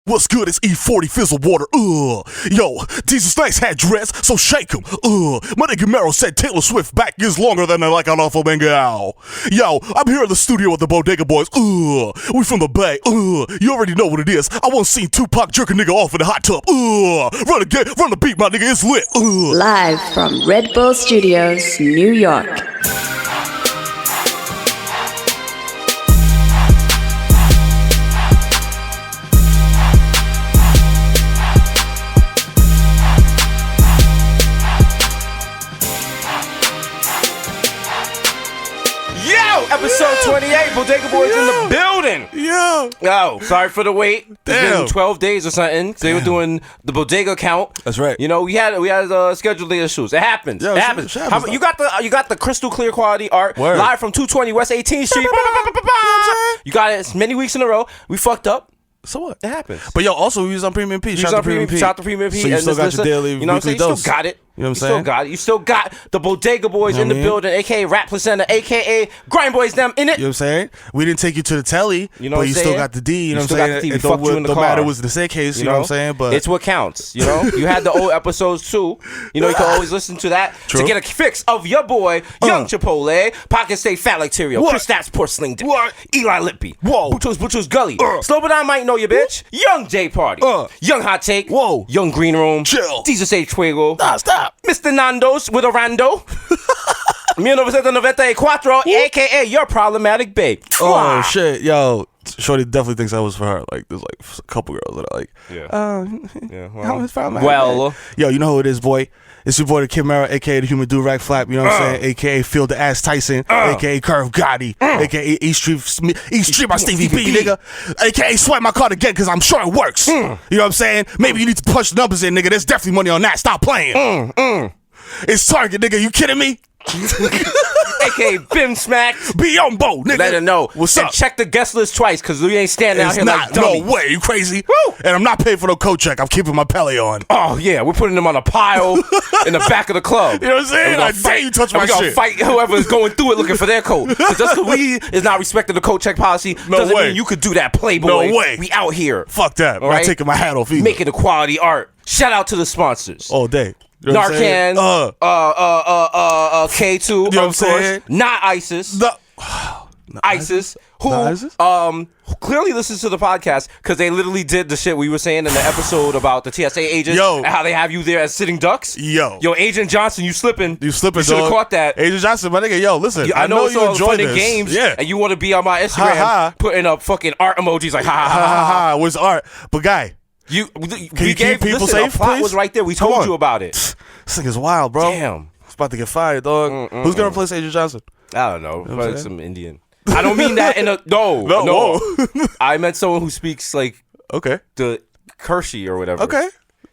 What's good? It's E40 Fizzle Water. Yo, Desus nice hat dress, so shake him. My nigga Mero said Taylor Swift back is longer than like an alpha mango. Yo, I'm here in the studio with the Bodega Boys. We from the Bay. You already know what it is. I once seen Tupac jerk a nigga off in the hot tub. Run again, run the beat, my nigga, it's lit. Live from Red Bull Studios, New York. Episode 28, Bodega Boys in the building. Yeah. Yo, sorry for the wait. It's Damn. been 12 days or something. They were doing the bodega count. That's right. You know, we had scheduled issues. It happens. Yo, it happens. You got the crystal clear quality art. Word. Live from 220 West 18th Street. You got it many weeks in a row. We fucked up. So what? It happens. But yo, also we was on Premium P. Shout out to Premium P. Shout out to Premium P. So you still got your daily you know what I'm saying? weekly You dose. still got it. You know what I'm saying? Still got it. You still got the Bodega Boys in the building, a.k.a. Rap Placenta, a.k.a. Grind Boys them in it. You know what I'm saying? We didn't take you to the telly, You know but what you I'm still saying? got the D. You know what I'm still got saying? the D. We It fucked you in the don't car. matter what's the same case. You know what I'm saying? But it's what counts. You know, you had the old episodes too. You know, you can always listen to that True. to get a fix of your boy, Young Chipotle, Pocket State Fat Lacteria, What? Chris Stapps Porcelain Dick, What? Eli Lippy, Whoa. Butchos Gully, Slow But I Might Know You Bitch, Young J Party, Young Hot Take, Whoa. Young Green Room, Chill. Desus H Fuego, Nah, stop. Mr. Nando's with a rando. 1994, a.k.a. Your Problematic Babe. Oh Mwah. shit, yo. Shorty definitely thinks that was for her. Like, there's like a couple girls that are like, Well, yo, you know who it is, boy? It's your boy, the Kid Mero, aka the Human Do-Rag Flap. You know what I'm saying? AKA Feel the Ass Tyson, aka Curve Gotti, aka East Street by Stevie B, nigga, aka Swipe My Card again because I'm sure it works. You know what I'm saying? Maybe you need to punch the numbers in, nigga. There's definitely money on that. Stop playing. It's Target, nigga. You kidding me? a.k.a. Bim Smacks. Biombo, nigga. Let her know. What's and up? check the guest list twice, because we ain't standing out It's here not, like dummies. no way. You crazy? Woo! And I'm not paying for no coat check. I'm keeping my Pele on. Oh, yeah. We're putting them on a pile in the back of the club. You know what I'm saying? I dare you touch my shit. We're shit. going to fight whoever's going through it looking for their coat. Just because we is not respecting the coat check policy doesn't way. mean you could do that, Playboy. No way. We out here. Fuck that. I'm All not right? taking my hat off either. Making the quality art. Shout out to the sponsors. All day. You know what I'm saying? Narcan, K2, You know what I'm of saying? course, not ISIS. ISIS, who Not ISIS? clearly listens to the podcast because they literally did the shit we were saying in the episode about the TSA agents Yo. and how they have you there as sitting ducks. Yo, Agent Johnson, you slipping. you slipping, You should have dog. caught that. Agent Johnson, my nigga, yo, listen. I know it's you all enjoy fun this. and games, Yeah. and you want to be on my Instagram Ha ha. putting up fucking art emojis like ha ha Ha ha ha ha. ha. Where's art? But guy, You, you we keep gave people listen, safe, the plot please? was right there. We Come told on. you about it. this nigga's wild, bro. Damn. He's about to get fired, dog. Who's gonna replace Agent Johnson? I don't know, what I'm like saying? some Indian. I don't mean that in a no. Whoa. I meant someone who speaks like Okay. the Kershey or whatever. Okay.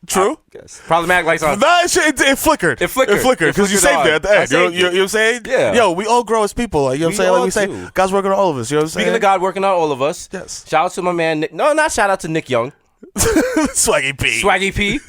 True. Yes. Problematic lights on. That shit, it flickered. It flickered. because you It flickered saved on. it at the I end. You know, saved you it. know what I'm saying? Yeah. Yo, we all grow as people. Like, you know what I'm We saying? Like all we say, do. God's working on all of us. You know what I'm saying? Speaking of God working on all of us. Yes. Shout out to my man Nick. No, not shout out to Nick Young. Swaggy P. Swaggy P.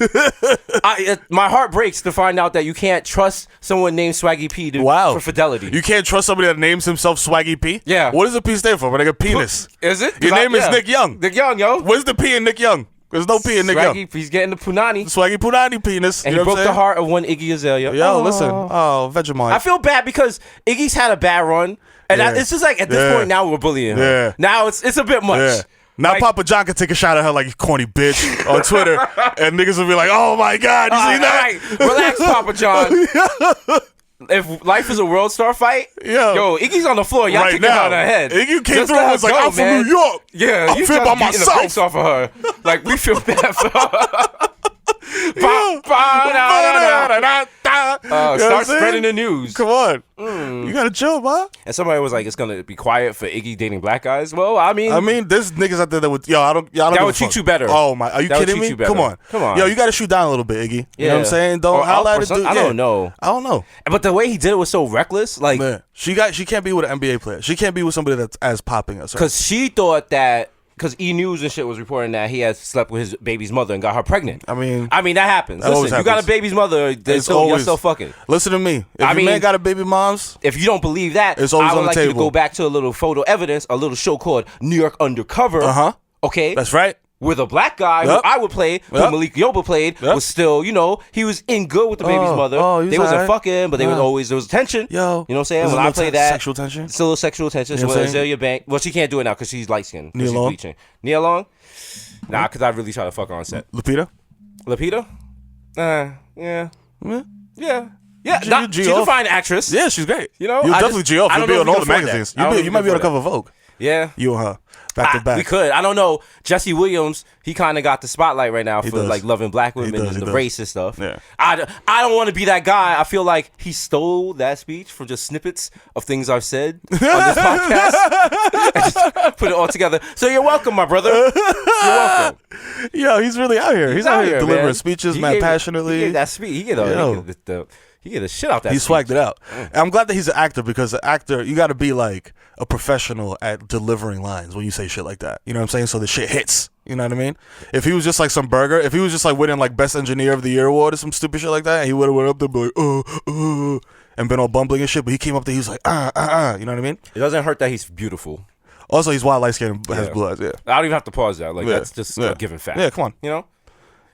My heart breaks to find out that you can't trust someone named Swaggy P for fidelity. You can't trust somebody that names himself Swaggy P? Yeah. What does the P stand for? My nigga, penis. Is it? Your name is Nick Young. Nick Young, yo. Where's the P in Nick Young? There's no P in Nick Young. Swaggy, he's getting the punani. Swaggy Punani penis. And you he know what broke I'm the saying? heart of one Iggy Azalea. Yo, listen. Oh, Vegemite. I feel bad because Iggy's had a bad run. And Yeah. it's just like at this Yeah. point now we're bullying her. Yeah. Now it's a bit much. Yeah. Now Like- Papa John can take a shot at her like you corny bitch on Twitter, and niggas will be like, "Oh my God, you see that?" All right, relax, Papa John. If life is a world star fight, yo, Iggy's on the floor. Y'all Right kicking her now. on her head. Iggy came Just through let and her was like, go, "I'm from man. New York. Yeah, I you feel just by beating the myself." brakes off of her. Like we feel bad for her. Start spreading the news. Come on, you gotta chill, man. And somebody was like, "It's gonna be quiet for Iggy dating black guys." Well, I mean, there's niggas out there that would, I don't that give would a fuck. treat you better. Oh my, are you That would kidding treat me? you better. Come on, Come on. yo, you gotta shoot down a little bit, Iggy. You know what I'm saying? Don't Or holla up at or it, something. dude. I don't know. I don't know. But the way he did it was so reckless. Like, Man, she can't be with an NBA player. She can't be with somebody that's as popping as her. because she thought that. Because E! News and shit was reporting that he had slept with his baby's mother and got her pregnant. I mean, that happens. that always Listen, you got a happens. baby's mother, you're still fucking. Listen to me. If I your mean- man got a baby mom's, If you don't believe that, It's always I would on the like you to table. go back to a little photo evidence, a little show called New York Undercover. Uh-huh. Okay? that's right. With a black guy who I would play, who Malik Yoba played, was still, he was in good with the baby's mother. They wasn't fucking, but there was tension. You know what I'm saying? When I play that, sexual tension. Still a sexual tension. So Azalea Bank. Well, she can't do it now because she's light skinned. She's bleaching. Nia Long? Nah, because I really try to fuck her on set. Lupita? Yeah. She's a fine actress. Yeah, she's great. You're definitely G.O. for being on all the magazines. You might be on the cover of Vogue. Yeah. You and her. Back to back. We could. I don't know. Jesse Williams, he kind of got the spotlight right now for like loving black women and the racist stuff. Yeah. I don't want to be that guy. I feel like he stole that speech from just snippets of things I've said on this podcast and just put it all together. So you're welcome, my brother. You're welcome. Yo, he's really out here. He's out here delivering speeches, passionately. He gave that speech. He get the shit out that. He swagged it out. And I'm glad that he's an actor because an actor, you got to be like a professional at delivering lines when you say shit like that. You know what I'm saying? So the shit hits. You know what I mean? If he was just like some burger, if he was just like winning like Best Engineer of the Year award or some stupid shit like that, he would have went up there and be like, and been all bumbling and shit. But he came up there, he was like, You know what I mean? It doesn't hurt that he's beautiful. Also, he's wild, light skinned, has blue eyes. Yeah. I don't even have to pause that. Like that's just a given fact. Yeah, come on. You know?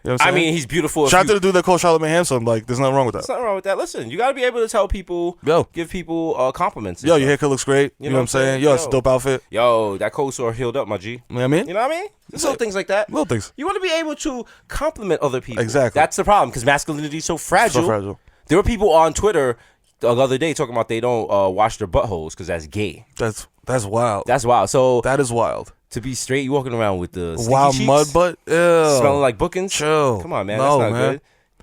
You know what I'm saying? I mean, he's beautiful. Shout out to the dude that called Charlamagne handsome. Like, there's nothing wrong with that. There's nothing wrong with that. Listen, you got to be able to tell people, give people compliments. Your haircut looks great. You know what I'm saying? Yo, it's a dope outfit. Yo, that cold sore healed up, my G. You know what I mean? You know what I mean? Little things like that. Little things. You want to be able to compliment other people. Exactly. That's the problem because masculinity is so fragile. So fragile. There were people on Twitter the other day talking about they don't wash their buttholes because that's gay. That's wild. That's wild. So that is wild. To be straight, you walking around with the wild cheeks, mud butt, smelling like bookings. Chill. Come on, man. That's not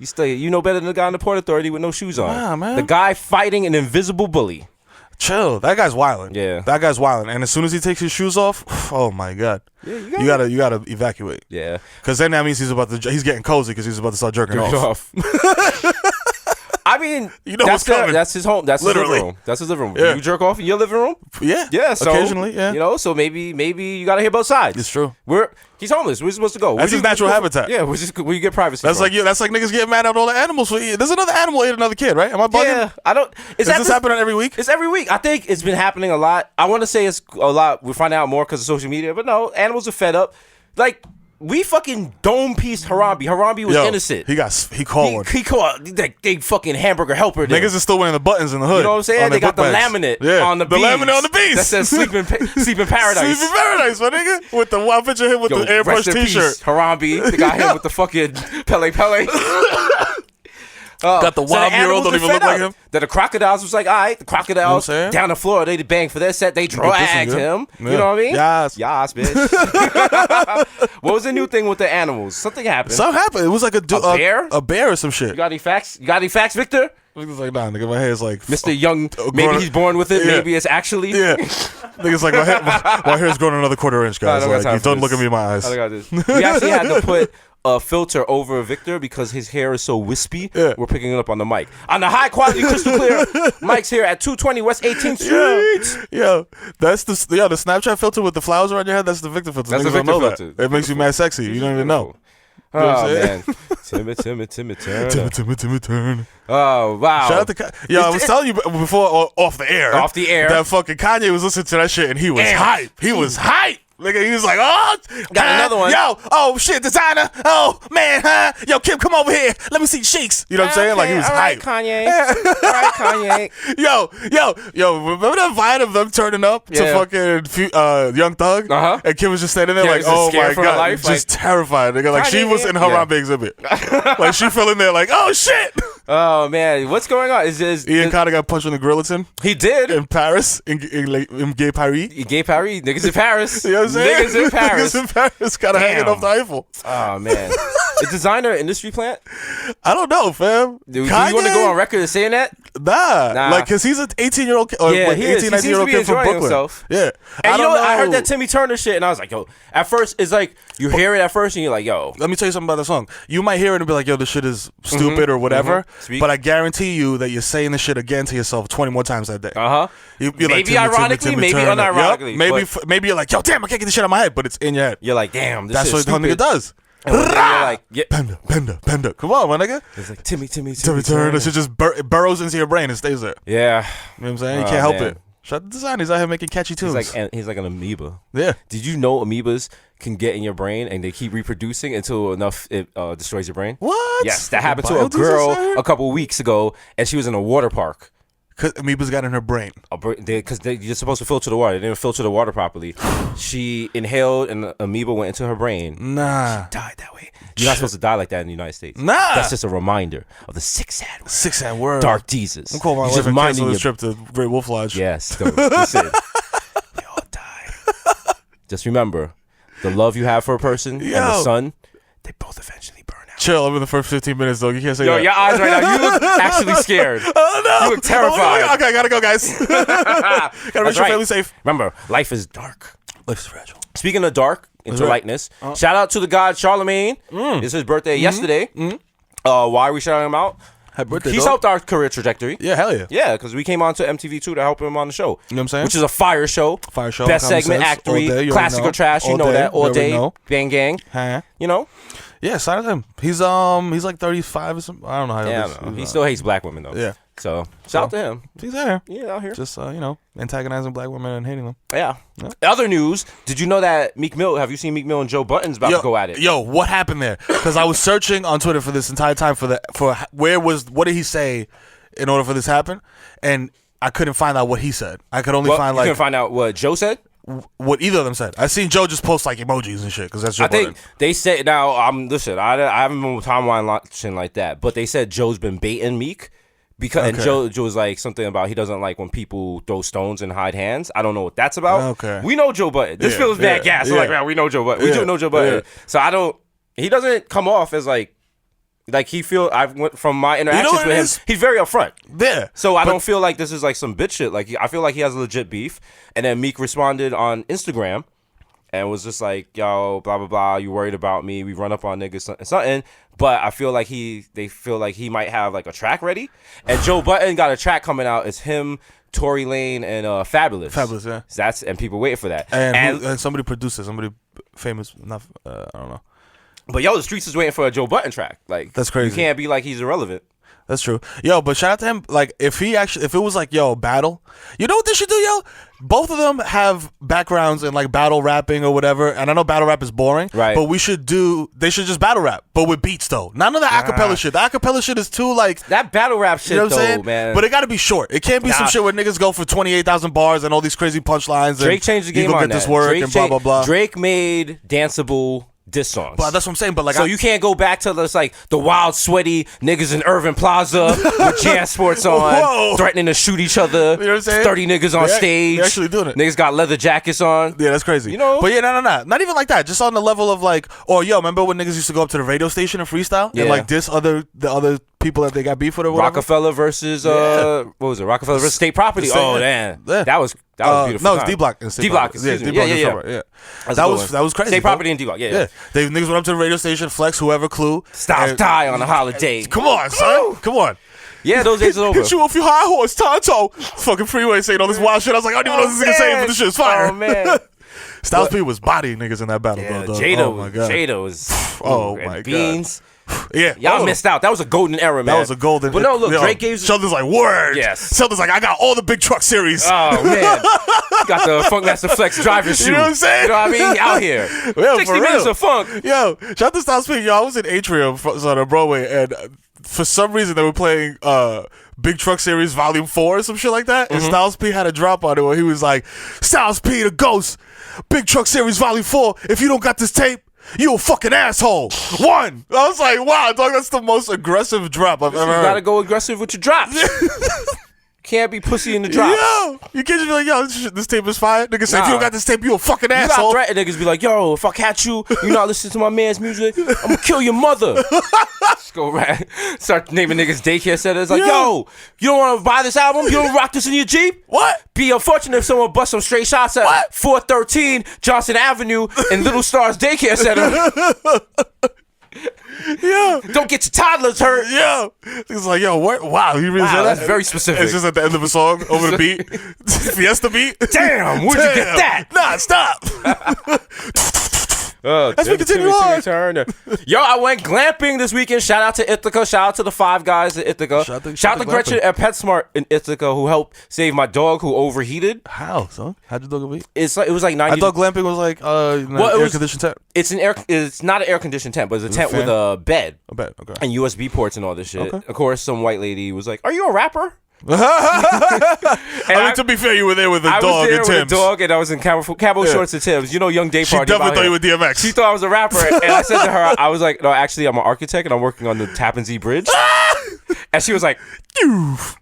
good. You know better than the guy in the Port Authority with no shoes on. Nah, man. The guy fighting an invisible bully. Chill. That guy's wilding. Yeah. That guy's wilding. And as soon as he takes his shoes off, oh my god. Yeah, you gotta evacuate. Yeah. Because then that means he's getting cozy because he's about to start jerking off. I mean, that's his home. That's literally his living room. That's his living room. Yeah. You jerk off in your living room? Yeah. Yeah. So, occasionally, yeah. So maybe you gotta hear both sides. It's true. He's homeless. Where's he supposed to go? That's his natural habitat. Yeah. Where you get privacy. That's like niggas getting mad at all the animals for eating. There's another animal ate another kid, right? Am I bugging? Yeah. I don't. Is this happening every week? It's every week. I think it's been happening a lot. I want to say it's a lot. We're finding out more because of social media, but no, animals are fed up. Like. We fucking dome pieced Harambe. Harambe was innocent. He called one. He called they fucking hamburger helper. Niggas is still wearing the buttons in the hood. You know what I'm saying? They got the laminate on the bees. The laminate on the bees. That says sleep in paradise. Sleep in paradise, my nigga. With the wild picture of him with the airbrush t-shirt. Harambe. They got him with the fucking Pele. Got the wild mural, don't even look like him. That the crocodiles was like, all right, the crocodiles down the floor, they bang for their set, they dragged him. Yeah. You know what I mean? Yes, bitch. What was the new thing with the animals? Something happened. It was like a bear? A bear or some shit. You got any facts? Victor? Niggas like, nah, nigga, my hair's like... Mr. Young, maybe he's born with it, maybe it's actually... Yeah. Niggas like, my hair's grown another quarter inch, guys. Don't look at me in my eyes. I got this. We actually had to put a filter over Victor because his hair is so wispy. Yeah. We're picking it up on the mic. On the high quality crystal clear mics here at 220 West 18th Street. Yeah. That's the Snapchat filter with the flowers around your head. That's the Victor filter. That's the Victor filter. It makes you mad sexy. You don't even know. Oh, man. Timmy Turner. Oh, wow. Shout out to I was telling you before off the air. That fucking Kanye was listening to that shit and he was hype. He was hype. Nigga, he was like, got another one. Yo, shit, designer. Oh, man, huh? Yo, Kim, come over here. Let me see cheeks. You know what I'm saying? Like, he was hype. Kanye. All right, Kanye. Yo, remember that Vine of them turning up to fucking Young Thug? Uh-huh. And Kim was just standing there like, oh, my God. Life, just terrified, nigga. Like, she was in Harambe exhibit. Like, she fell in there like, oh, shit. Oh, man. What's going on? Ian Carter got punched in the Grilliton. He did. In Paris. In Gay Paris. Gay Paris. Niggas in Paris. You know what I'm saying? Niggas in Paris gotta hang it off the Eiffel. Oh, man. Is designer an industry plant? I don't know, fam. Do you want to go on record as saying that? Nah. Like, because he's an 18-year-old kid. Yeah, he is. He seems to be enjoying himself. Yeah. And you know what? I heard that Timmy Turner shit, and I was like, yo, at first, it's like, you hear it at first, and you're like, yo. Let me tell you something about the song. You might hear it and be like, yo, this shit is stupid or whatever, but I guarantee you that you're saying this shit again to yourself 20 more times that day. Uh-huh. Maybe like, ironically, maybe unironically. Yep. Maybe you're like, yo, damn, I can't get this shit out of my head, but it's in your head. You're like, damn, this That's what the nigga does. And you're like, Panda. Come on, my nigga. It's like Timmy Turner. That shit just burrows into your brain and stays there. Yeah. You know what I'm saying? You can't help it. Shout out to design. He's out here making catchy tunes. He's like an amoeba. Yeah. Did you know amoebas can get in your brain and they keep reproducing until enough it destroys your brain? What? Yes, that happened to a girl a couple weeks ago, and she was in a water park. Because amoebas got in her brain. Because you're supposed to filter the water. They didn't filter the water properly. She inhaled, and the amoeba went into her brain. Nah. She died that way. You're not supposed to die like that in the United States. Nah. That's just a reminder of the sick, sad word. Sick, sad word. Dark Desus. I'm calling my wife and cancel this trip to Great Wolf Lodge. Yes. Listen. They all die. Just remember, the love you have for a person and the sun, they both eventually burn out. Chill. I'm in the first 15 minutes, though. You can't say that. Your eyes right now. You look actually scared. Oh, no. You look terrified. Okay, gotta go, guys. Gotta make sure family's safe. Remember, life is dark. Life is fragile. Speaking of dark, into lightness, shout out to the god Charlemagne. It's his birthday yesterday. Why are we shouting him out? Happy birthday, He's helped our career trajectory. Yeah, hell yeah. Yeah, because we came on to MTV2 to help him on the show. You know what I'm saying? Which is a fire show. Fire show. Best segment, Act 3, classic or trash. You know that. All day. Gang, gang. Huh? You know? Yeah, shout out to him. He's like 35 or something. I don't know how I don't know. He still hates black women, though. Yeah. So, shout out to him. He's out here. Yeah, out here. Just, antagonizing black women and hating them. Yeah. Other news, did you know that Meek Mill, have you seen Meek Mill and Joe Budden's about to go at it? Yo, what happened there? Because I was searching on Twitter for this entire time what did he say in order for this to happen? And I couldn't find out what he said. I could only find you couldn't find out what Joe said? What either of them said. I seen Joe just post like emojis and shit because that's Joe Budden. I think they said, listen, I haven't been with timeline watching like that, but they said Joe's been baiting Meek. And Joe was like something about he doesn't like when people throw stones and hide hands. I don't know what that's about. Okay. We know Joe Budden. This feels bad gas. Yeah. Like, man, we know Joe Budden. We do know Joe Budden. Yeah. So he doesn't come off as like he I went from my interactions with him. He's very upfront. Yeah. So I don't feel like this is like some bitch shit. Like I feel like he has a legit beef. And then Meek responded on Instagram and was just like, yo, blah, blah, blah. You worried about me. We run up on niggas, something. But I feel like they feel like he might have like a track ready. And Joe Budden got a track coming out. It's him, Tory Lane, and Fabulous. Fabulous, yeah. So and people waiting for that. And somebody produced it. Somebody famous. Not, I don't know. But the streets is waiting for a Joe Budden track. Like, that's crazy. You can't be like he's irrelevant. That's true. Yo, but shout out to him. Like, if it was like, yo, battle, you know what they should do, yo? Both of them have backgrounds in like battle rapping or whatever. And I know battle rap is boring, right? But they should just battle rap, but with beats though. None of the acapella shit. The acapella shit is too like that battle rap shit, you know what I'm saying? Man. But it got to be short. It can't be some shit where niggas go for 28,000 bars and all these crazy punchlines. Drake changed the game on that. This work Drake and blah blah blah. Drake made danceable diss songs. But that's what I'm saying. But like, so you can't go back to this like the wild, sweaty niggas in Irving Plaza with jazz sports on, threatening to shoot each other. You know what I'm saying? 30 niggas on stage. They're actually doing it. Niggas got leather jackets on. Yeah, that's crazy. You know? But yeah, no. Not even like that. Just on the level of like, remember when niggas used to go up to the radio station and freestyle and like diss the other people that they got beef with or whatever? Rockefeller versus what was it? Rockefeller versus State Property. Damn. Yeah. That was beautiful. No, it's D-Block. D-Block. Excuse me. Yeah. That was crazy. State Property and D-Block. Yeah. They niggas went up to the radio station, flex whoever clue. Styles die on a holiday. Come on, son. Come on. Yeah, those days are over. Hit you off your high horse, Tonto. Fucking Freeway saying all this wild shit. I was like, I don't even know what this nigga saying, but this shit's fire. Oh, man. Styles P was bodying niggas in that battle, bro. Jada was. Oh, my God. Beans. Yeah, y'all missed out. That was a golden era, man. That was a golden. But no, look, Drake gave Sheldon's like, word. Yes. Sheldon's like, I got all the big truck series. Oh man, got the Funkmaster Flex driver's shoe. You know what I'm saying? You know what I mean? Out here, 60 minutes of funk. Yo, shout out to Styles P. Yo, I was in Atrium on Broadway, and for some reason they were playing Big Truck Series Volume 4 or some shit like that. And Styles P had a drop on it where he was like, Styles P the Ghost, Big Truck Series Volume 4. If you don't got this tape, you a fucking asshole. One. I was like, wow, dog, that's the most aggressive drop I've ever heard. You gotta go aggressive with your drops. Can't be pussy in the drops. Yo, you can't just be like, yo, this tape is fire. Nigga say, if you don't got this tape, you a fucking asshole. You got threatened niggas be like, yo, if I catch you, you not listening to my man's music, I'm gonna kill your mother. Just go right. Start naming niggas daycare centers. Like, yo, you don't want to buy this album? You don't rock this in your Jeep? What? Be unfortunate if someone busts some straight shots at 413 Johnson Avenue in Little Stars Daycare Center. Yeah. Don't get your toddlers hurt. Yeah. He's like, yo, what? Wow, you really said that? That's very specific. It's just at the end of a song, over the beat. Fiesta beat. Damn, where'd you get that? Nah, stop. As we continue on. Turner. Yo, I went glamping this weekend. Shout out to Ithaca. Shout out to the 5 guys at Ithaca. Shout out to Gretchen at PetSmart in Ithaca who helped save my dog who overheated. How, son? How'd your dog overheat? It was like 90. I thought glamping was like air conditioned tent. It's not an air conditioned tent, but it's a tent with a bed. A bed, okay. And USB ports and all this shit. Okay. Of course, some white lady was like, "Are you a rapper?" I mean, to be fair, you were there with a dog and Tim's. I was there with a dog, and I was in camo shorts and Tim's. You know, young day She party. definitely thought you were DMX. She thought I was a rapper, and I said to her, I was like, "No, actually, I'm an architect, and I'm working on the Tappan Zee Bridge." And she was like, "Oh,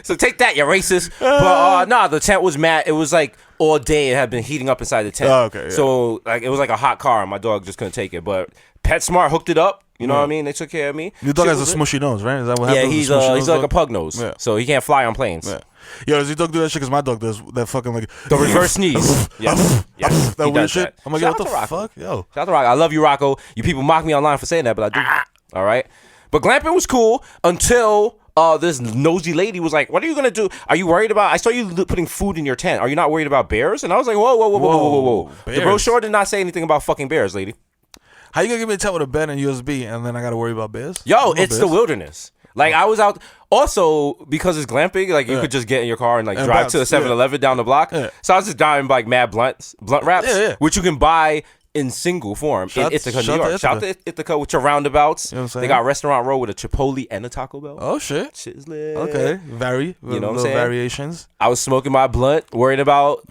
so take that, you racist." But nah, the tent was mad. It was like all day. It had been heating up inside the tent. Oh, okay. Yeah. So like it was like a hot car, and my dog just couldn't take it. But PetSmart hooked it up. You know what I mean? They took care of me. Your dog has a smushy nose, right? Is that what happens? Yeah, he's like a pug nose. Yeah. So he can't fly on planes. Yeah. Yo, does your dog do that shit? Because my dog does that fucking like the reverse sneeze. Yeah, that weird shit. I'm like, yo, what the fuck? Yo. Shout out to Rocco. I love you, Rocco. You people mock me online for saying that, but I do. All right. But glamping was cool until this nosy lady was like, "What are you gonna do? Are you worried about? I saw you putting food in your tent. Are you not worried about bears?" And I was like, "Whoa. The brochure did not say anything about fucking bears, lady. How you gonna give me a tent with a bed and USB, and then I gotta worry about bears? Yo, it's the wilderness. Like I was out. Also, because it's glamping, like you could just get in your car and like drive to the 7-Eleven down the block. Yeah. So I was just buying like mad blunt wraps, which you can buy in single form in Ithaca, New York. Shout out to Ithaca with your roundabouts. You know what I'm saying? They got Restaurant Row with a Chipotle and a Taco Bell. Oh shit, shit's lit. Okay, you know what I'm saying? Variations. I was smoking my blunt, worried about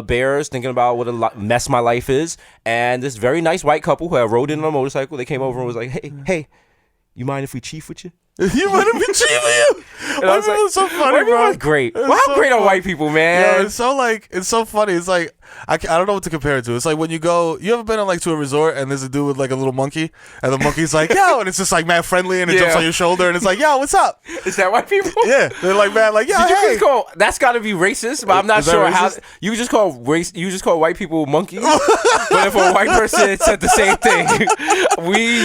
bears, thinking about what a mess my life is, and this very nice white couple who had rode in on a motorcycle, they came over and was like, "Hey, you mind if we chief with you?" You might have been cheating you. I was like, so funny, bro. It's great. Well, how great are white people, man? Yeah, it's so funny. It's like I don't know what to compare it to. It's like when you ever been to a resort and there's a dude with like a little monkey and the monkey's like, "Yo," and it's just like mad friendly and it jumps on your shoulder and it's like, "Yo, what's up?" Is that white people? Yeah, they're like mad, like, "Yeah, hey." That's got to be racist, but I'm not sure how you just call white people monkeys. But if a white person said the same thing,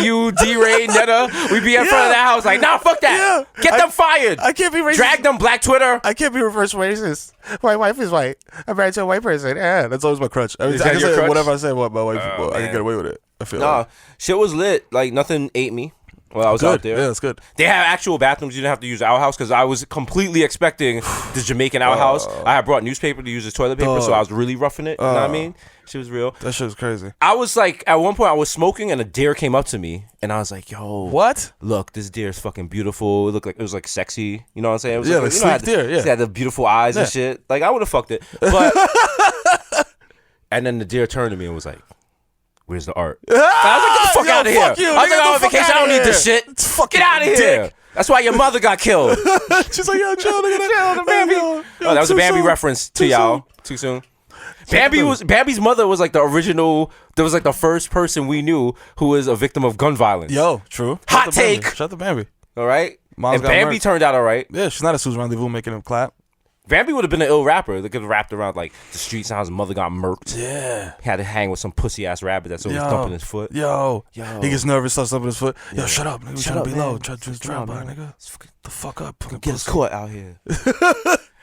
you, D-Ray, Netta, we be in front of that house like, "Nah, fuck that. Yeah. Get them fired. I can't be racist. Drag them, Black Twitter. I can't be reverse racist. My wife is white. I'm married to a white person. Yeah, that's always my crutch. I can say crutch? Whatever I say about my wife, I can get away with it. I feel like. Shit was lit. Like nothing ate me while I was out there. Yeah, that's good. They have actual bathrooms. You didn't have to use outhouse because I was completely expecting the Jamaican outhouse. I had brought newspaper to use as toilet paper, so I was really roughing it. You know what I mean? She was real. That shit was crazy. I was like, at one point I was smoking and a deer came up to me and I was like, "Yo, what? Look, this deer is fucking beautiful. It was like sexy. You know what I'm saying? It was like sleek deer. Yeah, it had the beautiful eyes and shit. Like I would have fucked it, but and then the deer turned to me and was like, "Where's the art?" I was like, "Get the fuck out of here!" I was like, "I'm on vacation. I don't need this shit. Get out of here." That's why your mother got killed. She's like, "Yo, chill, nigga, Bambi." Oh, that was a Bambi reference to y'all. Too soon. Bambi's mother was like the original. There was like the first person we knew who was a victim of gun violence. Yo, true. Hot take. Shout out to Bambi. All right. And Bambi turned out all right. Yeah, she's not a Susan Rendezvous making him clap. Bambi would have been an ill rapper. They could have rapped around like the streets and how his mother got murked. Yeah. He had to hang with some pussy ass rabbit that's always thumping his foot. Yo. He gets nervous, starts thumping his foot. Yo, shut up, nigga. We trying to be low. Try to just drive by, nigga. The fuck up. Get us caught out here.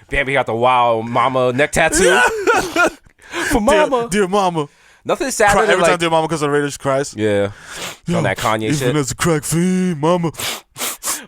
Bambi got the wild mama neck tattoo. For mama. Dear mama. Nothing sadder than every time Dear Mama because of the radio, she cries. Yeah. On that Kanye shit. Even as a crack fiend, mama.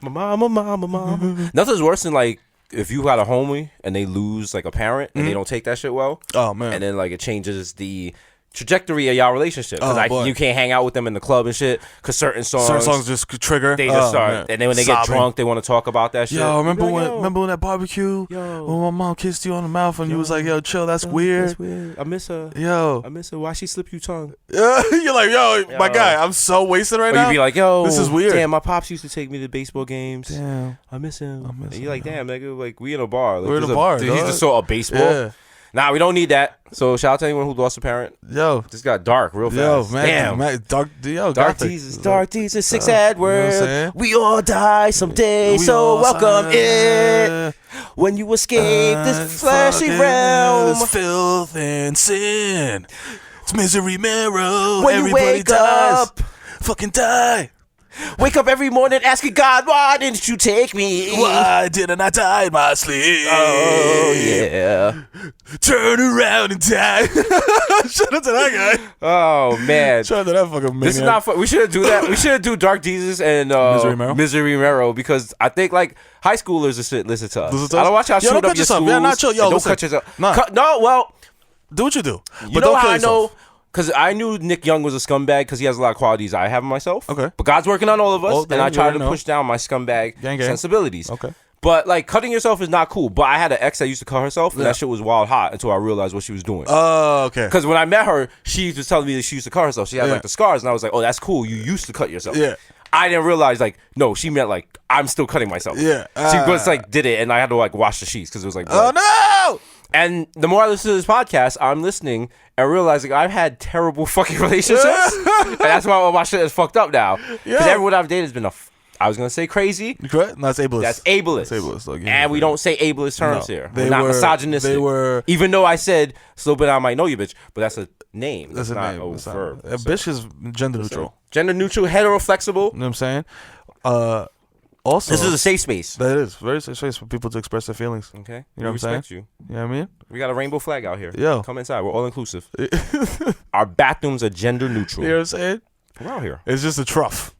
My mama. Nothing's worse than like if you got a homie and they lose like a parent and they don't take that shit well. Oh man. And then like it changes the trajectory of y'all relationship because you can't hang out with them in the club and shit because certain songs just trigger. They just start, man. And then when they get drunk, they want to talk about that shit. Yo, remember when that barbecue? Yo, when my mom kissed you on the mouth and you was like, "Yo, chill, that's weird." That's weird. I miss her. Yo, I miss her. Why she slip you tongue? You're like, yo, my guy, I'm so wasted right now. You be like, yo, this is weird. Damn, my pops used to take me to baseball games. Damn, I miss him. And you're like, damn, nigga, like we in a bar. Like, we're in a bar. He just saw a baseball. Yeah. Nah, we don't need that. So shout out to anyone who lost a parent. Yo, this got dark real fast. Yo, man, damn, dark Jesus, 6 Edward. We all die someday, so welcome in. When you escape this fleshy realm, this filth and sin, it's misery, Mero. When everybody you wake dies. up, Fucking die. Wake up every morning asking God, why didn't you take me? Why didn't I die in my sleep? Oh, yeah. Turn around and die. Shout out to that guy. Oh, man. Shout out to that fucking maniac. This is not fun. We should do that. We should do Dark Desus and Misery Mero because I think like high schoolers should listen to us. I don't watch y'all shoot up your schools. Yeah, not chill. Yo, don't cut yourself. Nah. No, well. Do what you do. You but know don't how kill I yourself. know? Because I knew Nick Young was a scumbag because he has a lot of qualities I have in myself. Okay. But God's working on all of us, Oh, and I try to know. push down my scumbag Gang. sensibilities. Okay. But like cutting yourself is not cool. But I had an ex that used to cut herself, and that shit was wild hot until I realized what she was doing. Oh, okay. Because when I met her, she was telling me that she used to cut herself. She had like the scars, and I was like, "Oh, that's cool. You used to cut yourself." Yeah. I didn't realize like no, she meant like I'm still cutting myself. Yeah. She was like did it, and I had to like wash the sheets because it was like Oh blood. no! And the more I listen to this podcast, I'm listening and realizing I've had terrible fucking relationships, and that's why all my shit is fucked up now. Because everyone I've dated has been I was gonna say crazy. Correct? No, that's ableist. That's ableist. That's ableist. Like, and we don't say ableist terms here. We're not misogynistic. They were. Even though I said a little bit, I might know you, bitch, but that's a name. That's a not name. a verb. A bitch is gender neutral. Gender neutral, hetero flexible. You know what I'm saying? Also, This is a safe space. That is very safe space for people to express their feelings. Okay. You know what I'm saying? Respect you. You know what I mean? We got a rainbow flag out here. Yo. Come inside. We're all inclusive. Our bathrooms are gender neutral. You know what I'm saying? We're out here. It's just a trough.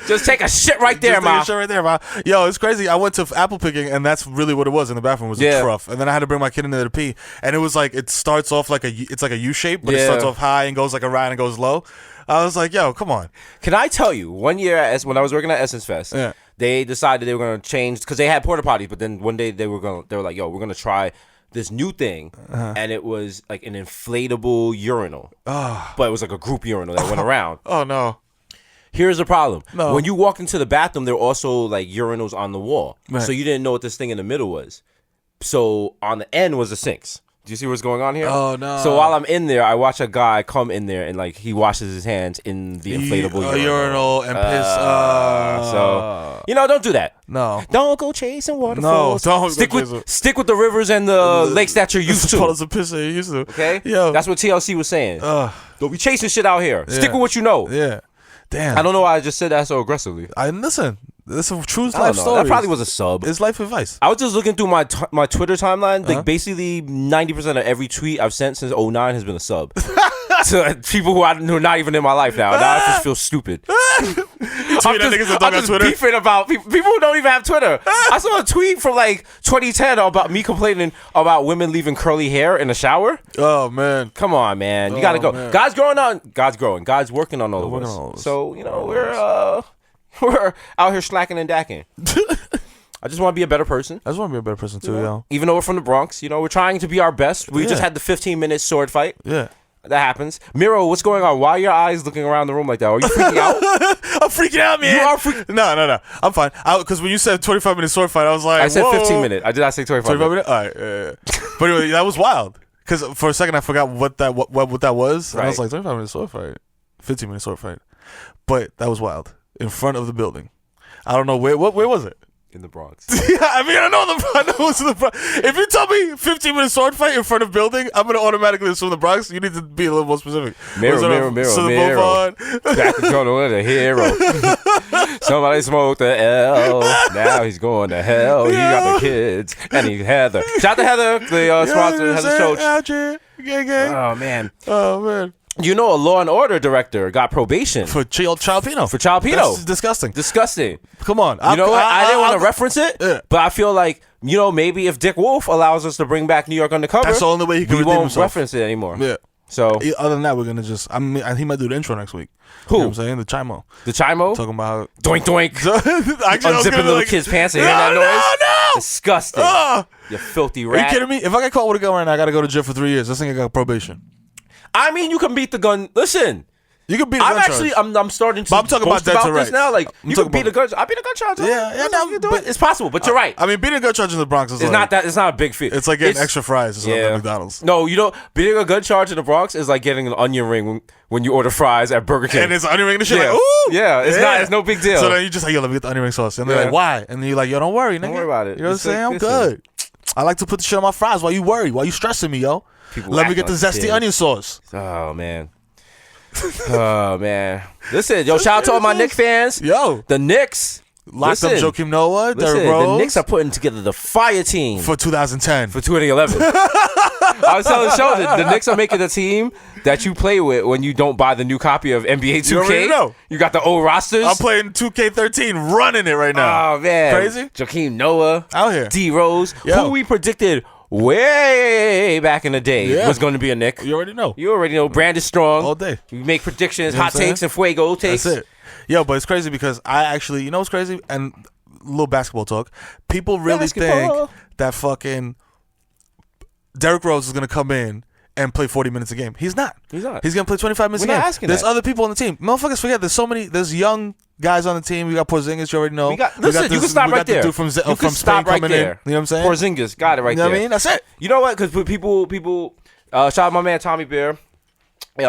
Just take a shit right there, Just ma. take a shit right there, ma. Yo, it's crazy. I went to apple picking, and that's really what it was in the bathroom. Was a trough, and then I had to bring my kid in there to pee, and it was like it starts off like it's like a U shape, but it starts off high and goes like around and goes low. I was like, yo, come on. Can I tell you, one year when I was working at Essence Fest, they decided they were going to change because they had porta potties, but then one day they were like, yo, we're going to try this new thing, and it was like an inflatable urinal, but it was like a group urinal that went around. Oh no. Here's the problem. No. When you walk into the bathroom, there were also like urinals on the wall, Right. so you didn't know what this thing in the middle was. So on the end was the sinks. Do you see what's going on here? Oh no. So while I'm in there, I watch a guy come in there and like he washes his hands in the inflatable urinal and piss. So don't do that. No. Don't go chasing waterfalls. No, don't stick with the rivers and the lakes that you're used to. Puddles of piss that you're used to. Okay? Yo. That's what TLC was saying. Don't be chasing shit out here. Stick with what you know. Yeah. Damn. I don't know why I just said that so aggressively. Listen. This is a true I don't life know. story. That probably was a sub. It's life advice. I was just looking through my Twitter timeline. Like basically 90% of every tweet I've sent since 2009 has been a sub. To people who are not even in my life now. Now I just feel stupid. I'm just beefing about people who don't even have Twitter. I saw a tweet from like 2010 about me complaining about women leaving curly hair in the shower. Oh man, come on, man, you gotta go. Man. God's growing. God's working on all of us. So we're out here slacking and dacking. I just want to be a better person. I just want to be a better person too, yo. Even though we're from the Bronx, we're trying to be our best. We just had the 15-minute sword fight. Yeah. That happens. Mero, what's going on? Why are your eyes looking around the room like that? Are you freaking out? I'm freaking out, man. You are freaking... No. I'm fine. Because when you said 25-minute sword fight, I was like, I said 15-minute. I did not say 25 minutes? All right. But anyway, that was wild. Because for a second, I forgot what that was. And I was like, 25-minute sword fight. 15-minute sword fight. But that was wild. In front of the building. I don't know where was it? In the Bronx. Yeah, I mean, I know it was in the Bronx. If you tell me 15-minute sword fight in front of building, I'm going to automatically assume the Bronx. You need to be a little more specific. Mero. Back to Jonah the hero. Somebody smoked the L. Now he's going to hell. He got the kids. And he's Heather. Shout out to Heather, the sponsor, Heather's Coach. Oh, man. You know, a Law and Order director got probation for Child Pino. That's disgusting. Come on. You know what? I didn't want to reference it, but I feel like maybe if Dick Wolf allows us to bring back New York Undercover, that's the only way he can redeem himself. We won't reference it anymore. Yeah. So other than that, we're gonna just. I mean, he might do the intro next week. Who? You know what I'm saying? The Chimo. The Chimo? Talking about doink doink. Unzipping little kids' pants and hearing that noise. No. Disgusting. You filthy rat. Are you kidding me? If I get caught with a gun right now, I gotta go to jail for 3 years. This thing I got probation. I mean, you can beat the gun. Listen, you can beat the gun charge. I'm starting to. But I'm talking about this now. Like you can beat the gun. I beat a gun charge. Yeah, you do it. It's possible, but you're right. I mean, beating a gun charge in the Bronx is not that. It's not a big feat. It's like getting extra fries or something at McDonald's. No, beating a gun charge in the Bronx is like getting an onion ring when you order fries at Burger King. And it's onion ring and shit. Yeah. Like, ooh, yeah, it's not. It's no big deal. So then you just like, yo, let me get the onion ring sauce, and they're like, why? And you're like, yo, don't worry, nigga. Don't worry about it. You know what I'm saying? I'm good. I like to put the shit on my fries while you worry, while you stressing me, yo. Let me get the zesty onion sauce. Oh man. Oh man. Listen, yo, shout out to all my Knicks fans. Yo, The Knicks. locked up Joakim Noah, Listen, Derrick Rose. the Knicks are putting together the fire team for 2010. for 2011. I was telling Show that the Knicks are making the team that you play with when you don't buy the new copy of NBA 2K. You already know. You got the old rosters. I'm playing 2K13, running it right now. Oh man, Crazy. Joakim Noah Out here. D Rose, Yo. who we predicted way back in the day was going to be a Knick. You already know. You already know. Brand is strong. All day. We make predictions, You know hot what I'm takes, and fuego takes. That's it. Yo, but it's crazy because I actually, you know what's crazy? And a little basketball talk. People really Basketball. think that fucking Derrick Rose is going to come in and play 40 minutes a game. He's not. He's not. He's going to play 25 minutes We're a not game. asking There's that. other people on the team. Motherfuckers forget there's young guys on the team. We got Porzingis, you already know. Listen, you can stop right there. The dude from You Spain can stop right coming in. there. You know what I'm saying? Porzingis, got it right You know there. what I mean? That's it. You know what? Because people, shout out my man Tommy Bear. He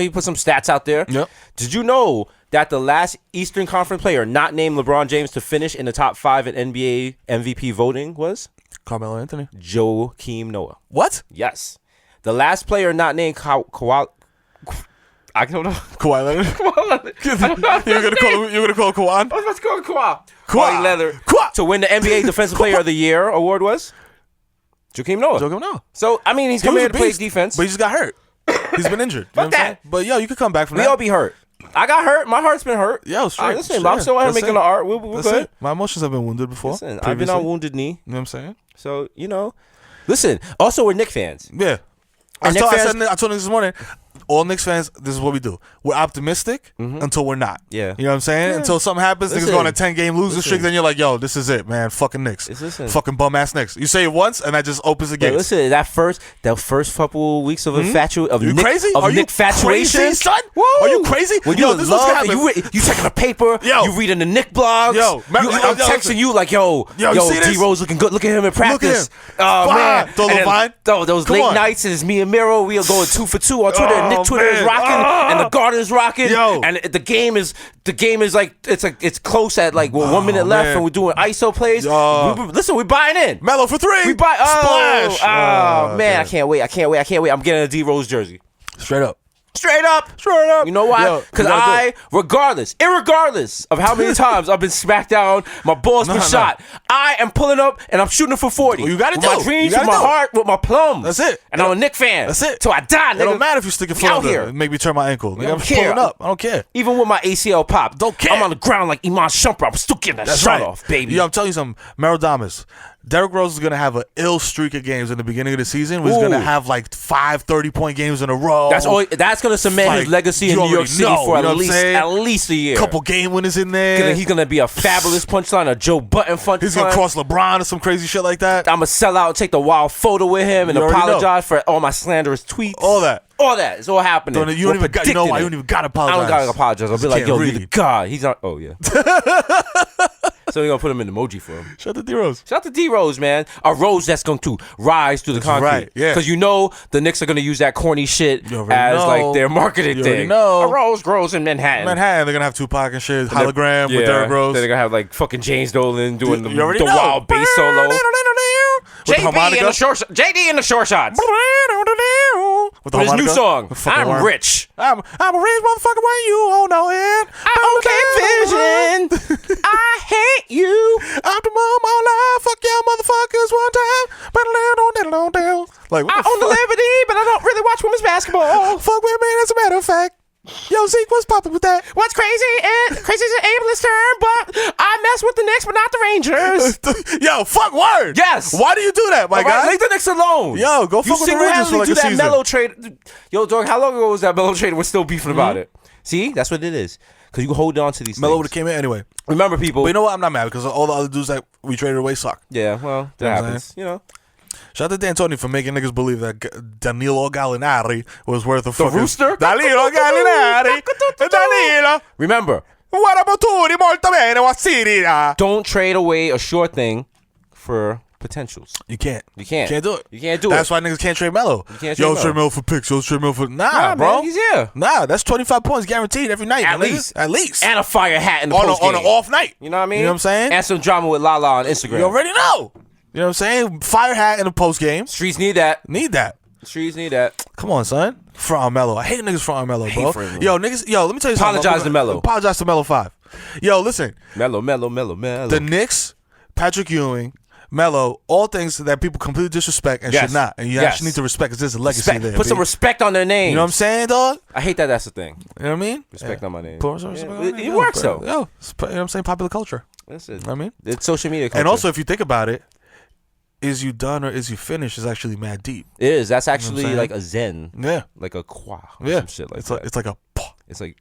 put some stats out there. Yep. Did you know that the last Eastern Conference player not named LeBron James to finish in the top 5 in NBA MVP voting was Carmelo Anthony. Joakim Noah? What? Yes. The last player not named Kawhi. I don't know. Kawhi Leonard. You're gonna call Kawhi? I was about to call him Kawhi. Kawhi Leonard. Kawhi. To win the NBA Defensive Player of the Year award was Joakim Noah. Joakim Noah. So, I mean, he's He coming was here a to play beast, defense. But he just got hurt. He's been injured. You know what I'm that. saying? But yo, you could come back from We that. all be hurt. I got hurt. My heart's been hurt. Yo, straight. Listen, straight. I'm still out here That's making it. the art. We're That's good. it. My emotions have been wounded before. Listen, I've been previously. on wounded knee. You know what I'm saying? So, listen, also we're Knicks fans. Yeah. I And told Knicks him this morning, all Knicks fans, this is what we do. We're optimistic until we're not. Yeah. You know what I'm saying? Yeah. Until something happens, niggas Listen. go on a 10-game losing Listen. streak, then you're like, yo, this is it, man. Fucking Knicks. Listen. Fucking bum-ass Knicks. You say it once, and that just opens the But gates. listen, that first couple weeks of You crazy? Are you Knickfatuation, crazy, son? Woo! Are you crazy? When Yo, you this is love, what's gonna happen. you checking the paper, Yo. you reading the Knick blogs. Yo, I'm texting listen. you like, yo, you see this? D Rose looking good. Look at him in practice. him. Oh Fine. man, Throw the And then, vine. those Come late on. nights is me and Mero. We are going 2 for 2 on Twitter. Oh, Nick Twitter is man. rocking, and the Garden is rocking. Yo. And the game is like it's close at like 1 minute left, man. and we're doing ISO plays. Yo. Listen, we're buying in. Melo for 3. We buy. Oh, Splash. oh, man, damn. I can't wait. I'm getting a D Rose jersey. Straight up. Straight up. You know why? Because irregardless of how many times I've been smacked down, my ball's been shot, I am pulling up and I'm shooting for 40. Well, you gotta with do my it. dreams, You gotta with my do it. heart, with my plums. That's it. And I'm a Knick fan. That's it. Till I die, It nigga. don't matter if you stick your foot out out there here. and make me turn my ankle. Nigga, don't I'm just care. pulling up. I don't care. Even with my ACL pop, Don't care. I'm on the ground like Iman Shumpert. I'm still getting that That's shot right. off, baby. Yo, I'm telling you something. Mero Damas. Derrick Rose is going to have an ill streak of games in the beginning of the season. He's going to have like 5 30-point games in a row. That's going to cement his legacy in New York City for at least a year. Couple game winners in there. He's going to be a fabulous punchline, a Joe Button punchline. He's going to cross LeBron or some crazy shit like that. I'm going to sell out and take the wild photo with him and You already apologize for all my slanderous tweets. All that. All that. It's all happening. You don't even got to apologize. I don't got to apologize. I'll be like, can't yo, you're read. the God. He's not. Oh, yeah. So we're going to put him in emoji for him. Shout out to D-Rose. Shout out to D-Rose, man. A rose that's going to rise through the concrete. right, yeah. Because the Knicks are going to use that corny shit You as already know. like their marketing You already thing. know. A rose grows in Manhattan. They're going to have Tupac and shit. Hologram with Derrick Rose. Then they're going to have like fucking James Dolan doing the You already know. wild bass solo. With the harmonica. JD in the short shots. With the With his new harmonica. song, The fucking I'm worm. rich. I'm a rich motherfucker when you don't know it. I don't get vision. I hate you. Optimum all life. Fuck y'all motherfuckers one time. Like, what I the own the fuck? Liberty, but I don't really watch women's basketball. Fuck with me, as a matter of fact. Yo, Zeke, what's poppin' with that? What's crazy is an ableist term, but I mess with the Knicks, but not the Rangers. Yo, fuck word. Yes. Why do you do that, my guy? Leave the Knicks alone. Yo, go fuck with the Rangers for like do a that season. Melo trade. Yo, dog, how long ago was that Melo trade? We're still beefing about it. See, that's what it is. Because you hold on to these Melo would things. have came in anyway. Remember, people. But you know what? I'm not mad because all the other dudes that we traded away suck. Yeah, well, that You know what I'm happens. You know. Shout out to D'Antoni for making niggas believe that Danilo Gallinari was worth a fucking... rooster? Danilo Gallinari. Danilo. Remember, molto bene, Wassirina. don't trade away a sure thing for potentials. You can't. You can't. Can't do it. You can't do That's it. why niggas can't trade Melo. You can't trade Yo, Melo. trade Melo for picks. Yo, trade Melo for... Nah, bro. man, he's here. Nah, that's 25 points guaranteed every night. At my nigga. least. At least. And a fire hat in the on postgame. an off night. You know what I mean? You know what I'm saying? And some drama with Lala on Instagram. You already know. You know what I'm saying? Fire hat in the post game. Streets need that. Need that. Streets need that. Come on, son. front on Melo. I hate niggas front on Melo, bro. Fred, Yo, niggas. Yo, let me tell you something. Apologize to Melo. Apologize to Melo 5. Yo, listen. Melo. The Knicks, Patrick Ewing, Melo, all things that people completely disrespect and should not. And you actually need to respect because there's a legacy there. Put some respect on their name. You know what I'm saying, dog? I hate that that's the thing. You know what I mean? Respect on my name. Put some respect on my name. It works, though. Yo, you know what I'm saying? Popular culture. That's it. You know what I mean? It's social media culture. And also, if you think about it, is you done or is you finished is actually mad deep. It is. That's actually you know like a zen. Yeah. Like a kwa. Yeah. Some shit like it's that. Like, it's like a... It's like...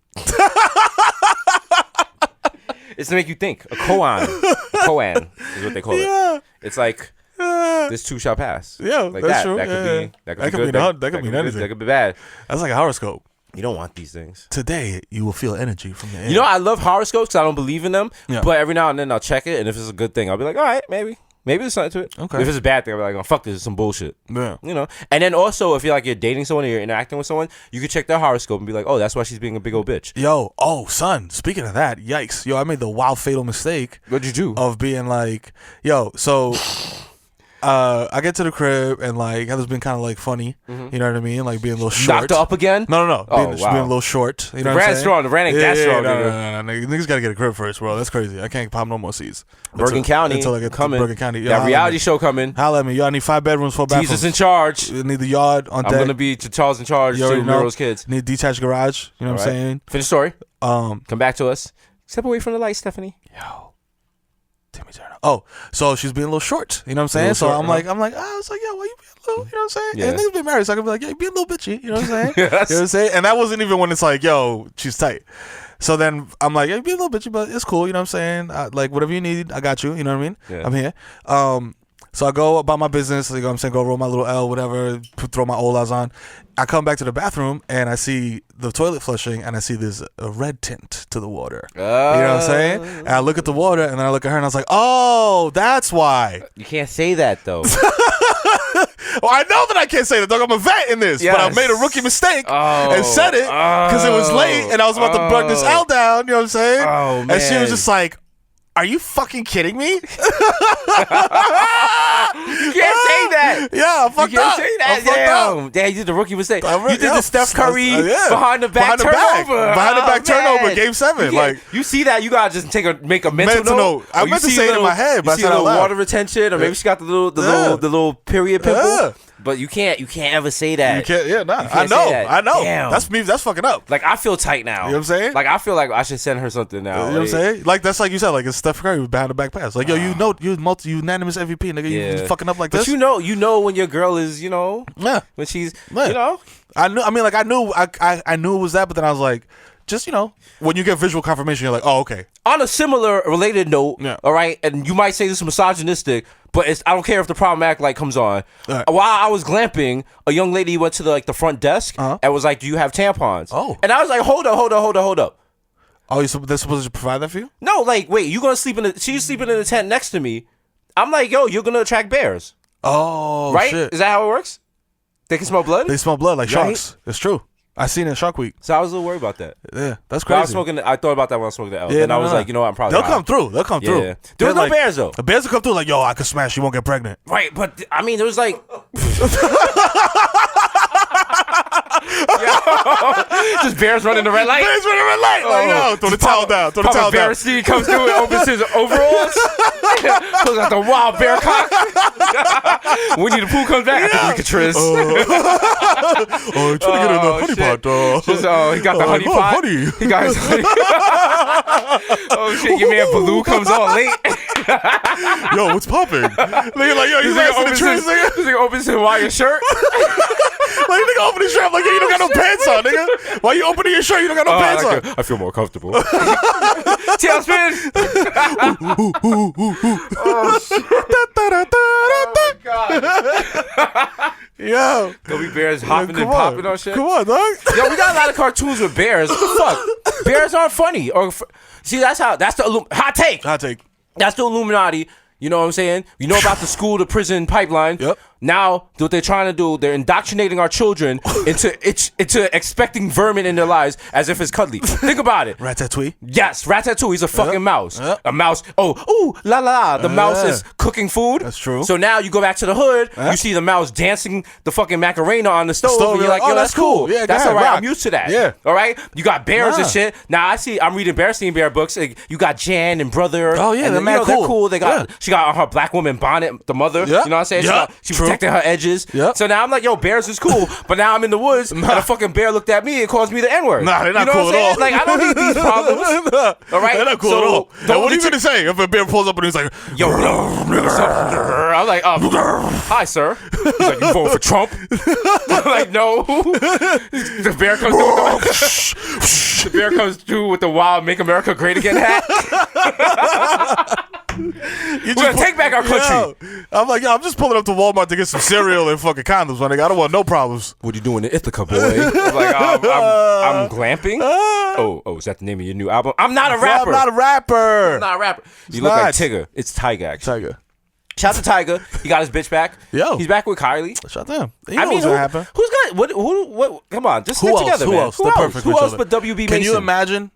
It's to make you think. A koan. A koan is what they call it. It's like... This too shall pass. Yeah, like that's that. true. That could be. That could be good. That could mean anything. That could be bad. That's like a horoscope. You don't want these things. Today, you will feel energy from the air. You know, I love horoscopes because I don't believe in them. Yeah. But every now and then I'll check it, and if it's a good thing, I'll be like, all right, maybe there's something to it. Okay. If it's a bad thing, I'll be like, oh, fuck this, is some bullshit. Yeah. You know. And then also, if you're dating someone or you're interacting with someone, you can check their horoscope and be like, oh, that's why she's being a big old bitch. Yo, son, speaking of that, yikes. Yo, I made the wild fatal mistake. What'd you do? Of being like, yo, so... I get to the crib and Heather's been kind of funny, you know what I mean, being a little short. Knocked up again? No. Oh, being a little short. You know what I'm saying? strong. The brand ain't that strong. No. Niggas gotta get a crib first, bro. That's crazy. I can't pop no more seats. Bergen County until I get coming. to Bergen County. Yo, That reality show coming. Holla at me. Yo, I need 5 bedrooms, 4 bathrooms. Jesus in charge. You need the yard on deck. I'm gonna be Charles in charge to Mero's kids. Need detached garage. You know what I'm saying? Finish story. Come back to us. Step away from the light, Stephanie. Yo. Timmy Turner. Oh, so she's being a little short. You know what I'm saying? So I'm like, I was like, yo, why you being a little, you know what I'm saying? Yeah. And niggas been married, so I can be like, yeah, you being a little bitchy. You know what I'm saying? Yes. You know what I'm saying? And that wasn't even when it's like, yo, she's tight. So then I'm like, yeah, you being a little bitchy, but it's cool. You know what I'm saying? Whatever you need, I got you. You know what I mean? Yeah. I'm here. So I go about my business, you know what I'm saying, go roll my little L, whatever, throw my Olas on. I come back to the bathroom and I see the toilet flushing and I see there's a red tint to the water. You know what I'm saying? And I look at the water and then I look at her and I was like, oh, that's why. You can't say that though. Well, I know that I can't say that, dog. I'm a vet in this, but I made a rookie mistake and said it because it was late and I was about to burn this L down, you know what I'm saying? Oh, man. And she was just like, are you fucking kidding me? You can't say that. Yeah, I fucked You can't up. say that. Damn, you did the rookie mistake. You did the Steph Curry behind the back turnover. Behind the back turnover, game 7. You see that, you gotta just make a mental note. I meant to say it in my head, but I you see said a it out little loud. water retention, or maybe she got the little period pimple. Yeah. But you can't ever say that. You can't, You I can't know. say that. I know. Damn. That's me. That's fucking up. I feel tight now. You know what I'm saying? I feel like I should send her something now. You know what I'm saying? That's like you said, it's Steph Curry with behind the back pass. Yo, you know, you're unanimous MVP, nigga. You fucking up like this. But you know when your girl is, when she's, I knew. I mean, I knew it was that, but then I was like, just when you get visual confirmation, you're like, oh, okay. On a similar related note, all right, and you might say this is misogynistic, but I don't care if the problematic light comes on. Right. While I was glamping, a young lady went to the front desk and was like, "Do you have tampons?" Oh, and I was like, "Hold up." Oh, they're supposed to provide that for you? No, wait, you gonna sleep she's sleeping in the tent next to me. I'm like, yo, you're gonna attract bears. Oh, right? shit. Is that how it works? They can smell blood? They smell blood like Right? sharks. It's true. I seen it in Shark Week. So I was a little worried about that. Yeah, that's But crazy. I thought about that when I was smoking the L. Yeah, and I was like, you know what, I'm probably They'll high. come through. They'll come through. Yeah. There was no bears though. The bears will come through like, yo, I could smash. You won't get pregnant. Right, but I mean, there was just bears running the red light. Bears running the red light. Yo, throw the towel down. Throw the towel down. Bear Steve comes through and opens his overalls. Pulls out the wild bear cock. Winnie the Pooh comes back. I think we could Oh, trying to get in the honey pot. He got the honey pot. Honey. He got his honey. Oh shit, your man Baloo comes on late. Yo, what's popping? Nigga like, yo, you guys in the trees, nigga? This nigga opens his Hawaiian shirt. Like, nigga open his shirt. I'm like, yo, you don't got no pants on, nigga. Why you opening your shirt? You don't got no pants on. I feel more comfortable. Tailspin. Oh shit. Oh god. Yo. Gummy bears hopping and popping on shit. Come on, dog. Yo, we got a lot of cartoons with bears. What the fuck? Bears aren't funny. See, that's the hot take. Hot take. That's the Illuminati. You know what I'm saying? You know about the school to prison pipeline. Yep. Now, what they're trying to do, they're indoctrinating our children into expecting vermin in their lives as if it's cuddly. Think about it. Ratatouille. Yes, Ratatouille. He's a fucking mouse. Yep. A mouse. Oh, ooh, la la la. The mouse is cooking food. That's true. So now you go back to the hood. You see the mouse dancing the fucking Macarena on the stove. And you're like, yo, that's cool. Yeah, that's ahead, all right. rock. I'm used to that. Yeah. All right. You got bears and shit. Now I'm reading Bearstein Bear books. Like, you got Jan and Brother. Oh yeah, and they're mad cool. They're cool. They got she got on her black woman bonnet. The mother. Yep. You know what I'm saying? Yep. She protected her edges. Yep. So now I'm like, yo, bears is cool. But now I'm in the woods and a fucking bear looked at me and calls me the N-word. Nah, they're not you know cool what at all. Like, I don't need these problems. All right? They're not cool at all. And what are you gonna say if a bear pulls up and he's like, yo, I'm like, hi, sir. He's like, you voting for Trump? I'm like, no. The bear comes through with the bear comes through with the wild "Make America Great Again" hat. We're gonna take back our country. Yo, I'm like, yo, I'm just pulling up to Walmart to get some cereal and fucking condoms, my nigga. I don't want no problems. What you doing in Ithaca, boy? I'm like, I'm glamping. Oh, is that the name of your new album? I'm not a rapper. I'm not a rapper. I'm not a rapper. You look like Tigger. It's Tyga, actually. Tiger. Shout out to Tyga. He got his bitch back. Yo. He's back with Kylie. Shout out to him. What's gonna happen. Who's gonna what? Come on, just Who get else? together, Who man. else? They're perfect Who with each else other. but WB Mason? Can you imagine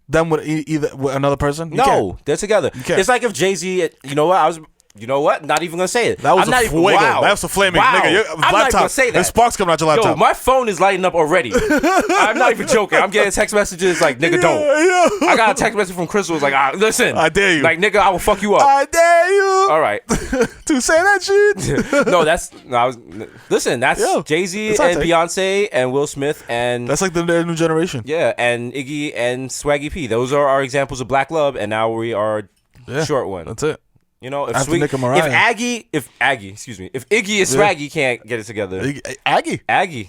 them with either with another person? You No, can't. they're together. can't. It's like if Jay-Z, you know what? You know what? Not even gonna say it. That was I'm not a even, fuego. wow. That was a flaming wow. nigga. I'm not even gonna say that. There's sparks coming out your laptop. Yo, my phone is lighting up already. I'm not even joking. I'm getting text messages like, nigga, don't. Yeah. I got a text message from Crystal. It's like, listen. I dare you. Like, nigga, I will fuck you up. I dare you. All right. To say that shit. Listen, that's Yo, Jay-Z it's and our take. Beyonce and Will Smith and That's like the new generation. yeah, and Iggy and Swaggy P. Those are our examples of black love, and now we are short one. That's it. You know, if After Nick and Mariah. if Iggy and Swaggy can't get it together, Aggie.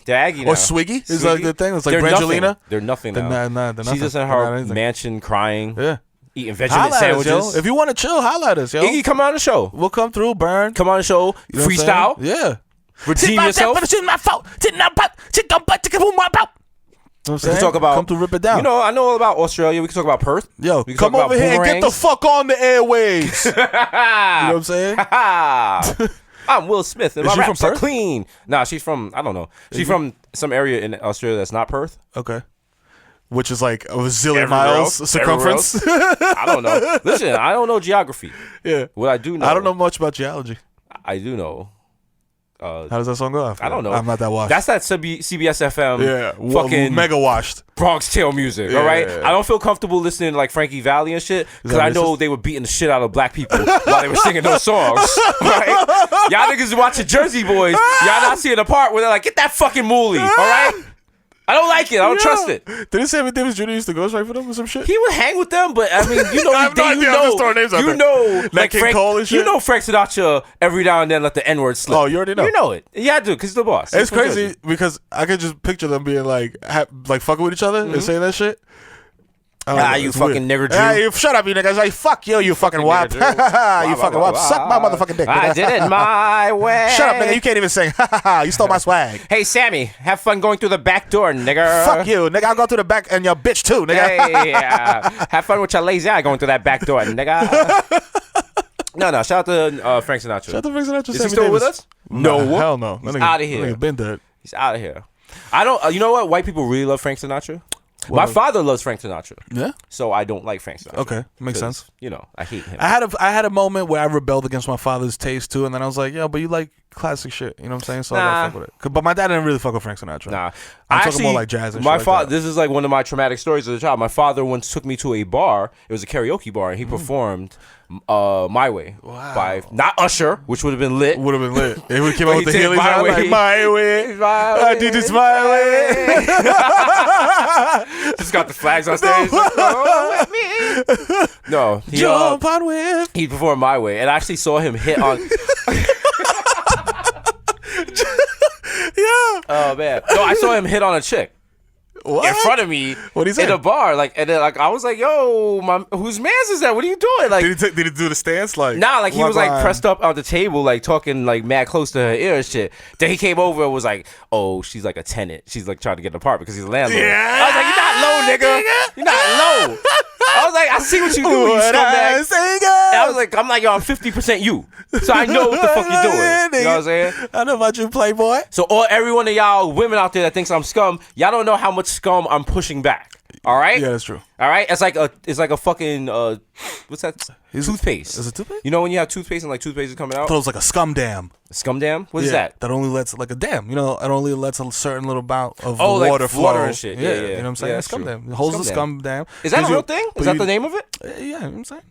they're Aggie now. Or Swiggy is like the thing. It's like They're Brangelina. nothing. They're nothing now. They're nothing. She's just in They're not her anything. mansion crying, Yeah. eating Vegemite Holla at us, sandwiches. yo. If you want to chill, holla at us, yo. Iggy, come on the show. We'll come through, burn. Come on the show. You know what I'm Freestyle. saying? Yeah. Redeem yourself. You know what I'm We can saying? talk about. Come to rip it down. You know, I know all about Australia. We can talk about Perth. Yo, we can come talk over about here and get the boomerangs. fuck on the airwaves. You know what I'm saying? I'm Will Smith, and Is my she from raps are Perth? clean. Nah, she's from, I don't know. She's from some area in Australia that's not Perth. Okay. Which is like a zillion Everywhere miles else. circumference. I don't know. Listen, I don't know geography. Yeah. What I do know. I don't know much about geology. I do know. How does that song go? I don't know. I'm not that washed. That's that CBS FM fucking mega washed. Bronx tail music, all right? I don't feel comfortable listening to like Frankie Valli and shit because I know they were beating the shit out of black people while they were singing those songs, right? Y'all niggas watching Jersey Boys. Y'all not seeing the part where they're like, get that fucking moolie, all right? I don't like it. I don't trust it. Did he say Sammy Davis Jr. used to ghostwrite for them or some shit? He would hang with them, but I mean, you know, I have no idea. I'm just throwing names out there. Like King Frank, Cole and shit? You know Frank Sinatra every now and then let the N-word slip. Oh, you already know. You know it. Yeah, I do, because he's the boss. It's He's from crazy Jersey. because I could just picture them being like fucking with each other and saying that shit. You it's fucking weird. nigger Jew. Hey, shut up, you niggas. Like, fuck you, you fucking wop. You fucking wop. Suck my motherfucking dick. I nigga. did it my way. Shut up, nigga. You can't even sing. You stole my swag. Hey, Sammy, have fun going through the back door, nigga. Fuck you, nigga. I'll go through the back and your bitch too, nigga. Hey, have fun with your lazy eye going through that back door, nigga. No, shout out to Frank Sinatra. Shut the fuck up. Is he still with us? No. Hell no. He's outta here. Nigga been dead. He's out of here. I don't. You know what? White people really love Frank Sinatra. My father loves Frank Sinatra. Yeah. So I don't like Frank Sinatra. Okay, makes sense. You know, I hate him. I had a moment where I rebelled against my father's taste too, and then I was like, "Yo, but you like classic shit," you know what I'm saying? So I gotta fuck with it. But my dad didn't really fuck with Frank Sinatra. Nah, I'm talking more like jazz and my shit. father. Like This is like one of my traumatic stories as a child. My father once took me to a bar. It was a karaoke bar, and he performed "My Way" by not Usher, which would have been lit. would have been lit. It would have came out with the He said, Heelys "My on, way." like my way. I did this my way. Just got the flags on stage. No, he Jump on with. he performed "My Way," and I actually saw him hit on. Yeah. Oh man, no, I saw him hit on a chick. What? In front of me, What'd he say? in a bar, like, and then like I was like, "Yo, whose man's is that? What are you doing?" Like, Did he do the stance like? nah, like he was like line? pressed up on the table, like talking like mad close to her ear and shit. Then he came over and was like, "Oh, she's like a tenant. She's like trying to get an apartment because he's a landlord." Yeah. I was like, "You're not low, nigga. You're not low." I was like, I see what you do, you scumbag. And I was like, I'm like, yo, I'm 50% you. So I know what the fuck you're doing. You know what I'm saying? I know about you, playboy. So every one of y'all women out there that thinks I'm scum, y'all don't know how much scum I'm pushing back. All right? Yeah, that's true. All right? It's like a fucking what's that? Toothpaste. Is it toothpaste? You know when you have toothpaste and like toothpaste is coming out? I thought it was like a scum dam. Scum dam? What is that? That only lets like a dam. You know, it only lets a certain little amount of like water flow. Water and shit. Yeah, Yeah. you know what I'm saying? Yeah, It's scum true. dam. It holds Scum the scum dam. Is that a real thing? Is that the name of it? Yeah, you know what I'm saying?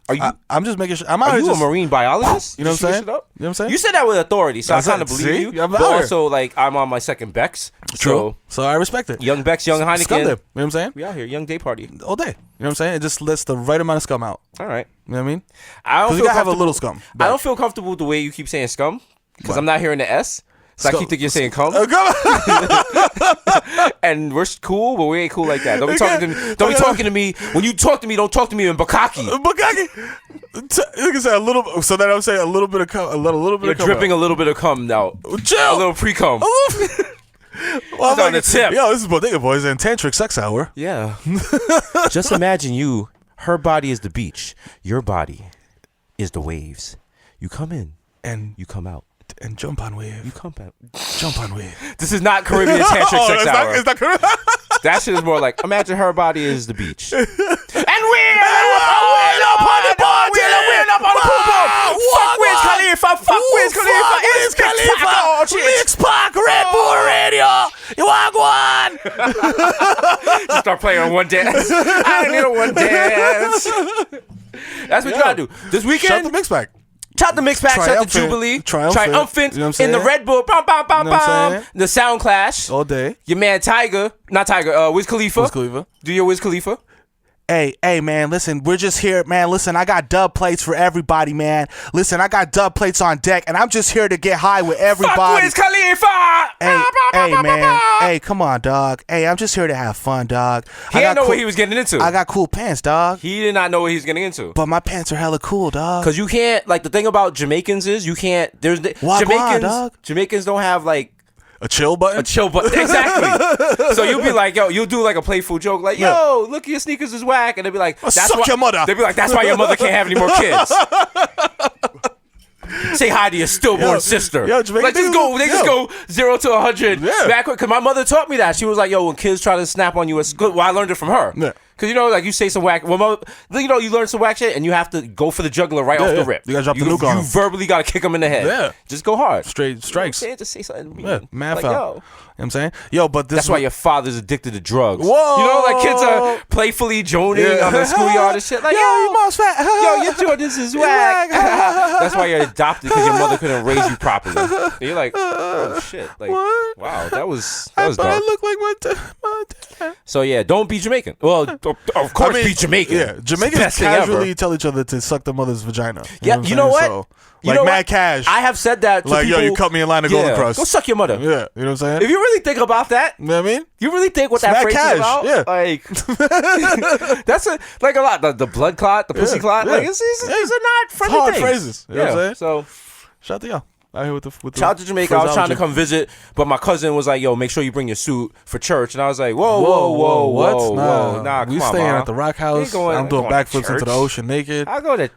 Are you? I'm just making sure. I'm out Are here you just, a marine biologist? You know what I'm saying? You know what I'm saying? You said that with authority, so I kind of believe you. I'm but out here. also, like, I'm on my second Bex. True. So I respect it. Young Bex, young Heineken. Scum dam. You know what I'm saying? We out here, young day party. All day. You know what I'm saying? It just lets the right amount of scum out. All right. You know what I mean? I don't Because feel you gotta have a comfortable- little scum. I don't feel comfortable with the way you keep saying scum because I'm not hearing the S. So I keep thinking you're saying cum. And we're cool, but we ain't cool like that. Don't be talking to me. Don't be talking to me. When you talk to me, don't talk to me in Bakaki. Like I said, a little. So that I'm saying a little bit of cum. A little bit You're of cum. dripping a little bit of cum now. Chill. A little pre-cum. Well, It's on the tip. Yo, this is Bodega Boys and Tantric Sex Hour. Yeah. Just imagine you. Her body is the beach. Your body is the waves. You come in And you come out. And jump on wave. You come out. Jump on wave. This is not Caribbean Tantric Sex Hour. It's not correct. That shit is more like, imagine her body is the beach. And we're up on the party. We're up on the pool ball. Fuck Wiz Khalifa. Fuck Wiz Khalifa. Wiz Khalifa. Knicks Park, Red Bull Radio. You want one? Just start playing on one dance. I need a one dance. That's what you gotta do. This weekend. Shut the mix back. Shout the mix back, shout the Jubilee, triumphant you know what in I'm the saying? Red Bull, bam, bam, bam, You know what I'm bam. saying? The Sound Clash. All day. Your man not Tiger, Wiz Khalifa. Wiz Khalifa. Do your Wiz Khalifa. Hey, man, listen, we're just here, man. Listen, I got dub plates for everybody, man. Listen, I got dub plates on deck, and I'm just here to get high with everybody. Fuck Wiz Khalifa. Hey, man. Hey, come on, dog. Hey, I'm just here to have fun, dog. He didn't know what he was getting into. I got cool pants, dog. He did not know what he was getting into. But my pants are hella cool, dog. Because you can't, like, the thing about Jamaicans is you can't, Jamaicans don't have, like, a chill button? Exactly. So you'll be like, yo, you'll do like a playful joke, like, yo, look, your sneakers is whack. And they'll be like, suck your mother. They'll be like, that's why your mother can't have any more kids. Say hi to your stillborn sister. Yo, Jamaican like, just go 0 to 100 back quick. Because my mother taught me that. She was like, yo, when kids try to snap on you, it's good. Well, I learned it from her. Yeah. Because, you know, like, you say some whack, you learn some whack shit, and you have to go for the jugular right off the rip. You got to drop the nuke on You him. verbally got to kick him in the head. Yeah. Just go hard. Straight strikes. You know what I'm saying? Just say something mean. Yeah, mad like, foul. yo. You know what I'm saying? Yo, but this That's why your father's addicted to drugs. Whoa. You know, like, kids are playfully joning on the schoolyard and shit. Like, yo, your mom's fat. yo, your Jordans is whack. That's why you're adopted, because your mother couldn't raise you properly. And you're like, oh, shit. Like, What? wow, that was I dark. look like my dad. So, yeah, don't be Jamaican. Well, of course, be Jamaican. Yeah, Jamaicans casually tell each other to suck their mother's vagina. You know what? So, You like know mad what? cash. I have said that to like, people. yo, you cut me in line to Golden Cross. Go suck your mother. Yeah, you know what I'm saying? If you really think about that, you know what I mean? you really think what It's that mad phrase cash, is about? yeah. Like, that's like a lot. The blood clot, the pussy clot. yeah. Like, these are not friendly hard things. phrases. You know what I'm saying? So, Shout out to y'all. Out here with the shout out to Jamaica. I was trying to come visit, but my cousin was like, yo, make sure you bring your suit for church. And I was like, whoa. Nah, we come on, staying Ma. at the Rock House. I'm doing backflips into the ocean naked. I go to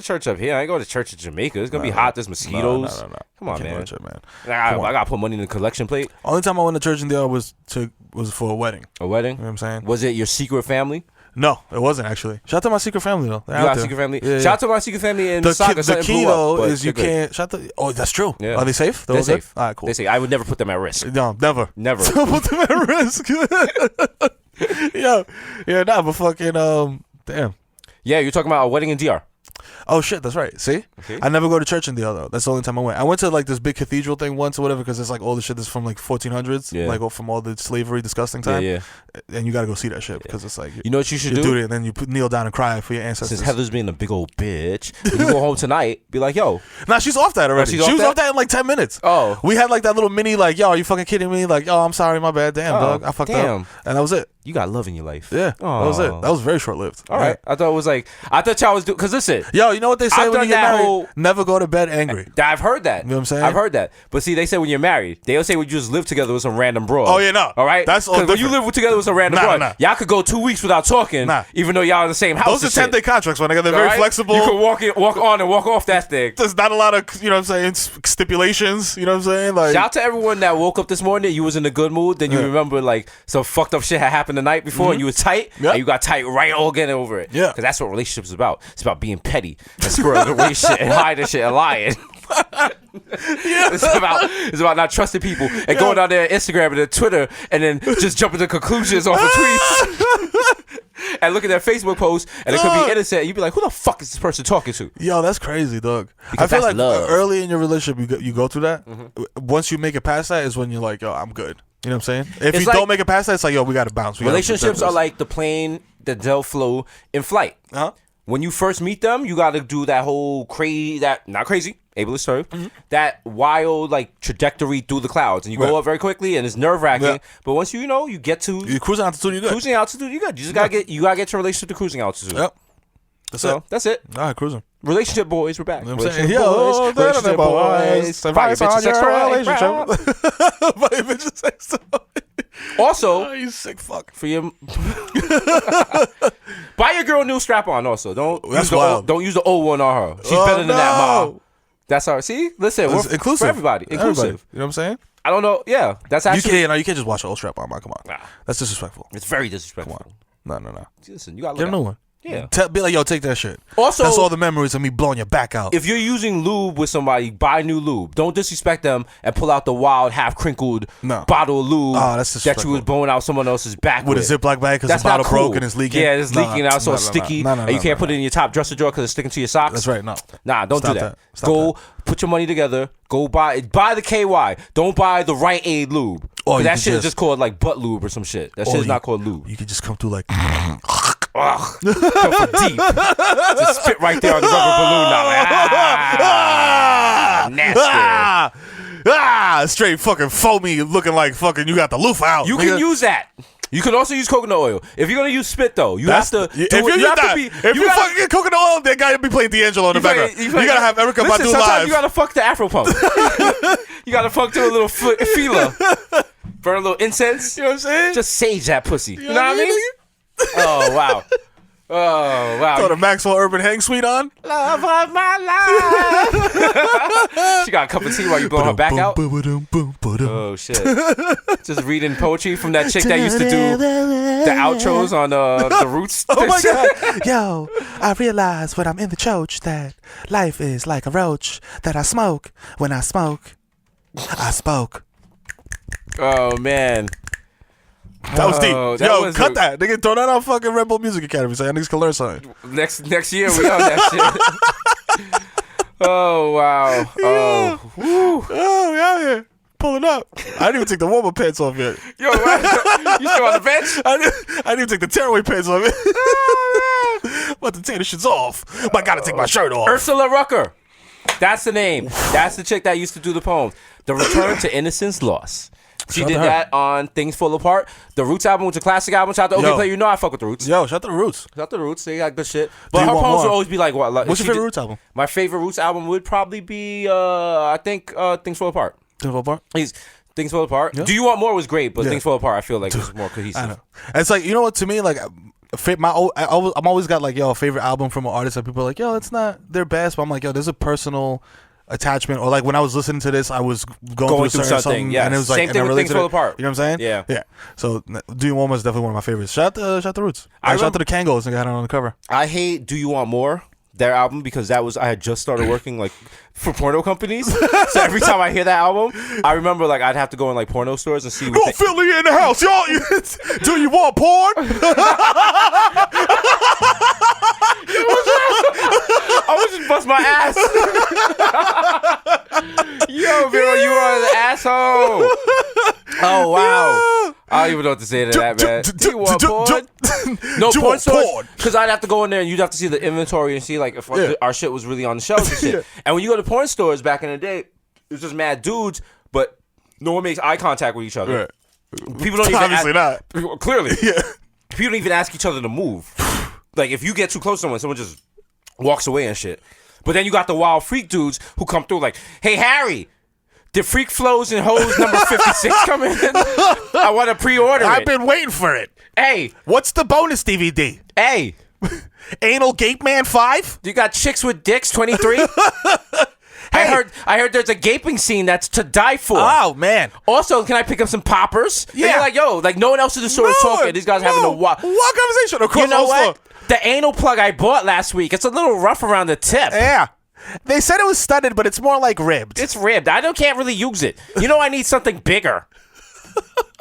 church up here. I go to church in Jamaica. It's gonna be hot. There's mosquitoes. No. Come on, man. man. I gotta put money in the collection plate. Only time I went to church in there was for a wedding. A wedding? You know what I'm saying? Was it your secret family? No, it wasn't actually. Shout out to my secret family though. You got a secret family? Yeah, Shout out to my secret family in the Saga. the key though is you they're good. can't. Shout out. Oh, that's true. Yeah. Are they safe? They're safe. All right, cool. They say I would never put them at risk. No, never. Never. Put them at risk. But fucking damn. Yeah, you're talking about a wedding in DR. Oh shit, that's right. See, Okay. I never go to church in the other. That's the only time I went. I went to like this big cathedral thing once or whatever because it's like all the shit that's from like 1400s, like from all the slavery disgusting time. Yeah. And you got to go see that shit because it's like You know what you should you do? it and then you kneel down and cry for your ancestors. Since Heather's being a big old bitch, when you go home tonight, be like, yo. Nah, she's off that already. she's She off was that? off that in like 10 minutes. Oh. We had like that little mini like, yo, are you fucking kidding me? Like, yo, I'm sorry, my bad. Damn, dog. I fucked up. And that was it. You got love in your life. Yeah, Aw. that was it. That was very short lived. All right. I thought it was like, I thought y'all was doing, because listen. Yo, you know what they say I've when you done get that married? whole- Never go to bed angry. I've heard that. You know what I'm saying? I've heard that. But see, they say when you're married, they'll say when you just live together with some random broad. Oh, yeah, no. All right? That's all Because when you different. live together with some random broad, y'all could go 2 weeks without talking, even though y'all in the same house. Those are 10-day contracts, my nigga. They're very flexible. You can walk on and walk off that thing. There's not a lot of, you know what I'm saying, stipulations. You know what I'm saying? Like, Shout out to everyone that woke up this morning, you was in a good mood, then you remember like some fucked up shit had happened the night before and you was tight, and you got tight right all getting over it. Yeah. Because that's what relationships is about. It's about being petty and squirreling away shit and hiding shit and lying. It's about not trusting people and going on their Instagram and their Twitter and then just jumping to conclusions off of tweets. And look at their Facebook post, and it could be innocent. You'd be like, "Who the fuck is this person talking to?" Yo, that's crazy, dog. Because I feel that's like love. early in your relationship, you go through that. Once you make it past that, is when you're like, "Yo, I'm good." You know what I'm saying? If It's you like- don't make it past that, it's like, "Yo, we got to bounce." Relationships are like the plane that they'll flow in flight. When you first meet them, you got to do that whole not crazy, ableist term, that wild like trajectory through the clouds, and you go up very quickly, and it's nerve wracking. Yeah. But once you get to you cruising altitude, you good. cruising altitude, you good. You just gotta get your relationship to cruising altitude. Yep. That's it. All right, cruising. Relationship boys, we're back. You know what I'm Relationship saying? boys, relationship boys. Buy your bitch a sex toy. Buy your bitch a sex toy. Also, You sick fuck. for your buy your girl a new strap on. Also, That's wild. don't use the old one on her. She's better than that, ma. That's our. See, listen, we're inclusive for everybody. Inclusive. You know what I'm saying? I don't know. Yeah, that's actually. You can't just watch the old strap on, man. Come on. Nah. That's disrespectful. It's very disrespectful. No. Listen, you gotta Get look a new out. one. Yeah. Be like, yo, take that shit. Also, that's all the memories of me blowing your back out. if you're using lube with somebody, buy new lube. Don't disrespect them and pull out the wild, half crinkled bottle of lube that's that you disrespectful. was blowing out someone else's back With a Ziploc bag because the That's not bottle cool. broke and it's leaking. Yeah, it's leaking out, so it's sticky. And you can't put it in your top dresser drawer because it's sticking to your socks. That's right. No. Nah, don't Stop do that. Stop Go that. put your money together. Go buy the KY. Don't buy the Rite Aid lube. Or you That could shit is just called like butt lube or some shit. That shit is not called lube. You could just come through like. Come from deep. Just spit right there on the rubber balloon now. Nasty. Straight fucking foamy looking like fucking. You got the loofah out. You can use that. You can also use coconut oil. If you're gonna use spit though, you have to. If you fucking get coconut oil, that guy be playing D'Angelo in the background. You gotta have Erica Badu sometimes live. you gotta fuck the Afro pump. You gotta fuck to a little feeler. Burn a little incense. You know what I'm saying? Just sage that pussy. You know what I mean? Oh wow. Oh wow. Throw the Maxwell Urban Hang Suite on. Love of my life. She got a cup of tea while you blowing her back out. Oh shit. Just reading poetry from that chick that used to do the outros on the Roots. Oh my god. Yo, I realize when I'm in the church that life is like a roach that I smoke. When I smoke, I spoke. Oh man. That was deep. That Yo, was cut that. Nigga, throw that on fucking Red Bull Music Academy so y'all niggas can learn something. Next year we on that shit. Oh wow. Oh. Woo. Oh, we out here. Pulling up. I didn't even take the warm-up pants off yet. Yo, you still on the bench? I didn't even take the tearaway pants off yet. Oh, man. About to take the shits off. But I gotta take my shirt off. Ursula Rucker. That's the name. That's the chick that used to do the poems. The Return to Innocence Lost. She Shout did out to her. that on Things Fall Apart. The Roots album was a classic album. Shout out to OK Play. You know I fuck with the Roots. Yo, shout out to the Roots. Shout out to the Roots. They got good shit. Do But you her want poems more? will always be like what? Like, What's she your favorite did- Roots album? My favorite Roots album would probably be I think Things Fall Apart. Things Fall Apart? Things Fall Apart. Yeah. Do You Want More was great, but Yeah. Things Fall Apart I feel like was more cohesive. I know. It's like, you know what, to me, like, I'm always got like, yo, a favorite album from an artist that people are like, yo, it's not their best, but I'm like, yo, there's a personal attachment, or like when I was listening to this, I was going through something, yes. and it was like, Same thing and I with Things related Fall to it. Apart. You know what I'm saying? Yeah. So Do You Want More is definitely one of my favorites. Shout out to Roots. Shout out to the Kangos and got it on the cover. I hate Do You Want More, their album, because I had just started working like for porno companies. So every time I hear that album, I remember like I'd have to go in like porno stores and see. No Philly in the house, y'all. Do you want porn? I was just bust my ass. Yo, Mero, you are an asshole. Oh wow. I don't even know what to say to that, man. Do you want porn? No, porn stores. Because I'd have to go in there and you'd have to see the inventory and see like if our shit was really on the shelves and shit. And when you go to porn stores back in the day, it was just mad dudes, but no one makes eye contact with each other. Right. People don't even Obviously not. Clearly. Yeah. People don't even ask each other to move. Like, if you get too close to someone just walks away and shit. But then you got the wild freak dudes who come through like, hey, Harry, did Freak Flows and Hoes number 56 come in? I want to pre-order it. I've been waiting for it. Hey. What's the bonus DVD? Hey. Anal Gape Man 5? You got Chicks with Dicks 23? I heard there's a gaping scene that's to die for. Oh, man. Also, can I pick up some poppers? Yeah. And you're like, yo, like no one else in the store is talking. These guys having a wild conversation across You know the what? store. The anal plug I bought last week, it's a little rough around the tip. Yeah. They said it was studded, but it's more like ribbed. It's ribbed. Can't really use it. You know, I need something bigger.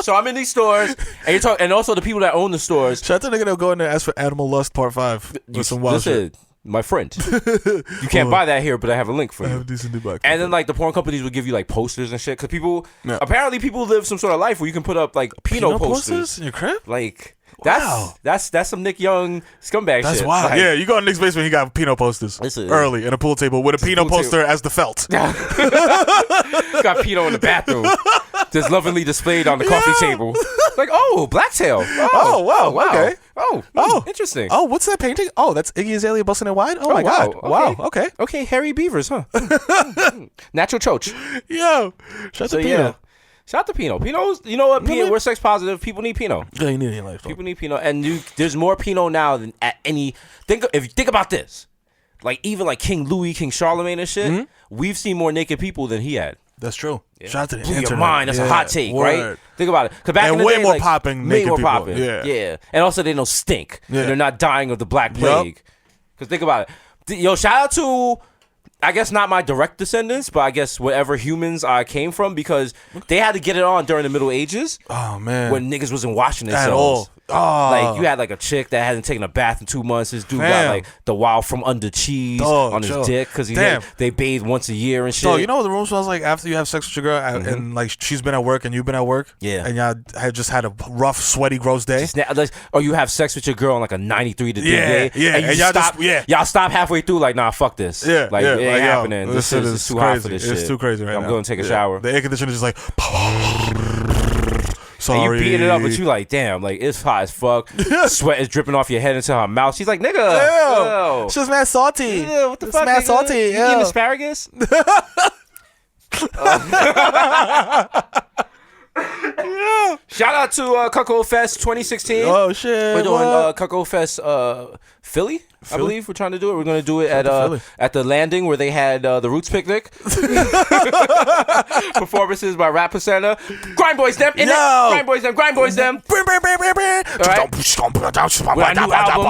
So I'm in these stores, and also the people that own the stores. Shout out to the nigga that go in there and ask for Animal Lust Part 5 with some wild shit. My friend. You can't buy that here, but I have a link for I you. have a decent new box. And then like the porn companies would give you like posters and shit, because apparently people live some sort of life where you can put up like Pinot posters in your crib. Like Wow. that's some Nick Young scumbag shit. That's wild. Like, Yeah, you go in Nick's basement, he got Pinot posters early in a pool table with a Pinot poster as the felt. Got Pinot in the bathroom, just lovingly displayed on the coffee table. Like, oh, Blacktail. Oh, wow. Okay. Oh, interesting. Oh, what's that painting? Oh, that's Iggy Azalea busting it wide? Oh, my God. Wow. Okay. Okay, hairy beavers, huh? Natural choach. Yo. Shout out to Pinot. Shout out to Pinot. Pinot's, you know what? Pinot, we're sex positive. People need Pinot. Yeah, you need it in life. People need Pinot. And there's more Pinot now than at any... If you think about this, like even like King Louis, King Charlemagne and shit, we've seen more naked people than he had. That's true. Yeah. Shout out to the Blew internet. your mind. That's a hot take, right? Think about it. Back in the way day, more like, popping way naked more people. popping. Yeah. And also they don't stink. Yeah. And they're not dying of the Black Plague. Because think about it. Yo, shout out to... I guess not my direct descendants, but I guess whatever humans I came from, because they had to get it on during the Middle Ages. Oh, man. When niggas wasn't washing themselves. At all. Oh. Like, you had like a chick that hadn't taken a bath in 2 months. This dude got like the wild from under cheese on his dick because they bathe once a year and shit. So you know what the room smells like after you have sex with your girl and like she's been at work and you've been at work? Yeah. And y'all had just had a rough, sweaty, gross day? Or you have sex with your girl on like a 93 degree day. Yeah. And y'all stop halfway through like, nah, fuck this. Yeah. Like, it ain't happening. This is too hot for this shit. It's too crazy right now. I'm going to take a shower. The air conditioner is just like... Sorry. And you beating it up, but you like, damn, like it's hot as fuck. Sweat is dripping off your head into her mouth. She's like, nigga, ew. She's mad salty. Yeah, what the fuck? Mad salty. You eating asparagus? Shout out to Cuckold Fest 2016. Oh shit. We're doing Cuckold Fest Philly, I believe we're trying to do it. We're going to do it at the Landing where they had the Roots Picnic. Performances by Rap Persona. Grind Boys them. Grind Boys them. Grind Boys them. All right. With our new album.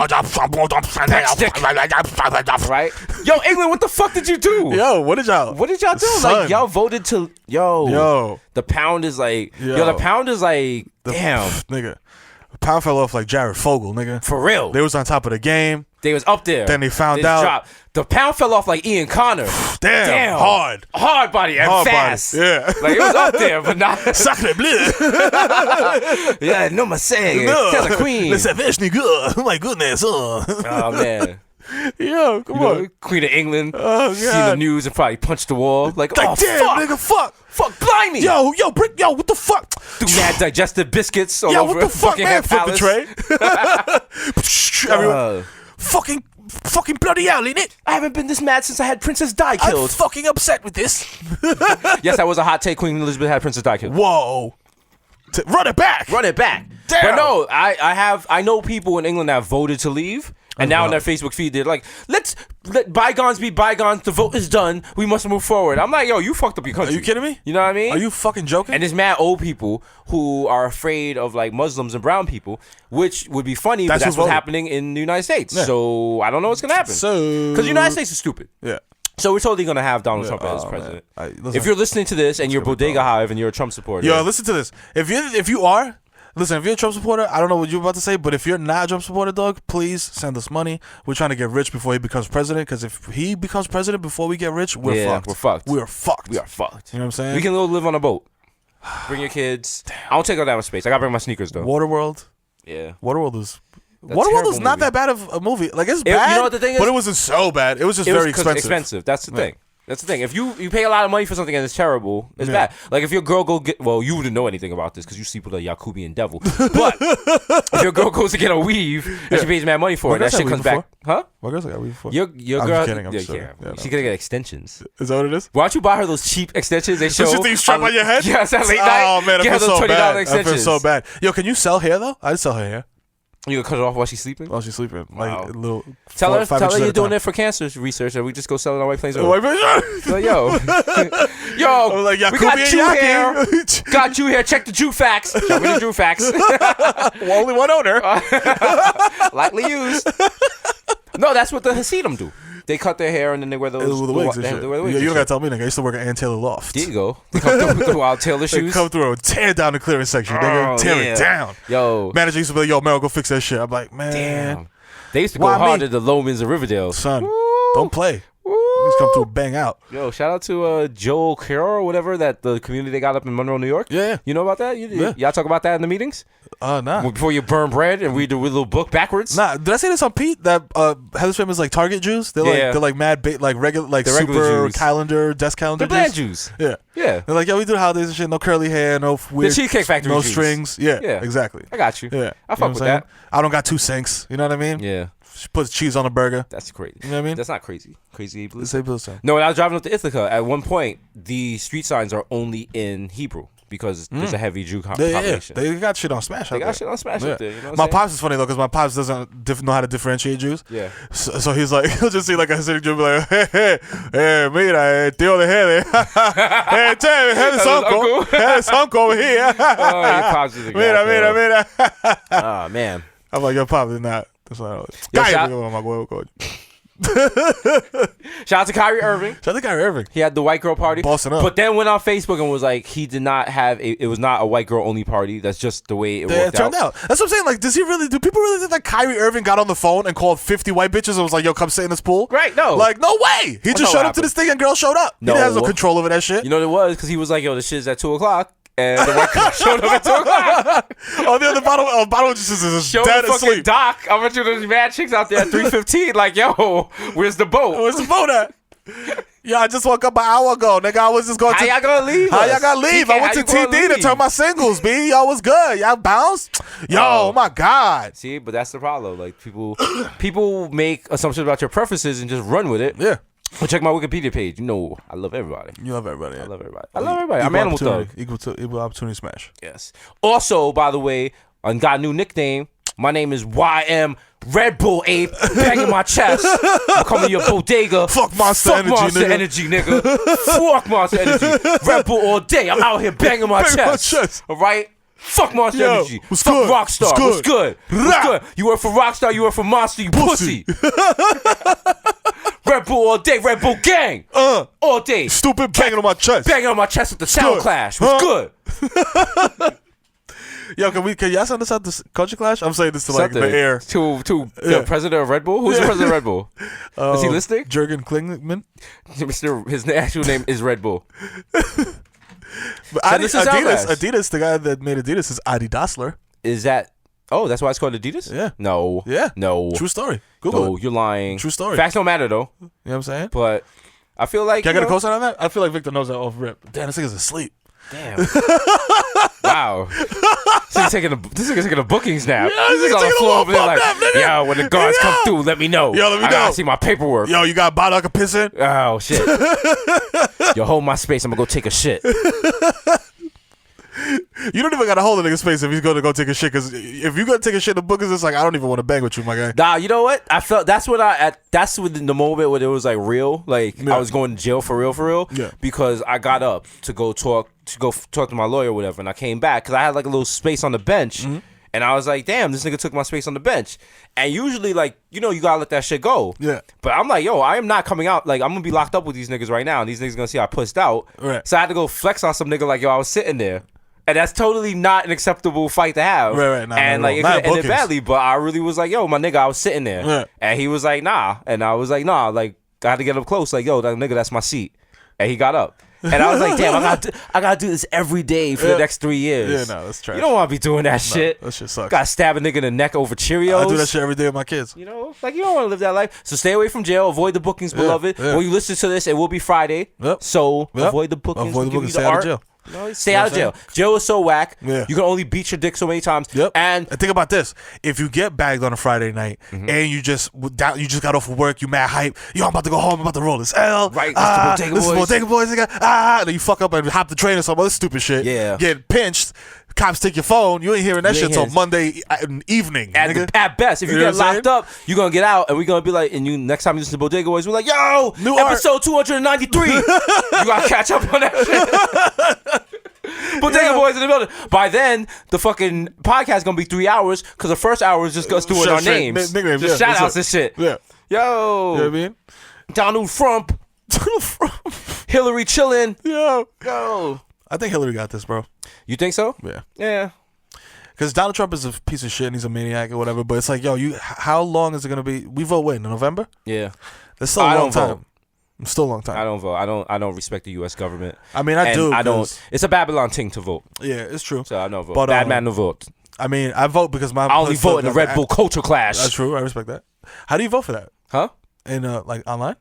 Right. Yo, England, what the fuck did you do? Yo, what did y'all do? Son. Like, y'all voted to... Yo. The pound is like... Yo, the pound is like... Damn. Nigga. Pound fell off like Jared Fogle, nigga. For real. They was on top of the game. They was up there. Then they found out. Dropped. The pound fell off like Ian Connor. Damn. Hard body and hard fast. Body. Yeah. Like, it was up there, but not... Sacre bleu. Yeah, no más saying. Tell the queen. Le savage, nigga. Oh, my goodness. Oh, man. Yo, come on. Queen of England. Oh, God. See the news and probably punch the wall. Like oh, damn, fuck. nigga, fuck. Fuck, blimey. Yo, what the fuck? Do mad digestive biscuits all over what the fuck, man? Flip the tray. Fucking bloody hell, innit? I haven't been this mad since I had Princess Di killed. I'm fucking upset with this. Yes, that was a hot take. Queen Elizabeth had Princess Di killed. Whoa. Run it back. Damn. But no, I know people in England that voted to leave. And now on their Facebook feed, they're like, let bygones be bygones. The vote is done. We must move forward. I'm like, yo, you fucked up your country. Are you kidding me? You know what I mean? Are you fucking joking? And there's mad old people who are afraid of like Muslims and brown people, which would be funny, but that's what's happening in the United States. Yeah. So I don't know what's going to happen. Because the United States is stupid. Yeah. So we're totally going to have Donald Trump as president. If you're listening to this and you're Bodega Hive and you're a Trump supporter. Yo, listen to this. If you are... Listen, if you're a Trump supporter, I don't know what you're about to say, but if you're not a Trump supporter, dog, please send us money. We're trying to get rich before he becomes president, because if he becomes president before we get rich, we're fucked. We are fucked. We are fucked. You know what I'm saying? We can live on a boat. Bring your kids. Damn. I don't take up that much space. I got to bring my sneakers, though. Waterworld. Yeah. Waterworld was not that bad of a movie. Like, it's bad, you know what the thing is? But it wasn't so bad. It was just very expensive. That's the thing. That's the thing. If you pay a lot of money for something and it's terrible, it's bad. Like if your girl you wouldn't know anything about this because you sleep with a Yakubian devil. But if your girl goes to get a weave and she pays mad money for it, that shit comes back. Huh? My girl's got weave before. Your girl. I'm kidding. I'm sorry. She's gonna get extensions. Is that what it is? Why don't you buy her those cheap extensions? They show. The shit that you strap on your head? Yeah, it's that late night. Oh man, I Get her feel those so $20 bad. I extensions. feel so bad. Yo, can you sell hair though? I'd sell her hair. You gonna cut it off while she's sleeping? While she's sleeping, like a little. Tell her you're doing it it for cancer research, and we just go sell it on White Plains for. Like, yo, I'm like, we got you here. Got you here. Check the Jew facts. Show me the Jew facts. Only one owner. Lightly used. No, that's what the Hasidim do. They cut their hair and then they wear those the wigs and shit. You don't gotta tell me, nigga. I used to work at Ann Taylor Loft. There you go. They come through our Taylor shoes. They come through and tear down the clearance section. Nigga, tear it down. Yo, manager used to be like, "Yo, Mero, go fix that shit." I'm like, man, damn. They used to go hard at the Lomans of Riverdale. Son, don't play. Just come through and bang out. Yo, shout out to Joel Carroll or whatever, that the community they got up in Monroe, New York. Yeah. You know about that? Y'all talk about that in the meetings? Nah. Before you burn bread and read the little book backwards? Nah. Did I say this on Pete? That Heather's famous like Target Jews? They're like mad like regular like super regular Jews. calendar, desk calendar. The bland Jews. Yeah. Yeah. They're like, yo, we do holidays and shit. No curly hair, no weird. The Cheesecake Factory no Jews. strings. Yeah. Exactly. I got you. Yeah. I fuck with that. I don't got two sinks. You know what I mean? Yeah. She puts cheese on a burger. That's crazy. You know what I mean? That's not crazy. Crazy ableism. It's ableism. No, when I was driving up to Ithaca, at one point, the street signs are only in Hebrew because there's a heavy Jew population. They got shit on Smash. They got shit on Smash up there. You know what my I'm pops is funny though because my pops doesn't know how to differentiate Jews. Yeah. So he's like, he'll just see like a Hasidic Jew be like, hey, mira, tío de Hele. Hey, Helen's uncle. Helen's uncle over here. Oh, your pops is a guy. Mira. Oh, man. I'm like, your pops is not. That's not. Shout out to Kyrie Irving. Shout out to Kyrie Irving. He had the white girl party. Bossing up. But then went on Facebook and was like, he did not have it was not a white girl only party. That's just the way it worked turned out. That's what I'm saying. Like, do people really think that Kyrie Irving got on the phone and called 50 white bitches and was like, yo, come sit in this pool? Right, no. Like, no way. He just showed up to this thing and girls showed up. No. He has no control over that shit. You know what it was? Because he was like, yo, this shit's at 2 o'clock. And the white girl showed up at 2 o'clock. Oh, the other bottle just is Showed dead the fucking asleep. dock. I bet you there's mad chicks out there at 3:15. Like, yo, where's the boat? Where's the boat at? Yeah, I just woke up an hour ago, nigga. I was just going How y'all gonna leave? How y'all gonna leave? I went to TD to turn my singles, B. Y'all was good. Y'all bounced. Yo, oh my God. See, but that's the problem. Like, people make assumptions about your preferences and just run with it. Yeah. Well, check my Wikipedia page. You know, I love everybody. You love everybody. Yeah. I love everybody. I'm Animal Thug. Equal opportunity smash. Yes. Also, by the way, I got a new nickname. My name is YM Red Bull Ape, banging my chest. I'm coming to your bodega. Fuck Monster Energy, nigga. Fuck Monster Energy. Red Bull all day. I'm out here banging my chest. All right? Fuck Monster Energy. What's Fuck good? Rockstar. What's good? What's good? You work for Rockstar, you work for Monster, you pussy. Red Bull all day, Red Bull gang. All day. Stupid banging on my chest. Banging on my chest with the Sound Clash. What's good? Yo, can y'all send us out this Culture Clash? I'm saying this to like the air. To the president of Red Bull? Who's the president of Red Bull? Is he listening? Jurgen Klingman. His actual name is Red Bull. But Adidas, the guy that made Adidas is Adi Dassler. Is that... Oh, that's why it's called Adidas? Yeah. No. Yeah. No. True story. Google it. You're lying. True story. Facts don't matter, though. You know what I'm saying? But I feel like... Can I get a cosign on that? I feel like Victor knows that off rip. Damn, this nigga's asleep. Damn. Wow. This nigga's taking a booking snap. Yeah, this nigga's on the floor over there like, yo, when the guards come through, let me know. Yo, let me know. I gotta see my paperwork. Yo, you got a bottle I can piss in? Oh, shit. Yo, hold my space. I'm gonna go take a shit. You don't even got to hold a nigga's face if he's going to go take a shit. Because if you going to take a shit in the bookers, it's like, I don't even want to bang with you, my guy. Nah, you know what? I felt that's the moment when it was like real. Like, I was going to jail for real. Yeah. Because I got up to go talk to my lawyer or whatever. And I came back because I had like a little space on the bench. Mm-hmm. And I was like, damn, this nigga took my space on the bench. And usually, like, you know, you gotta let that shit go. Yeah. But I'm like, yo, I am not coming out. Like, I'm gonna be locked up with these niggas right now. And these niggas gonna see I pussed out. Right. So I had to go flex on some nigga like, yo, I was sitting there. And that's totally not an acceptable fight to have. Right. Nah, and like, it could have ended badly. But I really was like, yo, my nigga, I was sitting there. Right. And he was like, nah. And I was like, nah. Like, I had to get up close. Like, yo, that nigga, that's my seat. And he got up. And I was like, damn, I gotta do this every day for the next 3 years. Yeah, no, that's trash. You don't want to be doing that shit. That shit sucks. Gotta stab a nigga in the neck over Cheerios. I do that shit every day with my kids. You know, like you don't want to live that life. So stay away from jail. Avoid the bookings, beloved. When you listen to this, it will be Friday. Yep. So avoid the bookings. Avoid the bookings. Stay art. out of jail. You know, stay out of jail. Jail is so whack. Yeah. You can only beat your dick so many times. Yep. And think about this: if you get bagged on a Friday night and you just got off of work, you mad hype. Yo, I'm about to go home. I'm about to roll this L. Right. This is Bodega Boys. Nigga. Then you fuck up and hop the train or some other stupid shit. Yeah. Get pinched. Cops take your phone. You ain't hearing that shit till Monday evening. At best, if you get locked up, you're gonna get out, and we're gonna be like, and you next time you listen to Bodega Boys, we're like, yo, New episode 293. You gotta catch up on that shit. Bodega Boys in the building. By then, the fucking podcast is gonna be 3 hours because the first hour is just us doing our names. Just shout outs and shit. Yeah. Yo. You know what I mean? Donald Trump. Hillary chillin'. Yo. I think Hillary got this, bro. You think so? Yeah. Yeah. Because Donald Trump is a piece of shit and he's a maniac or whatever. But it's like, yo, how long is it gonna be? We vote when? In November? Yeah. That's still a long time. It's still a long time. I don't vote. I don't respect the U.S. government. I mean, I do. I don't. It's a Babylon thing to vote. Yeah, it's true. So I don't vote. But, Bad man no vote. I mean, I vote because I only vote in the Red Bull culture clash. That's true. I respect that. How do you vote for that? Huh? In like online?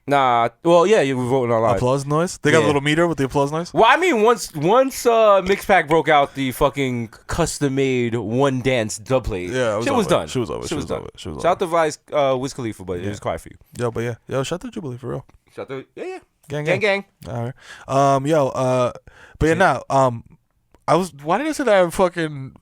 Nah. Well, yeah, you were voting online. Applause noise. They got a little meter with the applause noise. Well, I mean, once Mixpac broke out the fucking custom made one dance dub plate. Yeah, shit was done. She was over. Shout out to Vice, Wiz Khalifa, but it was quiet for you. Yo, but yeah, shout out to Jubilee for real. Shout out to yeah. Gang. All right. But yeah, now, why did I say that I'm fucking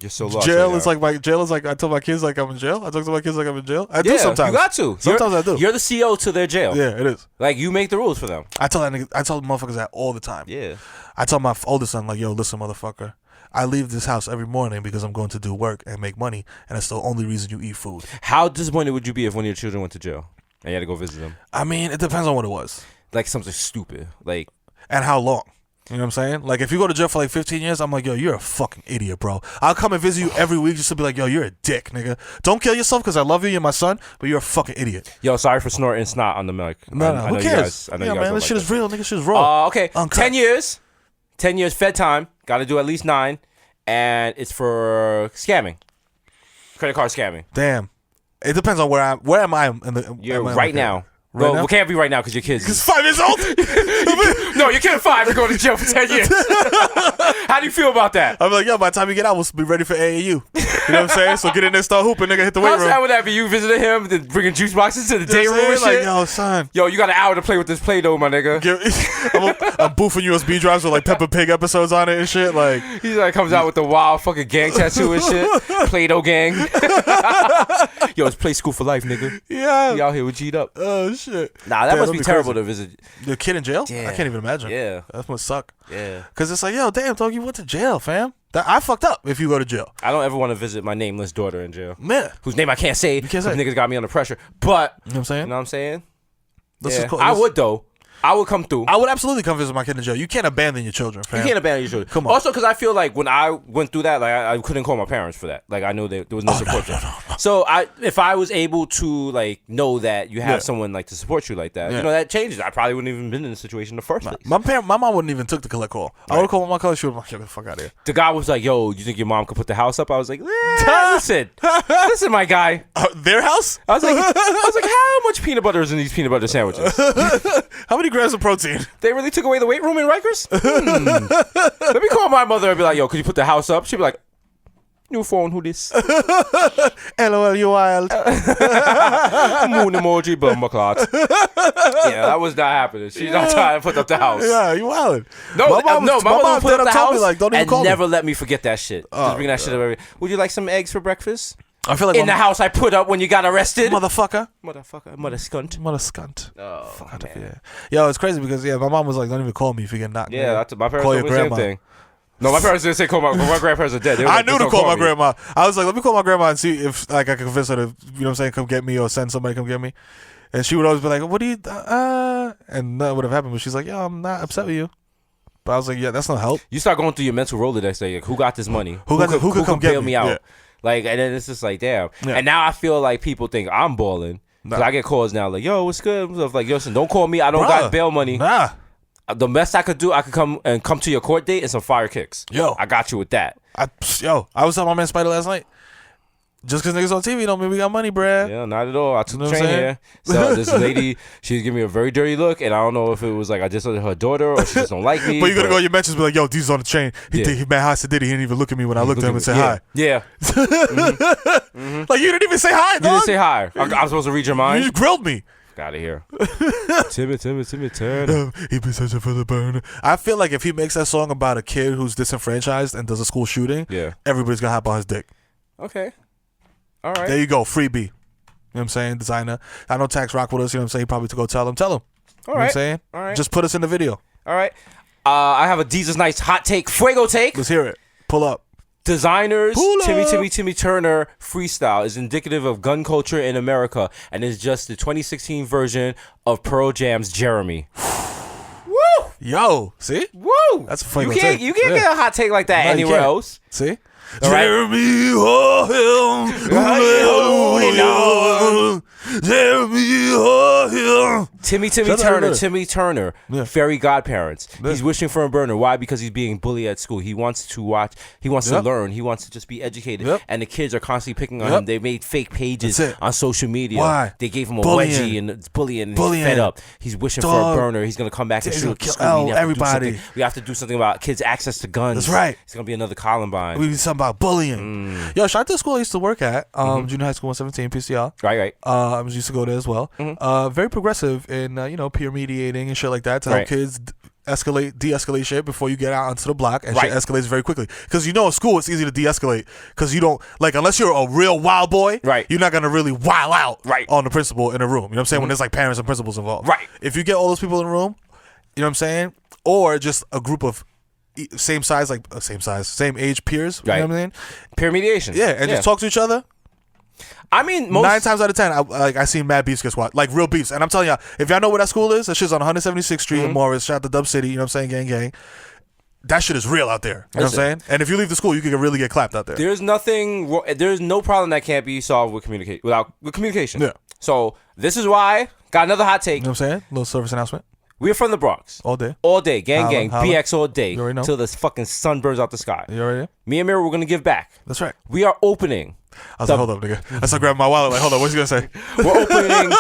You're so lost. jail is like I tell my kids like I'm in jail. I talk to my kids like I'm in jail. I do sometimes. You got to. Sometimes I do. You're the CO to their jail. Yeah, it is. Like you make the rules for them. I tell motherfuckers that all the time. Yeah. I tell my oldest son like, yo, listen, motherfucker. I leave this house every morning because I'm going to do work and make money, and that's the only reason you eat food. How disappointed would you be if one of your children went to jail and you had to go visit them? I mean, it depends on what it was. Like something stupid. Like and how long. You know what I'm saying? Like, if you go to jail for like 15 years, I'm like, yo, you're a fucking idiot, bro. I'll come and visit you every week just to be like, yo, you're a dick, nigga. Don't kill yourself because I love you, you're my son, but you're a fucking idiot. Yo, sorry for snorting snot on the mic. No, who cares? I know you guys man, this shit is real, nigga. Shit is raw. Okay, Uncut. 10 years. 10 years fed time. Got to do at least 9. And it's for scamming. Credit card scamming. Damn. It depends on where am I in the. You're right now. Right now? We can't be right now because your kids. Because 5 years old? No, your kid at 5 is going to jail for 10 years. How do you feel about that? I'm like, yo, by the time you get out, we'll be ready for AAU. You know what I'm saying? So get in there, start hooping, nigga, hit the weight room. How sad would that be? You visiting him, then bringing juice boxes to the day room and like, shit? yo, son. Yo, you got an hour to play with this Play-Doh, my nigga. I'm boofing USB drives with like Peppa Pig episodes on it and shit. Like, he's like comes out with the wild fucking gang tattoo and shit. Play-Doh gang. Yo, it's Play School for life, nigga. Yeah. You out here with G'd up. Oh, shit. Nah, that must be terrible to visit. Your kid in jail? Yeah. I can't even imagine. Yeah. That must suck. Yeah. Because it's like, yo, damn, dog, you went to jail, fam. I fucked up if you go to jail. I don't ever want to visit my nameless daughter in jail. Man. Whose name I can't say. You can't say. Niggas got me under pressure. But, you know what I'm saying? You know what I'm saying? Yeah. I would, though. I would come through. I would absolutely come visit my kid in jail. You can't abandon your children, fam. You can't abandon your children. Come on. Also, because I feel like when I went through that, like I couldn't call my parents for that. Like I knew there was no support. No. So if I was able to like know that you have someone like to support you like that, you know, that changes. I probably wouldn't even been in the situation in the first place. My mom wouldn't even took the collect call. I would have called my college. She would have get the fuck out of here. The guy was like, "Yo, you think your mom could put the house up?" I was like, listen, my guy. Their house? I was like, how much peanut butter is in these peanut butter sandwiches? How many grams of protein? They really took away the weight room in Rikers? Let me call my mother and be like, yo, could you put the house up? She'd be like, new phone, who this? LOL, you wild. Moon emoji, bummer clot. Yeah, that was not happening. She's not trying to put up the house. Yeah, you wild. No, my mom put up the house like, don't even and call never me. let me forget that shit. Just bring that shit up every. Would you like some eggs for breakfast? I feel like in the house I put up when you got arrested. Mother skunt. Mother skunt. Oh, fuck man. Yo, it's crazy because my mom was like, don't even call me if you get knocked. Yeah, my parents told me the same thing. No, my parents didn't say call my grandparents are dead. I knew to call my grandma. I was like, let me call my grandma and see if like I can convince her to, you know what I'm saying, come get me or send somebody come get me. And she would always be like, what do you, and nothing would have happened. But she's like, yo, I'm not upset with you. But I was like, yeah, that's not help. You start going through your mental Rolodex, like, who got this money? Who could come bail me out? Yeah. Like, and then it's just like, damn. Yeah. And now I feel like people think I'm balling. Cause I get calls now like, yo, what's good? Like, yo, listen, don't call me. I don't got bail money. Nah. The best I could do, I could come to your court date and some fire kicks. Yo. I got you with that. I was telling my man Spider last night. Just because niggas on TV don't mean we got money, bruh. Yeah, not at all. I took You know the what I'm train saying? here. So this lady, she was giving me a very dirty look, and I don't know if it was like I just said her daughter or she just don't like me. But you gotta go on your mentions and be like, yo, Desus on the train. He Yeah. think he met Hasan did. He didn't even look at me when I looked at him and said hi. Yeah. Like, you didn't even say hi, You dog. didn't say hi. I'm supposed to read your You mind? just grilled me. Get out of here. Timmy Turner. He been searching for the burner. I feel like if he makes that song about a kid who's disenfranchised and does a school shooting, everybody's gonna hop on his dick. Okay. All right. There you go, freebie. You know what I'm saying? Designer. I know Tax rock with us, you know what I'm saying? He probably to go tell him. All You know what I'm right. saying? All right. Just put us in the video. All right. I have a Desus Nice hot take, fuego take. Let's hear it. Pull up. Designers, Pull up. Timmy Turner freestyle is indicative of gun culture in America and is just the 2016 version of Pearl Jam's Jeremy. Woo! Yo, see? Woo! That's a fuego You can't take. get a hot take like that No, you anywhere can't. else. See? All right. Jeremy, oh him. Jeremy, oh him. Timmy Shut up, Turner, man. Timmy Turner, Yeah. fairy godparents. Yeah. He's wishing for a burner. Why? Because he's being bullied at school. He wants to watch. He wants to Yep. learn. He wants to just be educated. Yep. And the kids are constantly picking on Yep. him. They made fake pages That's it. on social media. Why? They gave him a Bullying. wedgie and it's bullying. And Bullying. He's fed up. He's wishing for Dog. a burner. He's gonna come back and He's shoot gonna up the kill school. We have to do everybody. something. We have to do something about kids' access to guns. That's right. It's gonna be another Columbine. We need something about bullying. Yo, shout out to the school I used to work at, junior high school 117, PCL. Right. I used to go there as well. Very progressive in peer mediating and shit like that to help Right. kids de-escalate shit before you get out onto the block, and Right. shit escalates very quickly. Because at school it's easy to de-escalate because you don't unless you're a real wild boy, Right. You're not gonna really wild out Right. on the principal in a room. You know what I'm saying? When there's like parents and principals involved, Right. If you get all those people in the room, you know what I'm saying, or just a group of same same age peers, Right. you know what I mean? Peer mediation. Yeah, and just talk to each other. I mean, most 9 times out of 10, I seen mad beefs get squat, like real beefs. And I'm telling y'all, if y'all know where that school is, that shit's on 176th Street in Morris. Shout out to Dub City, you know what I'm saying, gang. That shit is real out there. You know what I'm saying? And if you leave the school, you can really get clapped out there. There's no problem that can't be solved with communication. Yeah. So this is why got another hot take. You know what I'm saying? Little service announcement. We're from the Bronx. All day. All day, gang, Holla. BX all day, You already know. till the fucking sun burns out the sky. You already know? Me and Mero, we're gonna give back. That's right. We are opening. I was like, hold up, nigga. I started grabbing my wallet, like, hold up, what's he gonna say? We're opening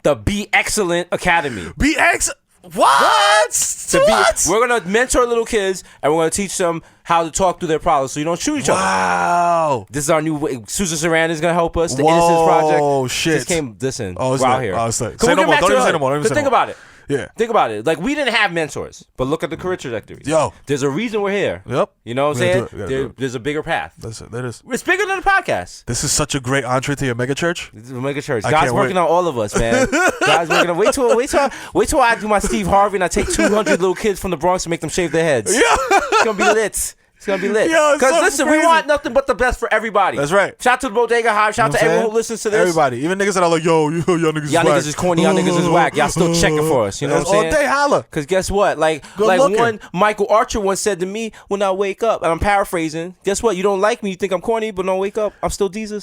the Be Excellent Academy. BX? What? We're gonna mentor little kids and we're gonna teach them how to talk through their problems so you don't shoot each other. Wow. This is our new way. Susan Sarandon is gonna help us. The Innocence Project. Oh, shit. Just came. Listen, Oh, it's we're out lit. here. Oh, it's lit. Can Say we no get more. back Don't to even the say hood? no more. Don't even Because say think no more. about it. Yeah. Think about it. Like, we didn't have mentors, but look at the career trajectories. Yo. There's a reason we're here. Yep. You know what I'm We gotta saying? do it. We gotta do it. There's a bigger path. That's it. That is. It's bigger than a podcast. This is such a great entree to your mega church. This is a mega church. I God's can't working wait. on all of us, man. God's working on. Wait till I do my Steve Harvey and I take 200 little kids from the Bronx and make them shave their heads. Yeah. It's gonna be lit. It's gonna be lit. Yo, it's Because so listen, we crazy. want nothing but the best for everybody. That's right. Shout out to the Bodega Hive. Shout out to everyone who listens to this. Everybody. Even niggas that are like, yo, y'all niggas is Y'all whack. niggas is corny. Y'all niggas is whack. Y'all still checking for us. You know what I'm saying? All day holla. Because guess what? Like looking. one Michael Archer once said to me when I wake up, and I'm paraphrasing, guess what? You don't like me. You think I'm corny, but don't wake up. I'm still Desus.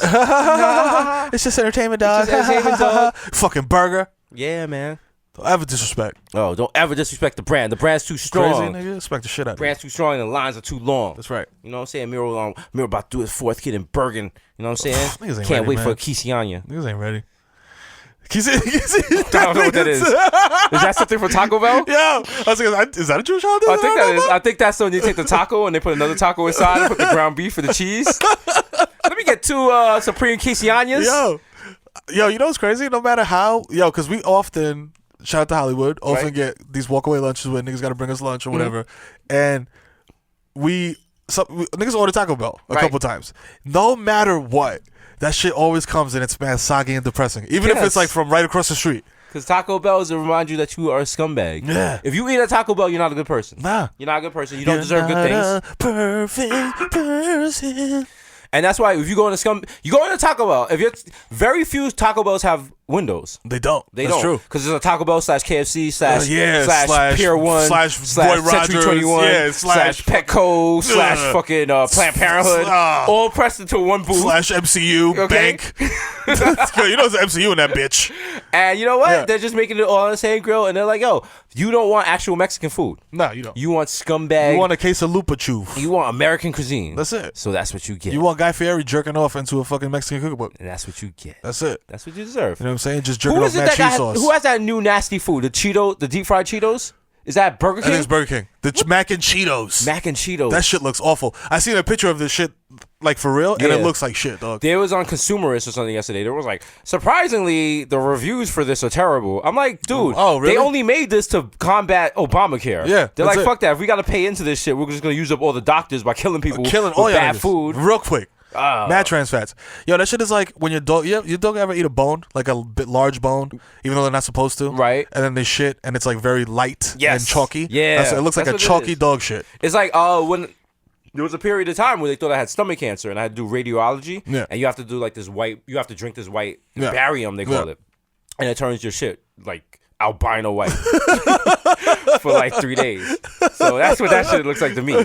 It's just entertainment, dog. It's just entertainment, dog. Fucking burger. Yeah, man. Don't ever disrespect. Oh, don't ever disrespect the brand. The brand's too strong. Crazy nigga. Respect the shit out of it. Brand's too strong and the lines are too long. That's right. You know what I'm saying? Mero about to do his 4th kid in Bergen. You know what I'm saying? Niggas ain't Can't ready, wait man. for a Kisianya. Niggas ain't ready. I don't know what that is. Is that something for Taco Bell? Yo, I was like, is that a Jewish holiday? I think that is. I think that's when you take the taco and they put another taco inside and put the ground beef for the cheese. Let me get 2 Supreme Kisianyas. Yo, you know what's crazy? No matter how, because we often, shout out to Hollywood, often Right. get these walkaway lunches where niggas got to bring us lunch or whatever. And niggas order Taco Bell a Right. couple times. No matter what, that shit always comes and it's mad soggy and depressing. Even if Yes. it's like from right across the street. Because Taco Bell is to remind you that you are a scumbag. Yeah. If you eat at Taco Bell, you're not a good person. Nah. You're not a good person. You don't deserve good things. A perfect person. And that's why if you go into Taco Bell, very few Taco Bells have windows. They don't. They That's don't. true. Because there's a Taco Bell / KFC / slash Pier 1 slash Century Roy Rogers, 21 yeah, slash Petco / fucking Planned Parenthood. All pressed into one booth. Slash MCU bank. You know there's an MCU in that bitch. And you know what? Yeah. They're just making it all on the same grill, and they're like, yo, you don't want actual Mexican food. No, you don't. You want scumbag. You want a case of lupa-chuv. You want American cuisine. That's it. So that's what you get. You want Guy Fieri jerking off into a fucking Mexican cookbook. And that's what you get. That's it. That's what you deserve. You know what I'm saying? Just jerking off that cheese sauce. Who has that new nasty food? The deep fried Cheetos? Is that Burger King? I think it's Burger King. The mac and Cheetos. Mac and Cheetos. That shit looks awful. I seen a picture of this shit, like for real, and it looks like shit, dog. There was on Consumerist or something yesterday. There was like, surprisingly, the reviews for this are terrible. I'm like, dude, really? They only made this to combat Obamacare. Yeah, they're like, it. fuck that. If we got to pay into this shit, we're just gonna use up all the doctors by killing people with all bad niggas. food. Real quick. Mad trans fats. Yo, that shit is like when your dog ever eat a bone, like a bit large bone, even though they're not supposed to. Right. And then they shit and it's like very light and chalky. Yeah. It looks like a chalky dog shit. It's like when there was a period of time where they thought I had stomach cancer and I had to do radiology. Yeah. And you have to do like this white, you have to drink this white barium, they call it. And it turns your shit like albino white for like 3 days. So that's what that shit looks like to me.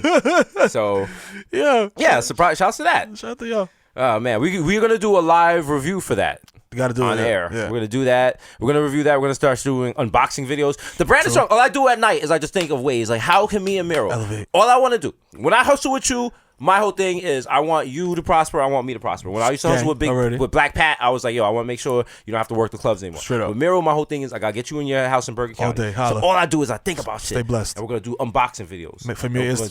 So yeah, surprise! Shouts to that. Shout out to y'all. Oh man, we're gonna do a live review for that. You gotta do on it air. Yeah. We're gonna do that. We're gonna review that. We're gonna start doing unboxing videos. The brand is strong. All I do at night is I just think of ways like how can me and Mero elevate. All I want to do when I hustle with you. My whole thing is I want you to prosper. I want me to prosper. When I used to hustle with Black Pat, I was like, yo, I want to make sure you don't have to work the clubs anymore. Straight up. With Mero, my whole thing is I gotta get you in your house in Bergen County. All day, holla. So all I do is I think about shit. Stay blessed. And we're gonna do unboxing videos.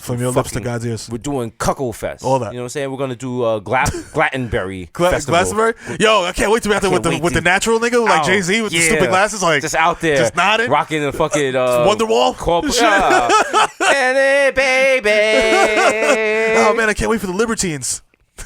From your lips to God's ears. We're doing Cuckle Fest. All that. You know what I'm saying? We're gonna do Glattenberry Festival. Glastonbury? Yo, I can't wait to be out there with the natural nigga, like Jay-Z with the stupid glasses, like just out there, just nodding, rocking the fucking Wonderwall. Baby. Oh man, I can't wait for the Libertines.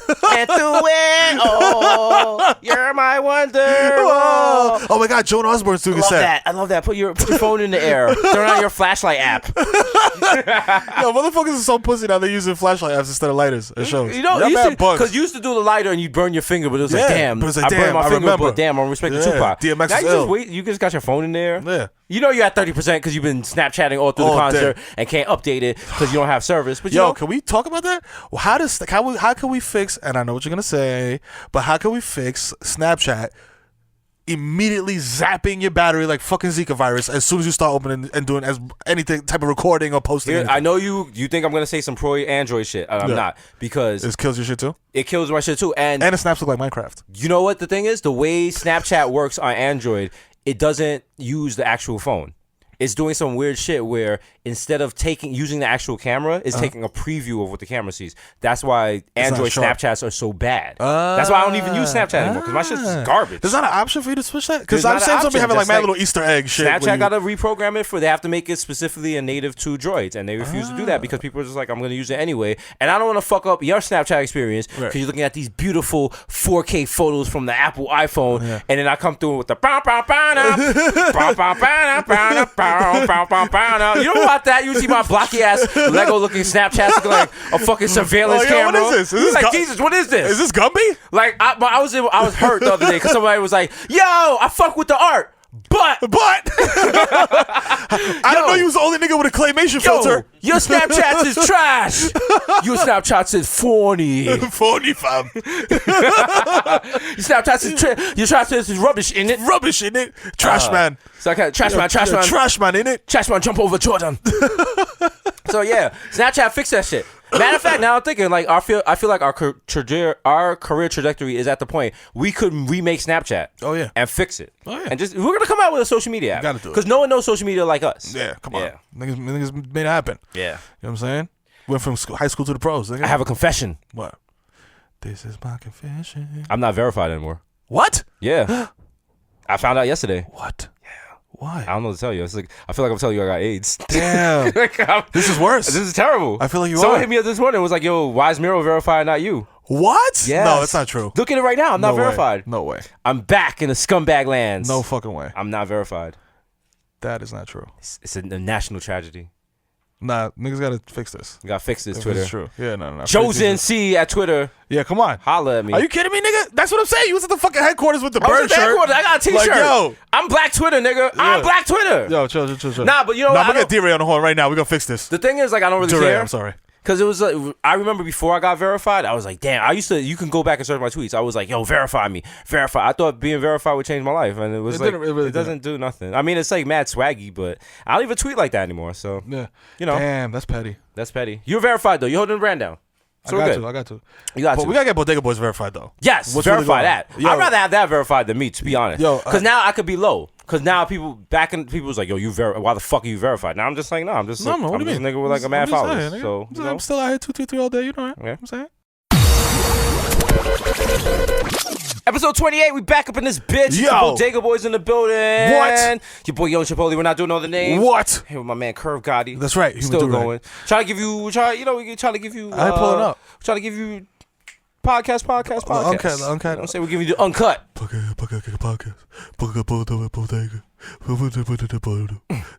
And through it all, you're my wonder. Oh my God, Joan Osborne's doing a set. I love that. Put your phone in the air. Turn on your flashlight app. Yo, motherfuckers are so pussy now. They're using flashlight apps instead of lighters at shows. You know, because you used to do the lighter and you burn your finger, but it was like, damn, but it's like, I burned my finger, remember. but damn, I'm respecting Tupac. DMX now is you ill. you just got your phone in there. Yeah. You know you're at 30% because you've been Snapchatting all through the concert and can't update it because you don't have service. But yo, can we talk about that? Well, how can we fix? And I know what you're gonna say, but how can we fix Snapchat immediately zapping your battery like fucking Zika virus as soon as you start opening and doing anything type of recording or posting? Here, I know you think I'm gonna say some pro Android shit. I'm not, because it kills your shit too. It kills my shit too, and the snaps look like Minecraft. You know what the thing is? The way Snapchat works on Android, it doesn't use the actual phone. It's doing some weird shit where instead of using the actual camera, it's taking a preview of what the camera sees. That's why Android Snapchats are so bad. That's why I don't even use Snapchat anymore, because my shit's just garbage. There's not an option for you to switch that? Because I've seen somebody having like mad little Easter egg shit. Snapchat got to reprogram it they have to make it specifically a native to droids, and they refuse to do that because people are just like, I'm going to use it anyway. And I don't want to fuck up your Snapchat experience because you're looking at these beautiful 4K photos from the Apple iPhone, and then I come through with the you don't want that. You see my blocky ass Lego looking Snapchats looking like a fucking surveillance camera. What is this? Is this like, Jesus, what is this? Is this Gumby? Like I was hurt the other day because somebody was like, "Yo, I fuck with the art." But I don't know you was the only nigga with a claymation filter. Your Snapchats is trash. Your Snapchats is phony. Phony, fam. Your Snapchats is rubbish in it. Rubbish in it. Trash man. So trash man. Trash man in it. Trash man jump over Jordan. So yeah, Snapchat fix that shit. Matter of fact, now I'm thinking like I feel like our career trajectory is at the point we could remake Snapchat. Oh yeah, and fix it. Oh yeah, and just we're gonna come out with a social media app. Gotta do it because no one knows social media like us. Yeah, come on, niggas made it happen. Yeah, you know what I'm saying? Went from high school to the pros. I have a confession. What? This is my confession. I'm not verified anymore. What? Yeah, I found out yesterday. What? Why? I don't know what to tell you. It's like I feel like I'm telling you I got AIDS. Damn. This is worse. This is terrible. I feel like Someone hit me up this morning and was like, "Yo, why is Mero verified, not you?" What? Yes. No, it's not true. Look at it right now. I'm not verified. No way. I'm back in the scumbag lands. No fucking way. I'm not verified. That is not true. It's a national tragedy. Nah, niggas gotta fix this. You gotta fix this Twitter. It's true. Yeah, no. Chosen C at Twitter. Yeah, come on. Holla at me. Are you kidding me, nigga? That's what I'm saying. You was at the fucking headquarters with the I was bird at the shirt. headquarters. I got a T-shirt. Like, yo. I'm Black Twitter, nigga. I'm Black Twitter. Yo, chill. Nah, but you know what? what? I'm gonna get D-Ray on the horn right now. We're gonna fix this. The thing is, like, I don't really D-Ray, care. I'm sorry. Because it was I remember before I got verified, I was like, damn, you can go back and search my tweets. I was like, yo, verify me. Verify. I thought being verified would change my life. And it was it doesn't do nothing. I mean, it's like mad swaggy, but I don't even tweet like that anymore. So, yeah. You know. Damn, that's petty. That's petty. You're verified, though. You're holding the brand down. So I got to. We gotta get Bodega Boys verified, though. Yes, verify that. I'd rather have that verified than me, to be honest. Because now I could be low. Because now people was like, yo, why the fuck are you verified? Now I'm just like, no, I'm just what do you mean? a nigga with like a mad followers. Saying, so I'm still out here 233 all day, you know what yeah. I'm saying? Episode 28, we back up in this bitch. Yo. The Bodega Boys in the building. What? Your boy Yo Chipotle, we're not doing all the names. What? Here with my man Curve Gotti. That's right. Still going. Try to give you, we try to give you. I ain't pulling up. Try to give you podcast. Uncut. I'm saying we're giving you the uncut. Podcast. Bodega.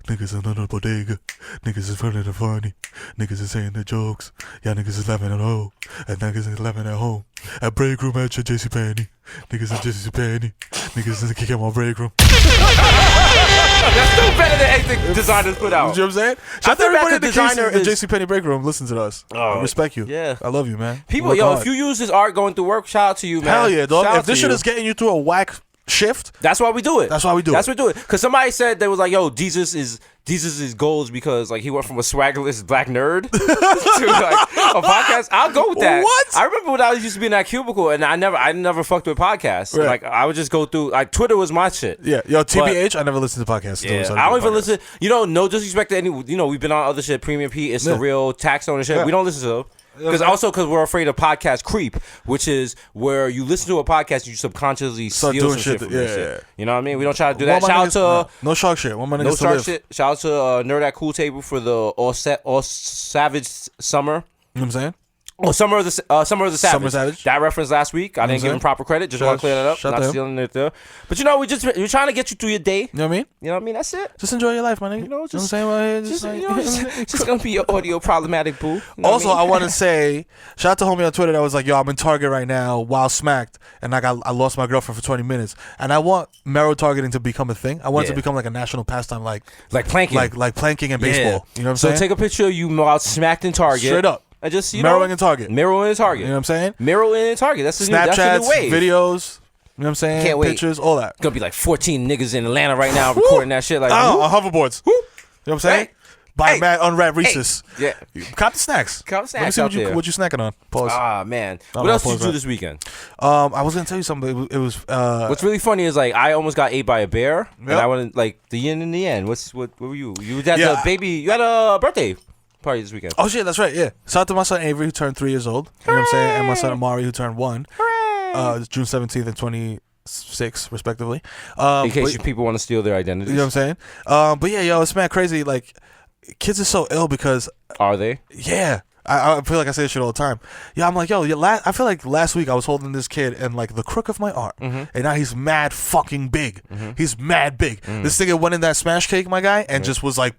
Niggas in the bodega. Niggas is running the funny. Niggas is saying the jokes. Y'all niggas is laughing at home. And niggas is laughing at home. At break room at your JCPenney. Niggas in JCPenney. Niggas is kicking my break room. That's still better than anything designers put out. You know what I'm saying? Shout out to everybody in the designer in JCPenney break room. Listen to us. I respect you. Yeah. I love you, man. People, if you use this art going through work, shout out to you, man. Hell yeah, dog. Shout If this shit is getting you through a whack shift, that's why we do it. That's why we do it. Because somebody said they was like, yo, Desus' goals because like he went from a swaggerless black nerd to like a podcast. I'll go with that. What? I remember when I used to be in that cubicle and I never fucked with podcasts. Right. Like I would just go through like Twitter was my shit. Yeah, yo, TBH, I never listened to podcasts. Yeah, I don't even listen. No disrespect to any. We've been on other shit. Premium Pete, it's the real tax owner shit. Yeah. We don't listen to them. Because we're afraid of podcast creep, which is where you listen to a podcast and you subconsciously steal some shit from that shit. You know what I mean? We don't try to do that. Shout out to no shark shit. One no shark shit. Shout out to Nerd at Cool Table for the All Savage Summer. You know what I'm saying? Oh, Summer of the Savage. Summer Savage. That reference last week. I didn't give him proper credit. Just want to clear that up. Not stealing it there. But we're trying to get you through your day. You know what I mean? You know what I mean? That's it. Just enjoy your life, my nigga. You know, just what I'm saying? It's just gonna be your audio problematic, boo. You know also, I want to say, shout out to homie on Twitter that was like, yo, I'm in Target right now while smacked, and I lost my girlfriend for 20 minutes, and I want Mero targeting to become a thing. I want it to become like a national pastime, like planking, like planking and baseball. You know what I'm saying? So take a picture of you while smacked in Target, straight up. I just Meroing in Target. You know what I'm saying? Meroing in Target. That's the Snapchats, new wave. Videos. You know what I'm saying? Can't wait. Pictures, all that. Gonna be like 14 niggas in Atlanta right now recording that shit. Like, on hoverboards. You know what I'm saying? Buy mad unwrapped Reese's. Yeah. Cop the snacks. Cop the snacks. Let me see what you snacking on. Pause. Ah, man. What else did you do this weekend? I was gonna tell you something. It was. What's really funny is like I almost got ate by a bear, and I went like the yin and the end. What were you? You had the baby. You had a birthday party this weekend. Oh shit, that's right. Yeah. Shout out to my son Avery who turned 3 years old. You know what I'm saying? And my son Amari who turned 1. It's June 17th and 26th respectively. In case people want to steal their identities. You know what I'm saying? But yeah, yo, it's mad crazy. Like kids are so ill because. Are they? Yeah. I feel like I say this shit all the time. Yeah, I'm like, yo, I feel like last week I was holding this kid and like the crook of my arm, and now he's mad fucking big. He's mad big. This nigga went in that smash cake, my guy, and just was like,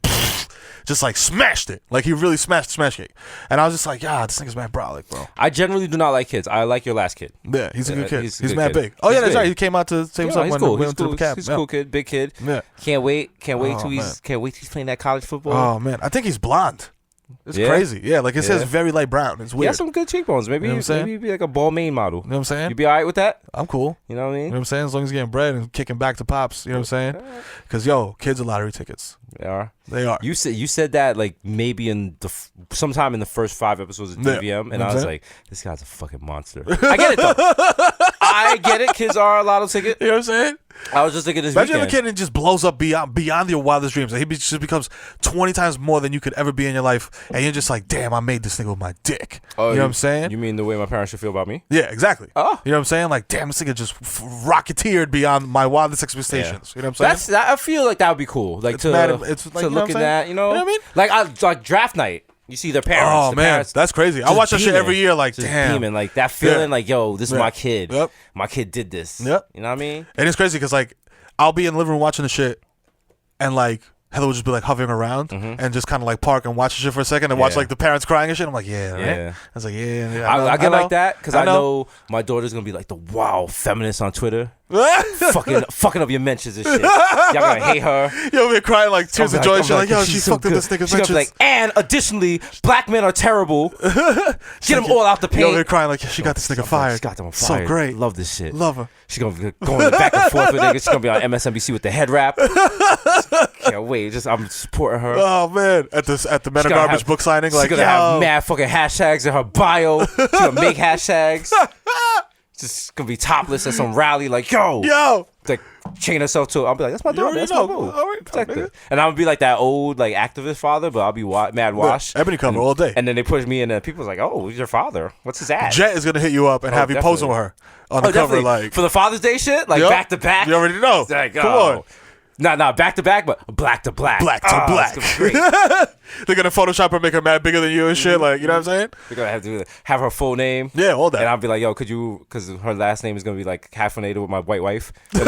just like smashed it. Like he really smashed the smash cake. And I was just like, this nigga's mad brolic, bro. I generally do not like kids. I like your last kid. Yeah, he's a good kid. He's good mad kid. big. Oh yeah, that's right. He came out to say what's up when we went to the cab. He's a cool kid, big kid. Yeah. Can't wait till he's playing that college football. Oh man, I think he's blonde. It's crazy. Yeah, like it says very light brown. It's weird. He has some good cheekbones. Maybe he'd be like a Balmain model. You know what I'm saying? You'd be all right with that? I'm cool. You know what I mean? You know what I'm saying? As long as he's getting bread and kicking back to pops. You know what I'm saying? Because, yo, kids are lottery tickets. They are. They are. You said that like maybe in sometime in the first 5 episodes of DVM, and I was like, this guy's a fucking monster. I get it, though. I get it. Kids are a lotto ticket. You know what I'm saying? I was just thinking this Imagine weekend. if a kid and just blows up beyond your wildest dreams. Like, just becomes 20 times more than you could ever be in your life. And you're just like, damn, I made this nigga with my dick. Oh, you know what I'm saying? You mean the way my parents should feel about me? Yeah, exactly. Oh. You know what I'm saying? Like, damn, this nigga just rocketeered beyond my wildest expectations. Yeah. You know what I'm saying? I feel like that would be cool. Like, to look at that, you know? You know what I mean? Like draft night. You see their parents. Oh, man. Parents that's crazy. I watch that shit every year. Like, damn. Beaming. Like, that feeling like, yo, this is my kid. Yep. My kid did this. Yep. You know what I mean? And it's crazy because, like, I'll be in the living room watching the shit, and like Heather would just be like hovering around and just kind of like park and watch shit for a second and watch like the parents crying and shit. I'm like, yeah, right? Yeah. I was like, yeah. I get like that because I know my daughter's gonna be like the feminist on Twitter. fucking up your mentions and shit. Y'all gonna hate her. Yo, we're crying like tears of joy. She's like, yo, she fucked up this nigga's mentions. She's like, and additionally, black men are terrible. Get them all out the paint. Yo, we're crying like, she got this nigga fired. She got them fired. So great. Love this shit. Love her. She's gonna be going back and forth with niggas. She's gonna be on MSNBC with the head wrap. Can't wait. I'm supporting her. Oh man, at the Men of Garbage book signing, like, she's gonna have mad fucking hashtags in her bio. She's gonna make hashtags. Just gonna be topless at some rally, like yo, like chain herself to. I'll be like, that's my daughter, that's my boo. All right, protect her. And I'm gonna be like that old like activist father, but I'll be mad wash. Ebony cover all day. And then they push me, and people's like, oh, who's your father? What's his ad? Jet is gonna hit you up and have you posing with her on the cover, like for the Father's Day shit, like back to back. You already know. Like, come on. Nah, back to back, but black to black. Black to black. They're gonna Photoshop her, make her mad bigger than you and shit. Like, you know what I'm saying? They're gonna have her full name. Yeah, all that. And I'll be like, yo, could you, because her last name is gonna be like hyphenated with my white wife. I'll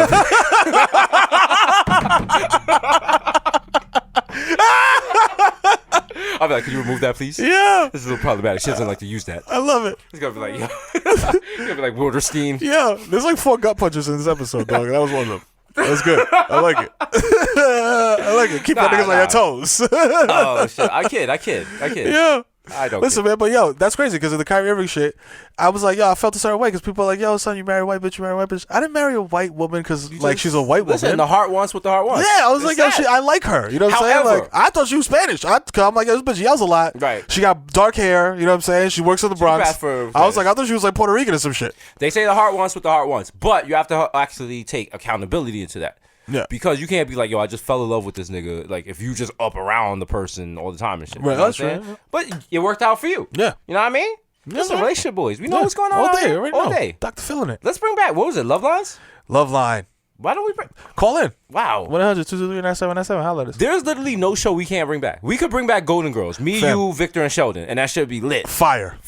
be like, could you remove that, please? Yeah. This is a little problematic. She doesn't like to use that. I love it. He's gonna be like, yo. He's gonna be like Wilderstein. Yeah, there's like 4 gut punches in this episode, dog. That was one of them. That was good. I like it. I like it. Keep my niggas on your toes. Oh, shit. I kid. Yeah. I don't Listen, man, but yo, that's crazy because of the Kyrie Irving shit. I was like, yo, I felt a certain way because people are like, yo, son, you marry a white bitch, you marry a white bitch. I didn't marry a white woman because like she's a white woman. Listen, the heart wants what the heart wants. Yeah, I was like, yo, I like her. You know what I'm saying? Like, I thought she was Spanish. I'm like, yo, this bitch yells a lot. Right. She got dark hair. You know what I'm saying? She works in the Bronx. I was like, I thought she was like Puerto Rican or some shit. They say the heart wants what the heart wants, but you have to actually take accountability into that. Yeah. Because you can't be like, yo, I just fell in love with this nigga. Like, if you just up around the person all the time and shit. Right, you know that's what I'm right. saying? But it worked out for you. Yeah. You know what I mean? Listen, relationship boys. We know what's going on all day, right now. All day. Dr. Phil in it. Let's bring back, what was it, Love Lines? Love Line. Why don't we bring... Call in. Wow. 1-800-223-9797. Holla at us. There's literally no show we can't bring back. We could bring back Golden Girls. Me, you, Victor, and Sheldon. And that should be lit. Fire.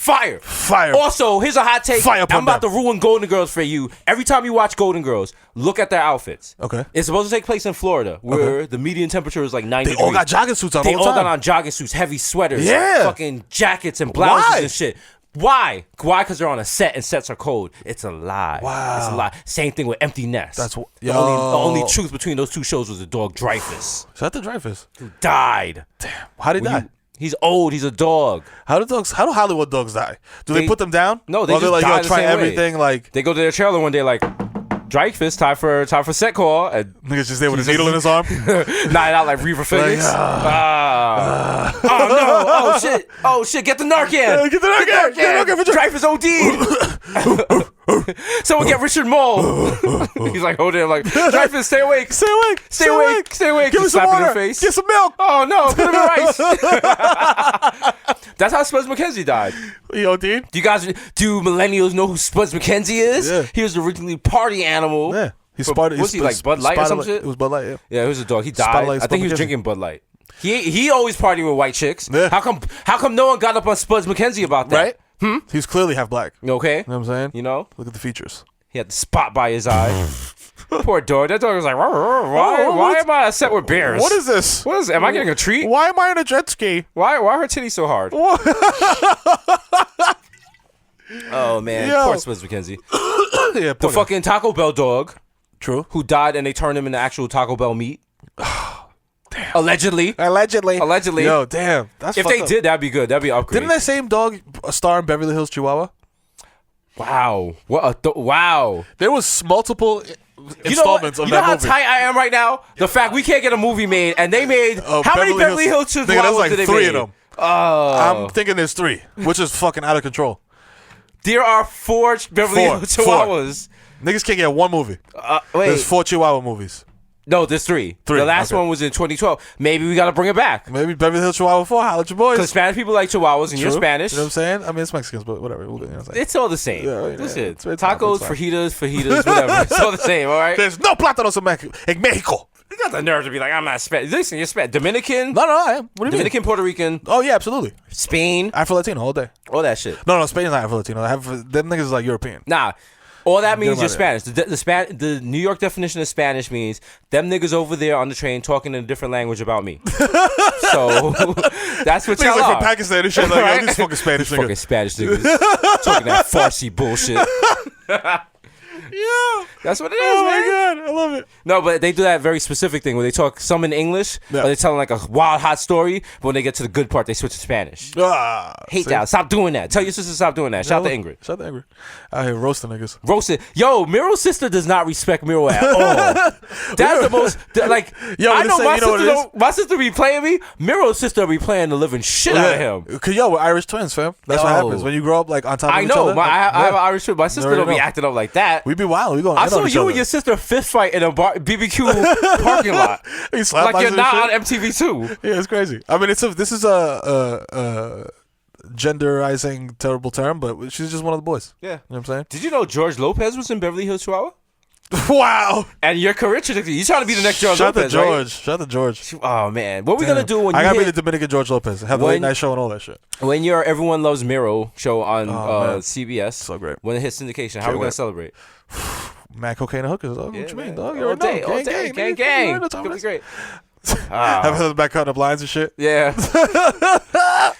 Also, here's a hot take. Fire I'm about to ruin Golden Girls for you. Every time you watch Golden Girls, look at their outfits. Okay. It's supposed to take place in Florida, where the median temperature is like 90 degrees. They all got jogging suits on all the time. They all got on jogging suits, heavy sweaters, yeah, fucking jackets and blouses and shit. Why? Because they're on a set and sets are cold. It's a lie. Wow. It's a lie. Same thing with Empty Nest. That's the only truth between those two shows was the dog Dreyfus. Shout out to Dreyfus. Who died. Damn. How did he die? He's old. He's a dog. How do Hollywood dogs die? Do they put them down? No, they just like, die yo, try everything. Like, they go to their trailer one day like, Dreyfus, time for set call. And nigga's just there with a needle in his arm. Not out like Reaver Phoenix. Oh no! Oh shit! Get the Narcan! Get the Narcan! Dreyfus OD. Someone get Richard Mole. He's like holding him like, Dreyfus, stay awake. Stay awake. Give me some water. Your face. Get some milk. Oh no! Put him in rice. That's how Spuds MacKenzie died. Yo, dude. Do millennials know who Spuds MacKenzie is? Yeah. He was originally party animal. Yeah. Was he like Bud Light or some shit? It was Bud Light, yeah. Yeah, it was a dog. He died. I think he was drinking Bud Light. He always partied with white chicks. Yeah. How come no one got up on Spuds MacKenzie about that? Right? He's clearly half black. Okay. You know what I'm saying? You know? Look at the features. He had the spot by his eye. Poor dog. That dog was like, why am I upset with bears? What is this? Am I getting a treat? Why am I on a jet ski? Why are her titties so hard? Oh, man. Yo. Poor Spuds MacKenzie. Yeah, the fucking Taco Bell dog. True. Who died and they turned him into actual Taco Bell meat. Damn. Allegedly. Yo, damn. That's if they did, that'd be good. That'd be an upgrade. Didn't that same dog star in Beverly Hills Chihuahua? Wow. Wow. There was multiple installments of that movie. You know how tight I am right now? The fact we can't get a movie made, and they made... how many Beverly Hills Chihuahuas there's like did they 3 made? of them. Oh. I'm thinking there's 3, which is fucking out of control. There are 4 Beverly Hills Chihuahuas. Niggas can't get one movie. Wait. There's 4 Chihuahua movies. No, there's 3. The last one was in 2012. Maybe we got to bring it back. Maybe Beverly Hills Chihuahua 4. Holla at your boys. Because Spanish people like Chihuahuas and you're Spanish. You know what I'm saying? I mean, it's Mexicans, but whatever. It's all the same. Yeah, Listen, it's tacos, fajitas, whatever. It's all the same, all right? There's no plátanos in Mexico. You got the nerve to be like, I'm not Spanish. Listen, you're Spanish. Dominican? No, I am. What do you Dominican, mean? Puerto Rican. Oh, yeah, absolutely. Spain. Afro-Latino all day. All that shit. No, Spain's not Afro-Latino. Them niggas is like European. Nah. All that means Get you're 'em Spanish. The New York definition of Spanish means them niggas over there on the train talking in a different language about me. So that's what y'all Niggas like are. from Pakistan and shit. Like, Right? yo, these fucking Spanish These fucking niggas. Spanish niggas talking that Farsi bullshit. Yeah. That's what it is, Oh man. my god, I love it. No, but they do that very specific thing where they talk some in English, Yeah. or they're telling like a wild, hot story, but when they get to the good part, they switch to Spanish. Hate See? that. Stop doing that. Tell your sister to stop doing that. Shout out to Ingrid. Shout out to Ingrid. Out here roasting niggas. Roasted. Yo, Mero's sister does not respect Mero at all. That's the most, like, Yo, I know listen, my you know what sister, it is? my sister be playing me. Mero's sister be playing the living shit out of him. Cause yo, we're Irish twins, fam. That's what Yo. happens when you grow up like on top of I each know. other. I have Yeah. an Irish twin. My sister already don't be know. acting up like that. We be wild. We going. I saw you and your sister fist fight in a BBQ parking lot. You slap Like boxing you're not on and MTV too. shit. Yeah, it's crazy. I mean, this is a genderizing terrible term, but she's just one of the boys. Yeah. You know what I'm saying? Did you know George Lopez was in Beverly Hills Chihuahua? Wow. And your career trajectory. You trying to be the next George Shout out to Lopez, George. Shout out to George. right? Oh man, what we gonna do when I you gotta be hit, the Dominican George Lopez. Have the When- late night show and all that shit. when your Everyone Loves Mero show on man. CBS? So great. When it hits syndication, how Can't we gonna wait. celebrate? Mad cocaine and hookers. Dog. Yeah, What you man. mean, dog? You All already day, know. all day, gang, You gang. already know It's time gonna be it is. great. Have her back cutting up lines and shit. Yeah.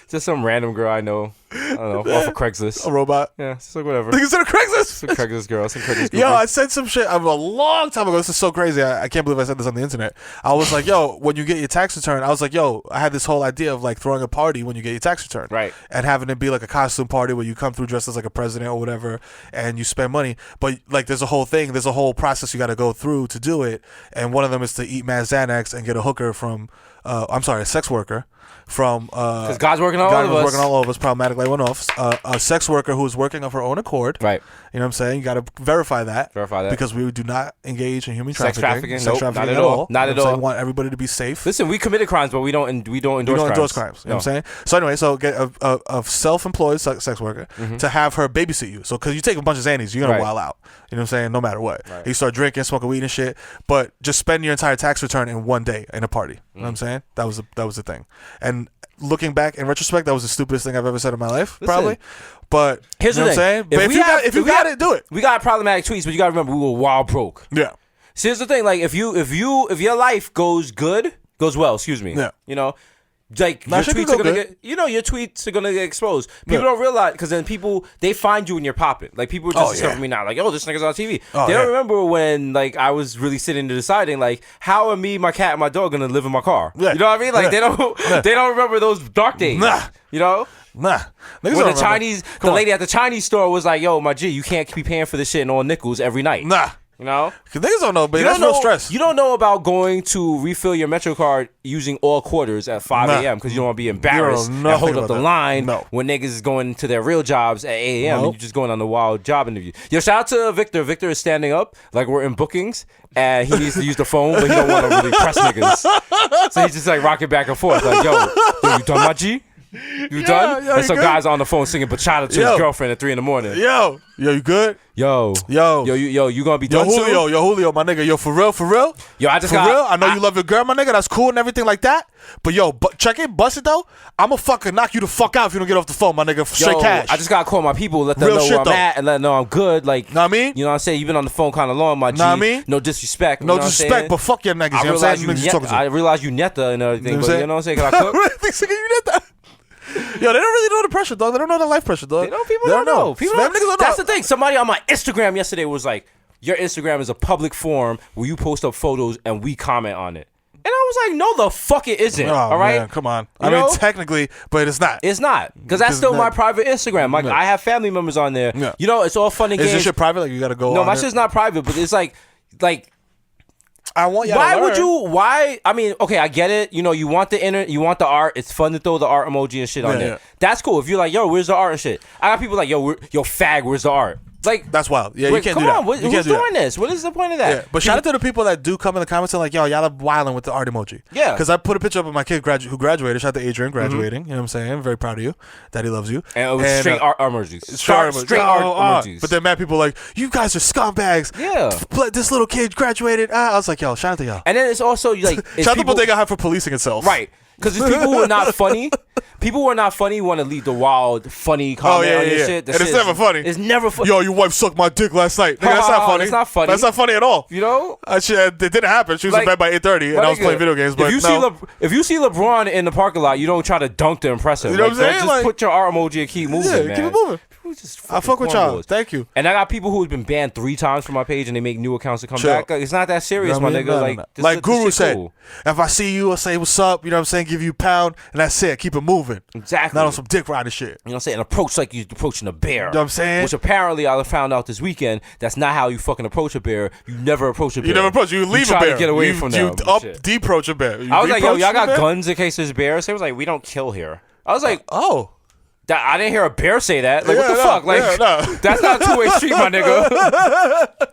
Just some random girl I know. I don't know, off of Craigslist. A robot. Yeah, it's like whatever. Niggas in a Craigslist. Some Craigslist girl, some Craigslist Yo, groupie. I said some shit a long time ago. This is so crazy. I can't believe I said this on the internet. I was like, yo, when you get your tax return, I was like, yo, I had this whole idea of like throwing a party when you get your tax return. Right. And having it be like a costume party where you come through dressed as like a president or whatever and you spend money. But like there's a whole thing, there's a whole process you got to go through to do it. And one of them is to eat mad Xanax and get a hooker from, a sex worker from Because God's working on all God of was us. working all of us, problematic went off. A sex worker who is working of her own accord. Right. You know what I'm saying? You got to verify that. Verify that. Because we do not engage in human Sex trafficking. trafficking, nope, not at all. Not You at know what I'm saying? all. We want everybody to be safe. Listen, we committed crimes, but we don't endorse We don't crimes. endorse crimes. You know what I'm saying? So anyway, so get a self-employed sex worker to have her babysit you. So because you take a bunch of Xannies, you're going Right. to wild out. You know what I'm saying? No matter what. Right. You start drinking, smoking weed and shit. But just spend your entire tax return in one day in a party. You know what I'm saying? That was the thing. And looking back in retrospect, that was the stupidest thing I've ever said in my life, Listen. probably. But Here's you know the what I'm thing. saying? But if you got it, do it. We got problematic tweets, but you got to remember we were wild broke. Yeah. See, here's the thing: like, if your life goes well, excuse me. Yeah. You know, like Nah, your shit could tweets go are gonna good. get, your tweets are gonna get exposed. People Yeah. don't realize because then people they find you and you're popping. Like people just Oh, discover yeah. me now. Like, oh, this nigga's on TV. Oh, they yeah. don't remember when like I was really sitting there deciding like how are me, my cat, and my dog gonna live in my car. Yeah. You know what I mean? Like Yeah. they don't remember those dark days. Nah. You know. Nah. Niggas When don't the remember. the Come on. lady at the Chinese store was like, "Yo, my G, you can't be paying for this shit in all nickels every night." Nah. You know, Cause niggas don't know, but you that's don't real know. stress. You don't know about going to refill your Metro card using all quarters at 5 Nah. a.m. because you don't want to be embarrassed You and don't know hold nothing up the about that. line No. when niggas is going to their real jobs at 8 a.m. Nope. and you're just going on the wild job interview. Yo, shout out to Victor. Victor is standing up like we're in bookings and he needs to use the phone, but he don't want to really press niggas. So he's just like rocking back and forth, like, yo, you done, my G? You done? yo, And you some good? guys on the phone singing bachata to Yo. his girlfriend at 3 in the morning. Yo, you good? Yo, Yo. you gonna be Yo, done soon? Julio, my nigga. Yo, for real? Yo, I just For got. real? I know you love your girl, my nigga. That's cool and everything like that. But yo, check it, bust it though. I'ma fucking knock you the fuck out if you don't get off the phone, my nigga. Straight Yo, cash. I just gotta call my people, let them Real know shit, where I'm though. at, and let them know I'm good. Like, Know what I mean? You know what I'm saying? You've been on the phone kind of long, my G. Know what I mean? No disrespect. No you know disrespect, what I'm saying? but fuck your niggas. You I know what I'm realize saying? you, Niggas you talking to. I realize you netta and everything, You know what but I'm you know what I'm saying? Can I cook? Thinks you did that. Yo, they don't really know the pressure, dog. They don't know the life pressure, dog. You know, people don't know. People Fam, don't, niggas don't that's know. the thing. Somebody on my Instagram yesterday was like, your Instagram is a public forum where you post up photos and we comment on it. And I was like, no, the fuck it isn't. Oh, all right? man, come on. You I mean, know? technically, but it's not. It's not. Because that's Because still my that- private Instagram. Like, Yeah. I have family members on there. Yeah. You know, it's all fun and Is games. this shit private? Like, you gotta go No, on my it? shit's not private, but it's like I want y'all why to would learn. you? Why? I mean, okay, I get it. You know, you want you want the art. It's fun to throw the art emoji and shit on Yeah, there. yeah. That's cool. If you're like, yo, where's the art and shit? I got people like, yo, fag, where's the art? Like, That's wild. Yeah, wait, you can't come do that. on, You who's can't do that. doing this? What is the point of that? Yeah, but shout out to the people that do come in the comments and like, yo, y'all are wilding with the art emoji. Yeah. Because I put a picture up of my kid who graduated. Shout out to Adrian graduating. You know what I'm saying? I'm very proud of you. Daddy loves you. And it was straight art emojis. Straight art emojis. But then mad people like, you guys are scumbags. Yeah. This little kid graduated. I was like, yo, shout out to y'all. And then it's also like, it's Shout out to people- Bodega Boys for policing itself. Right. Because there's people who are not funny. People who are not funny want to leave the wild, funny comment on your shit. And it's never funny. It's never funny. Yo, your wife sucked my dick last night. Nigga, that's not funny. It's not funny. That's not funny at all. You know? It didn't happen. She was in bed by 8:30, and I was playing video games. But if you see LeBron in the parking lot, you don't try to dunk to impress him. You know what I'm saying? Just put your art emoji and keep moving, man. Keep it moving. I fuck with y'all. Thank you. And I got people who have been banned 3 times from my page, and they make new accounts to come back. Like, it's not that serious, my nigga. Like Guru said, if I see you, I'll say what's up. You know what I'm saying? Give you a pound, and that's it. Keep it moving. Exactly. Not on some dick riding shit. You know what I'm saying? Approach like you're approaching a bear. You know what I'm saying? Which apparently I found out this weekend, that's not how you fucking approach a bear. You never approach a bear. You never approach. You leave a bear. Try to get away from them. You deproach a bear. I was like, yo, y'all got guns in case there's bears? They was like, we don't kill here. I was like, oh. I didn't hear a bear say that. Like, what the fuck? Like, that's not a two-way street, my nigga.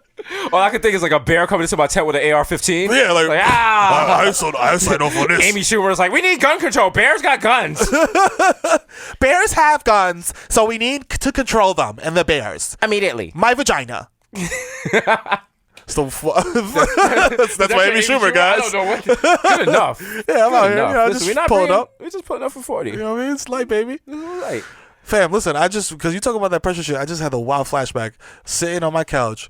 All I can think is like a bear coming into my tent with an AR-15. Yeah, like I signed off on this. Amy Schumer's like, we need gun control. Bears got guns. Bears have guns, so we need to control them and the bears. Immediately. My vagina. So that's my Amy Schumer, guys. I don't know what. Good enough. Yeah, I'm out here. You know, listen, just pulling up. We're just pulling up for 40. You know what I mean? It's light, baby. It's light. Fam, listen, because you talk about that pressure shit, I just had a wild flashback sitting on my couch.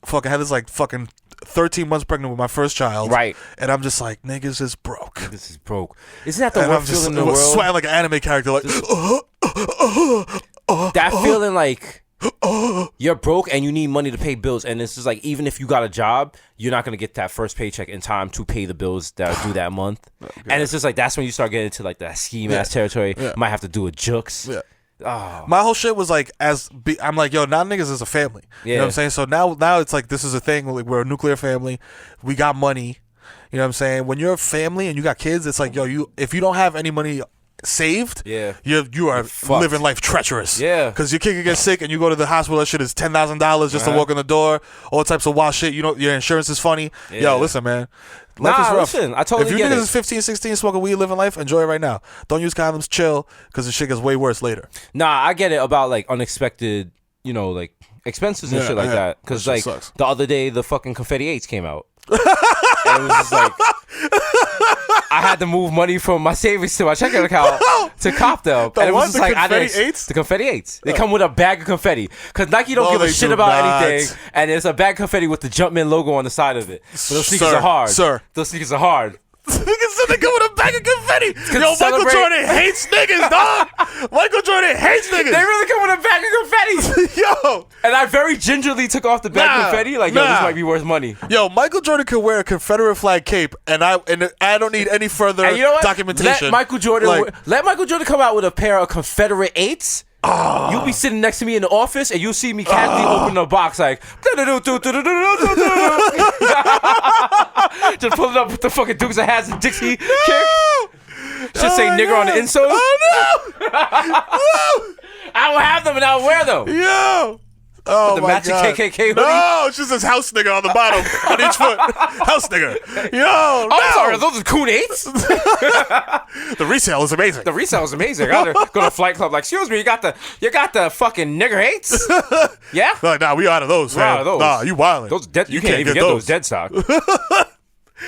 Fucking had this like fucking 13 months pregnant with my first child. Right. And I'm just like, niggas is broke. Niggas is broke. Isn't that the worst feeling in the world? Sweating like an anime character. Like, that feeling like you're broke and you need money to pay bills, and it's just like, even if you got a job, you're not gonna get that first paycheck in time to pay the bills that are due that month. And it's just like, that's when you start getting into like that scheme ass territory. Might have to do a jukes. My whole shit was like, I'm like, yo, now niggas is a family. You know what I'm saying? So now it's like, this is a thing. Like, we're a nuclear family. We got money. You know what I'm saying? When you're a family and you got kids, it's like, yo, if you don't have any money saved, you are living life treacherous. Yeah, because your kid can get sick and you go to the hospital. That shit is $10,000 just to walk in the door. All types of wild shit. You know, your insurance is funny. Yo, listen, man. Life is rough. Listen, I totally get it. If you niggas is 15, 16, smoking weed, living life, enjoy it right now. Don't use condoms. Chill, because the shit gets way worse later. Nah, I get it about like unexpected, you know, like expenses and shit like that. Because like the other day, the fucking Confetti 8s came out. And it was just like, I had to move money from my savings to my checking account to cop them. And it was just like, the Confetti 8s. They come with a bag of confetti. Because Nike don't give a shit about anything. And it's a bag of confetti with the Jumpman logo on the side of it. But those sneakers are hard. Those sneakers are hard. Niggas said they come with a bag of confetti. Yo, Michael Jordan hates niggas, dog. Michael Jordan hates niggas. They really come with a bag of confetti. Yo. And I very gingerly took off the bag of confetti. Like, yo, this might be worth money. Yo, Michael Jordan could wear a Confederate flag cape, and I don't need any further documentation. Let Michael Jordan come out with a pair of Confederate 8s. You'll be sitting next to me in the office, and you'll see me casually open the box like, just pulling up with the fucking Dukes of Hazzard Dixie kick. Should say nigger on the insole. Oh no! I will have them and I'll wear them. Yo. Oh, the my matching God. KKK hoodie. No, it's just this house nigga on the bottom on each foot. House nigga. Yo, I'm sorry, those are Coon 8s? The resale is amazing. The resale is amazing. I gotta go to Flight Club like, excuse me, you got the fucking nigger 8s? Yeah? Like, nah, we out of those, man. Nah, you wildin'. Those dead, you can't even get those dead stock.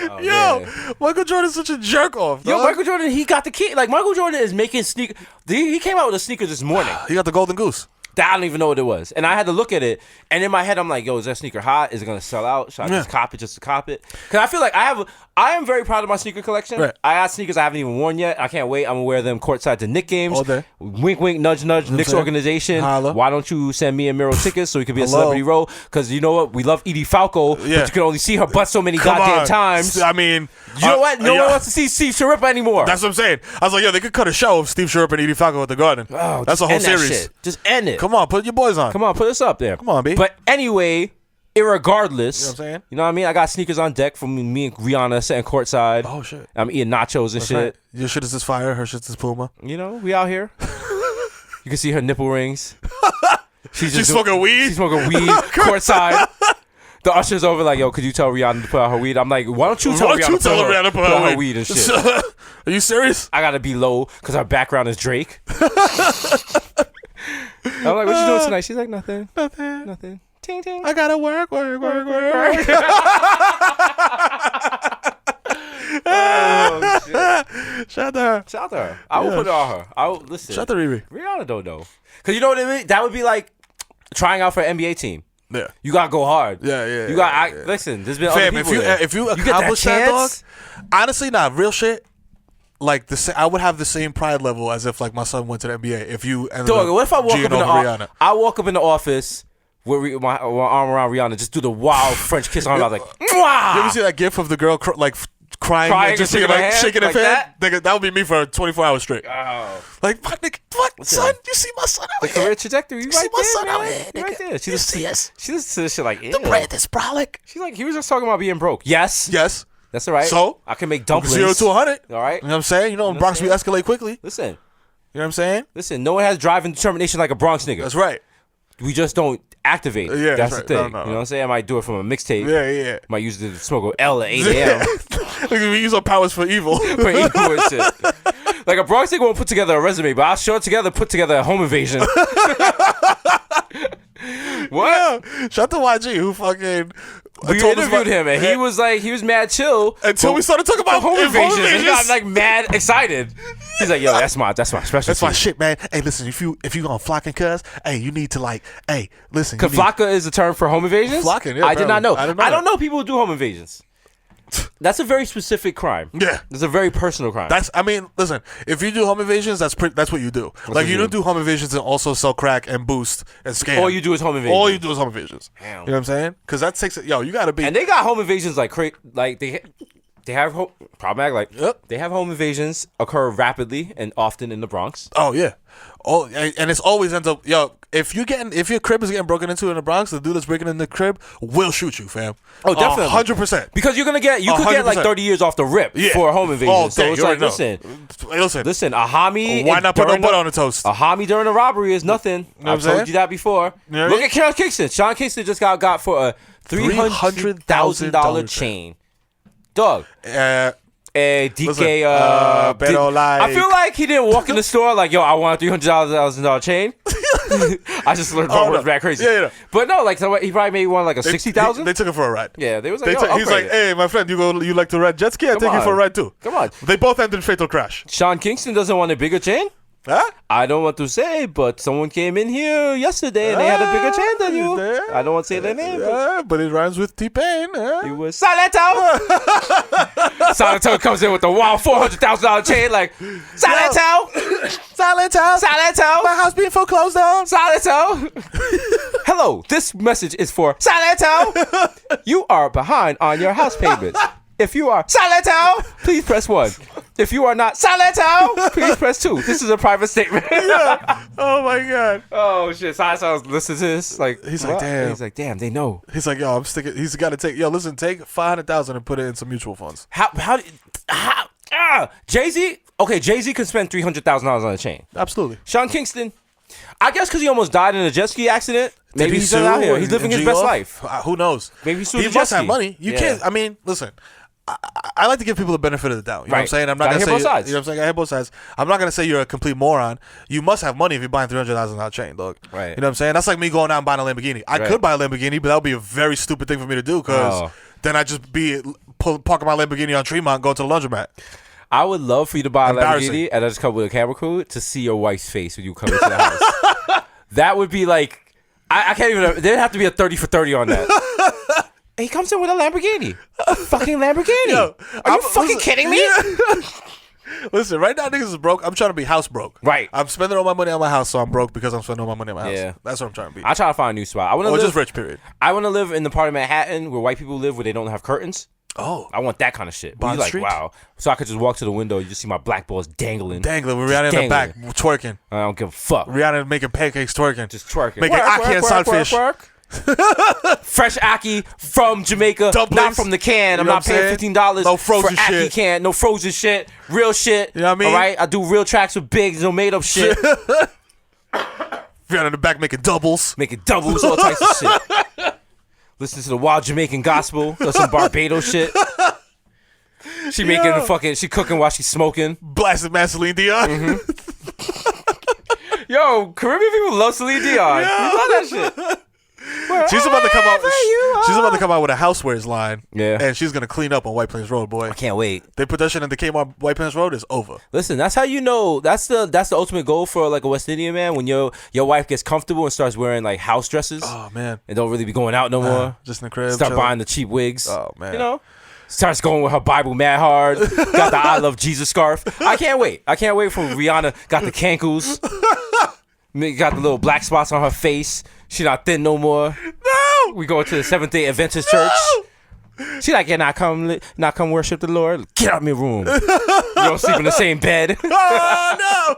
Oh, yo, man. Michael Jordan's such a jerk off. Yo, Michael Jordan, he got the key. Like, Michael Jordan is making sneakers. He came out with a sneaker this morning. He got the Golden Goose. I don't even know what it was. And I had to look at it. And in my head, I'm like, yo, is that sneaker hot? Is it going to sell out? Should I just cop it just to cop it? Because I feel like I am very proud of my sneaker collection. Right. I got sneakers I haven't even worn yet. I can't wait. I'm going to wear them courtside to Knick games. All day. Wink, wink, nudge, nudge. Knicks organization. Holla. Why don't you send me and Mero tickets so we can be a celebrity row? Because you know what? We love Edie Falco, but you can only see her butt so many goddamn times. I mean, you know what? No one wants to see Steve Sharippa anymore. That's what I'm saying. I was like, yo, they could cut a show of Steve Sharippa and Edie Falco at the Garden. Oh, that's a whole series. Shit. Just end it. Come on, put your boys on. Come on, put us up there. Come on, B. But anyway, irregardless, you know what I'm saying? You know what I mean? I got sneakers on deck from me and Rihanna sitting courtside. Oh, shit. I'm eating nachos and shit. Right. Your shit is this fire, her shit is Puma. You know, we out here. You can see her nipple rings. She's smoking weed? She's smoking weed courtside. The usher's over like, yo, could you tell Rihanna to put out her weed? I'm like, why don't you tell Rihanna to put out her weed and shit? Are you serious? I gotta be low because our background is Drake. I'm like, what you doing tonight? She's like, nothing. Nothing. Ting, ting. I gotta work. Oh, shit. Shout out to her. Shout out to her. I would put it on her. I would listen. Shout out to Riri. Rihanna don't know. Because you know what I mean? That would be like trying out for an NBA team. Yeah. You gotta go hard. Yeah. You got listen. There's been Fam, other people there. if you get that accomplish that, dog, chance? honestly, real shit. Like I would have the same pride level as if like my son went to the NBA. If you ended Dog, up what if I walk up in G'ing the over Rihanna. I walk up in the office with my arm around Rihanna, just do the wild French kiss on her mouth, like, mwah! You ever see that gif of the girl crying Crying and just and shaking her hand shaking her like head? Nigga, that would be me for 24 hours straight. Oh. Like, my nigga, what, son? You see my son out The here? career trajectory, you see right my there, son man. out here, You right nigga. there. She You listens see us? to this shit like, The bread is brolic. She's like, he was just talking about being broke. Yes. Yes. That's all right. So? I can make dumplings. 0 to 100. All right. You know what I'm saying? You know, in Bronx, we escalate quickly. Listen. You know what I'm saying? Listen, no one has drive and determination like a Bronx nigga. That's right. We just don't activate. Yeah, that's right. the thing. No. You know what I'm saying? I might do it from a mixtape. Yeah. Might use it to smoke a L at 8 a.m. We use our powers for evil. for evil and shit. Like a Bronx nigga won't put together a resume, but I'll put together a home invasion. What? Yeah. Shout out to YG who fucking We told us interviewed about- him and he was mad chill until we started talking about home invasions. He got invasions. like mad excited. He's like, yo, that's my specialty. That's my shit, man. Hey, listen, if you gonna flocking, cuz, hey, you need to like, hey, listen. Flocka is a term for home invasions? Flocking, yeah, I did not know. apparently. I don't know people who do home invasions. That's a very specific crime. Yeah. It's a very personal crime. Listen, if you do home invasions, that's what you do. Like, you don't do home invasions and also sell crack and boost and scam. All you do is home invasions. All you do is home invasions. Damn. You know what I'm saying? Because that takes it. Yo, you gotta be. And they got home invasions like they have problematic. Like Yep. they have home invasions occur rapidly and often in the Bronx. Oh yeah. Oh, and it's always ends up. Yo, if your crib is getting broken into in the Bronx, the dude that's breaking in the crib will shoot you, fam. Oh, definitely. 100%. Because you could get like 30 years off the rip for a home invasion. All So day, it's you like, already know. listen, a homie. Why not put no during butter on the toast? A homie during a robbery is nothing. what I'm I've told saying? you that before. You know what Look I mean? at Sean Kingston. Sean Kingston just got for a $300,000 chain. Dog. DK, pero like- I feel like he didn't walk in the store like, yo, I want a $300,000 chain. I just learned about what's back crazy. Yeah. But no, like, so he probably maybe won like a 60,000. They took him for a ride. Yeah, they was like, yo, he's like, hey, my friend, you like to ride jet ski? I take you on. for a ride too. Come on. They both ended in fatal crash. Sean Kingston doesn't want a bigger chain? Huh? I don't want to say, but someone came in here yesterday and they had a bigger chain than you. Yeah. I don't want to say their name. But it rhymes with T-Pain. It was Silento. Silento comes in with the wild $400,000 chain, like Silento, Silento, My house being foreclosed on. Silento. Hello, this message is for Silento. You are behind on your house payments. If you are Silento, please press 1. If you are not Silento, please press 2. This is a private statement. Yeah. Oh my god. Oh shit! Silento listens to this. Like He's what? like, damn. He's like, damn. They know. He's like, yo, I'm sticking. He's got to take. Yo, listen, take 500,000 and put it in some mutual funds. How Jay-Z? Okay, Jay-Z can spend $300,000 on a chain. Absolutely. Sean Kingston, I guess because he almost died in a jet ski accident. Maybe he's sue out here. He's and living his G best off? life. Who knows? Maybe he sued He the jet must have ski. money. You Yeah. can't. I mean, listen. I like to give people the benefit of the doubt. You know what I'm Right. saying? I'm not Gotta gonna hear say both sides. You know what I'm saying? I hear both sides. I'm not gonna say you're a complete moron. You must have money if you're buying $300,000 chain, dog. Right. You know what I'm saying? That's like me going out and buying a Lamborghini. I Right. could buy a Lamborghini, but that would be a very stupid thing for me to do because then I just be parking my Lamborghini on Tremont and go to the laundromat. I would love for you to buy a Embarrassing. Lamborghini and I just come with a camera crew to see your wife's face when you come into the house. That would be like, I can't even. There'd have to be a 30 for 30 on that. He comes in with a Lamborghini. A fucking Lamborghini. Yo, Are you fucking kidding me? Listen, right now niggas is broke. I'm trying to be house broke. Right. I'm spending all my money on my house, so I'm broke because I'm spending all my money on my house. Yeah. That's what I'm trying to be. I try to find a new spot. I want to Or live. just rich, period. I want to live in the part of Manhattan where white people live, where they don't have curtains. Oh. I want that kind of shit. Where Bond you like, Street? wow. So I could just walk to the window. You just see my black balls dangling. Dangling with Rihanna in the back, twerking. I don't give a fuck. Rihanna making pancakes, twerking. Just twerking. Making ackee and saltfish. Fresh ackee from Jamaica, Dumplings. not from the can. You I'm know not what I'm paying saying? $15 No frozen for ackee shit. can. No frozen shit. Real shit. You know what I mean? All right, I do real tracks with bigs, no made up shit. Rihanna in the back making doubles. Making doubles, all types of shit. Listen to the wild Jamaican gospel or some Barbados shit. She making the fucking, she cooking while she's smoking. Blasting Mad Celine Dion. Yo, Caribbean people love Celine Dion. You love that shit. She's about to come out. Wherever you She's about are. to come out with a housewares line. Yeah. And she's gonna clean up on White Plains Road, boy. I can't wait. They put that shit in the Kmart White Plains Road. Is over. Listen, that's how you know. That's the ultimate goal for like a West Indian man. When your wife gets comfortable and starts wearing like house dresses. Oh man. And don't really be going out no more. Just in the crib. Start chilling. buying the cheap wigs. Oh man. You know. Starts going with her Bible mad hard. Got the I Love Jesus scarf. I can't wait. I can't wait for Rihanna. Got the cankles. Got the little black spots on her face. She not thin no more. No. We go to the Seventh-day Adventist church. She like, yeah, not come worship the Lord. Get out of my room. You don't sleep in the same bed. Oh no.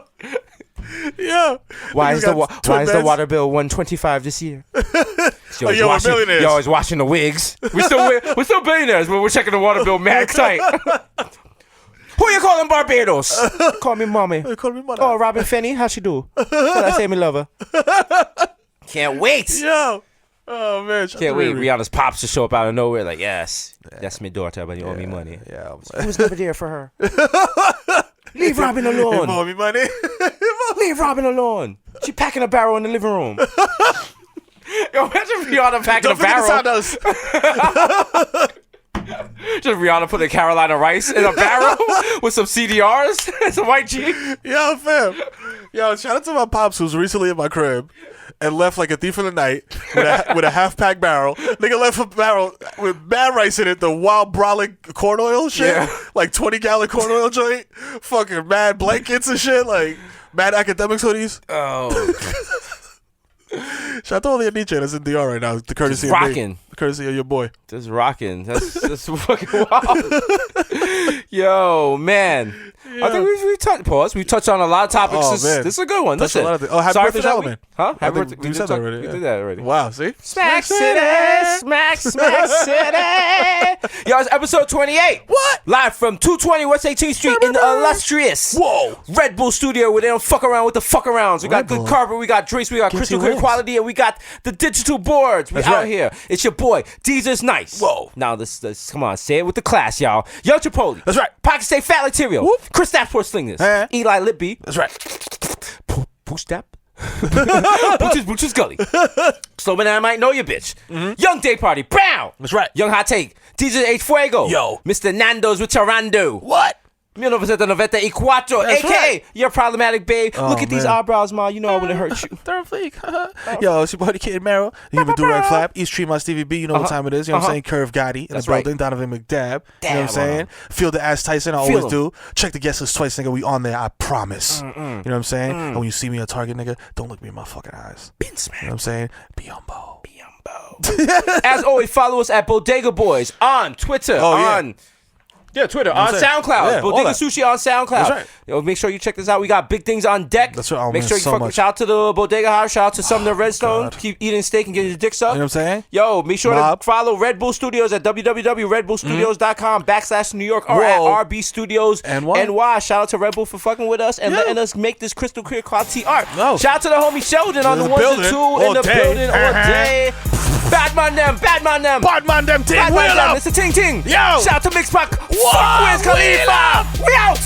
Yeah. Why is the beds? water bill $125 this year? Yo, we're millionaires. You're always washing the wigs. We're still billionaires, but we're checking the water bill mad tight. Who you calling Barbados? Call me mommy. Call me mother. Oh, Robin Finney, how she do? Tell I say me love her. Can't wait. Yo. Oh man. Can't wait. Rihanna's pops to show up out of nowhere. Like, yes, that's my daughter, but you owe me money. Yeah. I was never there for her. Leave Robin alone. You owe me money. Leave Robin alone. She packing a barrel in the living room. Yo, imagine Rihanna packing a barrel. Just Rihanna putting Carolina rice in a barrel with some CDRs and some white cheese. Yo, fam. Yo, shout out to my pops who's recently in my crib and left like a thief in the night with a half-pack barrel. Nigga left a barrel with mad rice in it, the wild brolic corn oil shit. Yeah. Like 20-gallon corn oil joint. Fucking mad blankets and shit. Like mad academics hoodies. Oh, Shout out to all the Nietzsche that's in DR right now. The courtesy just of me. rocking. The courtesy of your boy. Just rocking. That's fucking wild. Yo, man. I think we touched. Pause. We touched on a lot of topics. Oh, this man. is a good one. Touched a Listen. lot of things. Oh, happy Sorry birthday, for that Charlamagne. Huh? I Happy think birthday. we said that already. We Yeah. did that already. Wow, see? Smack City. Smack City. Yo, it's episode 28. What? Live from 220 West 18th Street in the illustrious Red Bull studio where they don't fuck around with the fuck arounds. We got Red good Bull. carpet, we got drinks, we got crystal you clear wins. quality, and we got the digital boards. We That's out right. here. It's your boy, Desus Nice. Whoa. Now, this come on, say it with the class, y'all. Yo Chipotle. That's right. Pocket Stay Fat Material. Whoop. Chris Stapp's Slingers. Eli Lipby. That's right. Pooch Stap. Booch's Gully. Slow man, I might know you, bitch. Young Day Party. Brown. That's right. Young Hot Take. DJ H Fuego. Yo. Mr. Nando's with Charando. What? 1994, That's a.k.a. right. You're problematic, babe. Oh, Look at these man. eyebrows, ma. You know I wouldn't hurt you. Third fleek. Yo, it's your boy, the kid Mero. You give me do-rag flap. East Tremont Stevie B. You know what time it is. You know what I'm saying? Curve Gotti in That's the right. building. Donovan McDab. You know what Damn, I'm saying? Feel the ass Tyson. I Feel always do. Check the guest list twice, nigga. We on there. I promise. You know what I'm saying? And when you see me at Target, nigga, don't look me in my fucking eyes. Been You know smacked. what I'm saying? Biombo. As always, follow us at Bodega Boys on Twitter. Oh, yeah. on Twitter, You know on what I'm saying? SoundCloud. Yeah, all Bodega that. Sushi on SoundCloud. That's right. Yo, make sure you check this out. We got big things on deck. That's right. Oh, make man, sure you so fuck much. shout out to the Bodega House. Shout out to Sumner Redstone. God. Keep eating steak and getting your dicks up. You know what I'm saying? Yo, make sure Mob. to follow Red Bull Studios at www.redbullstudios.com/New York or Whoa. at RB Studios NY. Shout out to Red Bull for fucking with us and Yeah. letting us make this crystal clear quality art. No. Shout out to the homie Sheldon on In the the ones and building two all in the day. building all day. Bad man them. Badman them ting. Bad man Wheel them. up. It's a ting ting. Yo. Shout out to Mixpac. Whoa, Fuck Wiz wheel Khalifa. up. We out.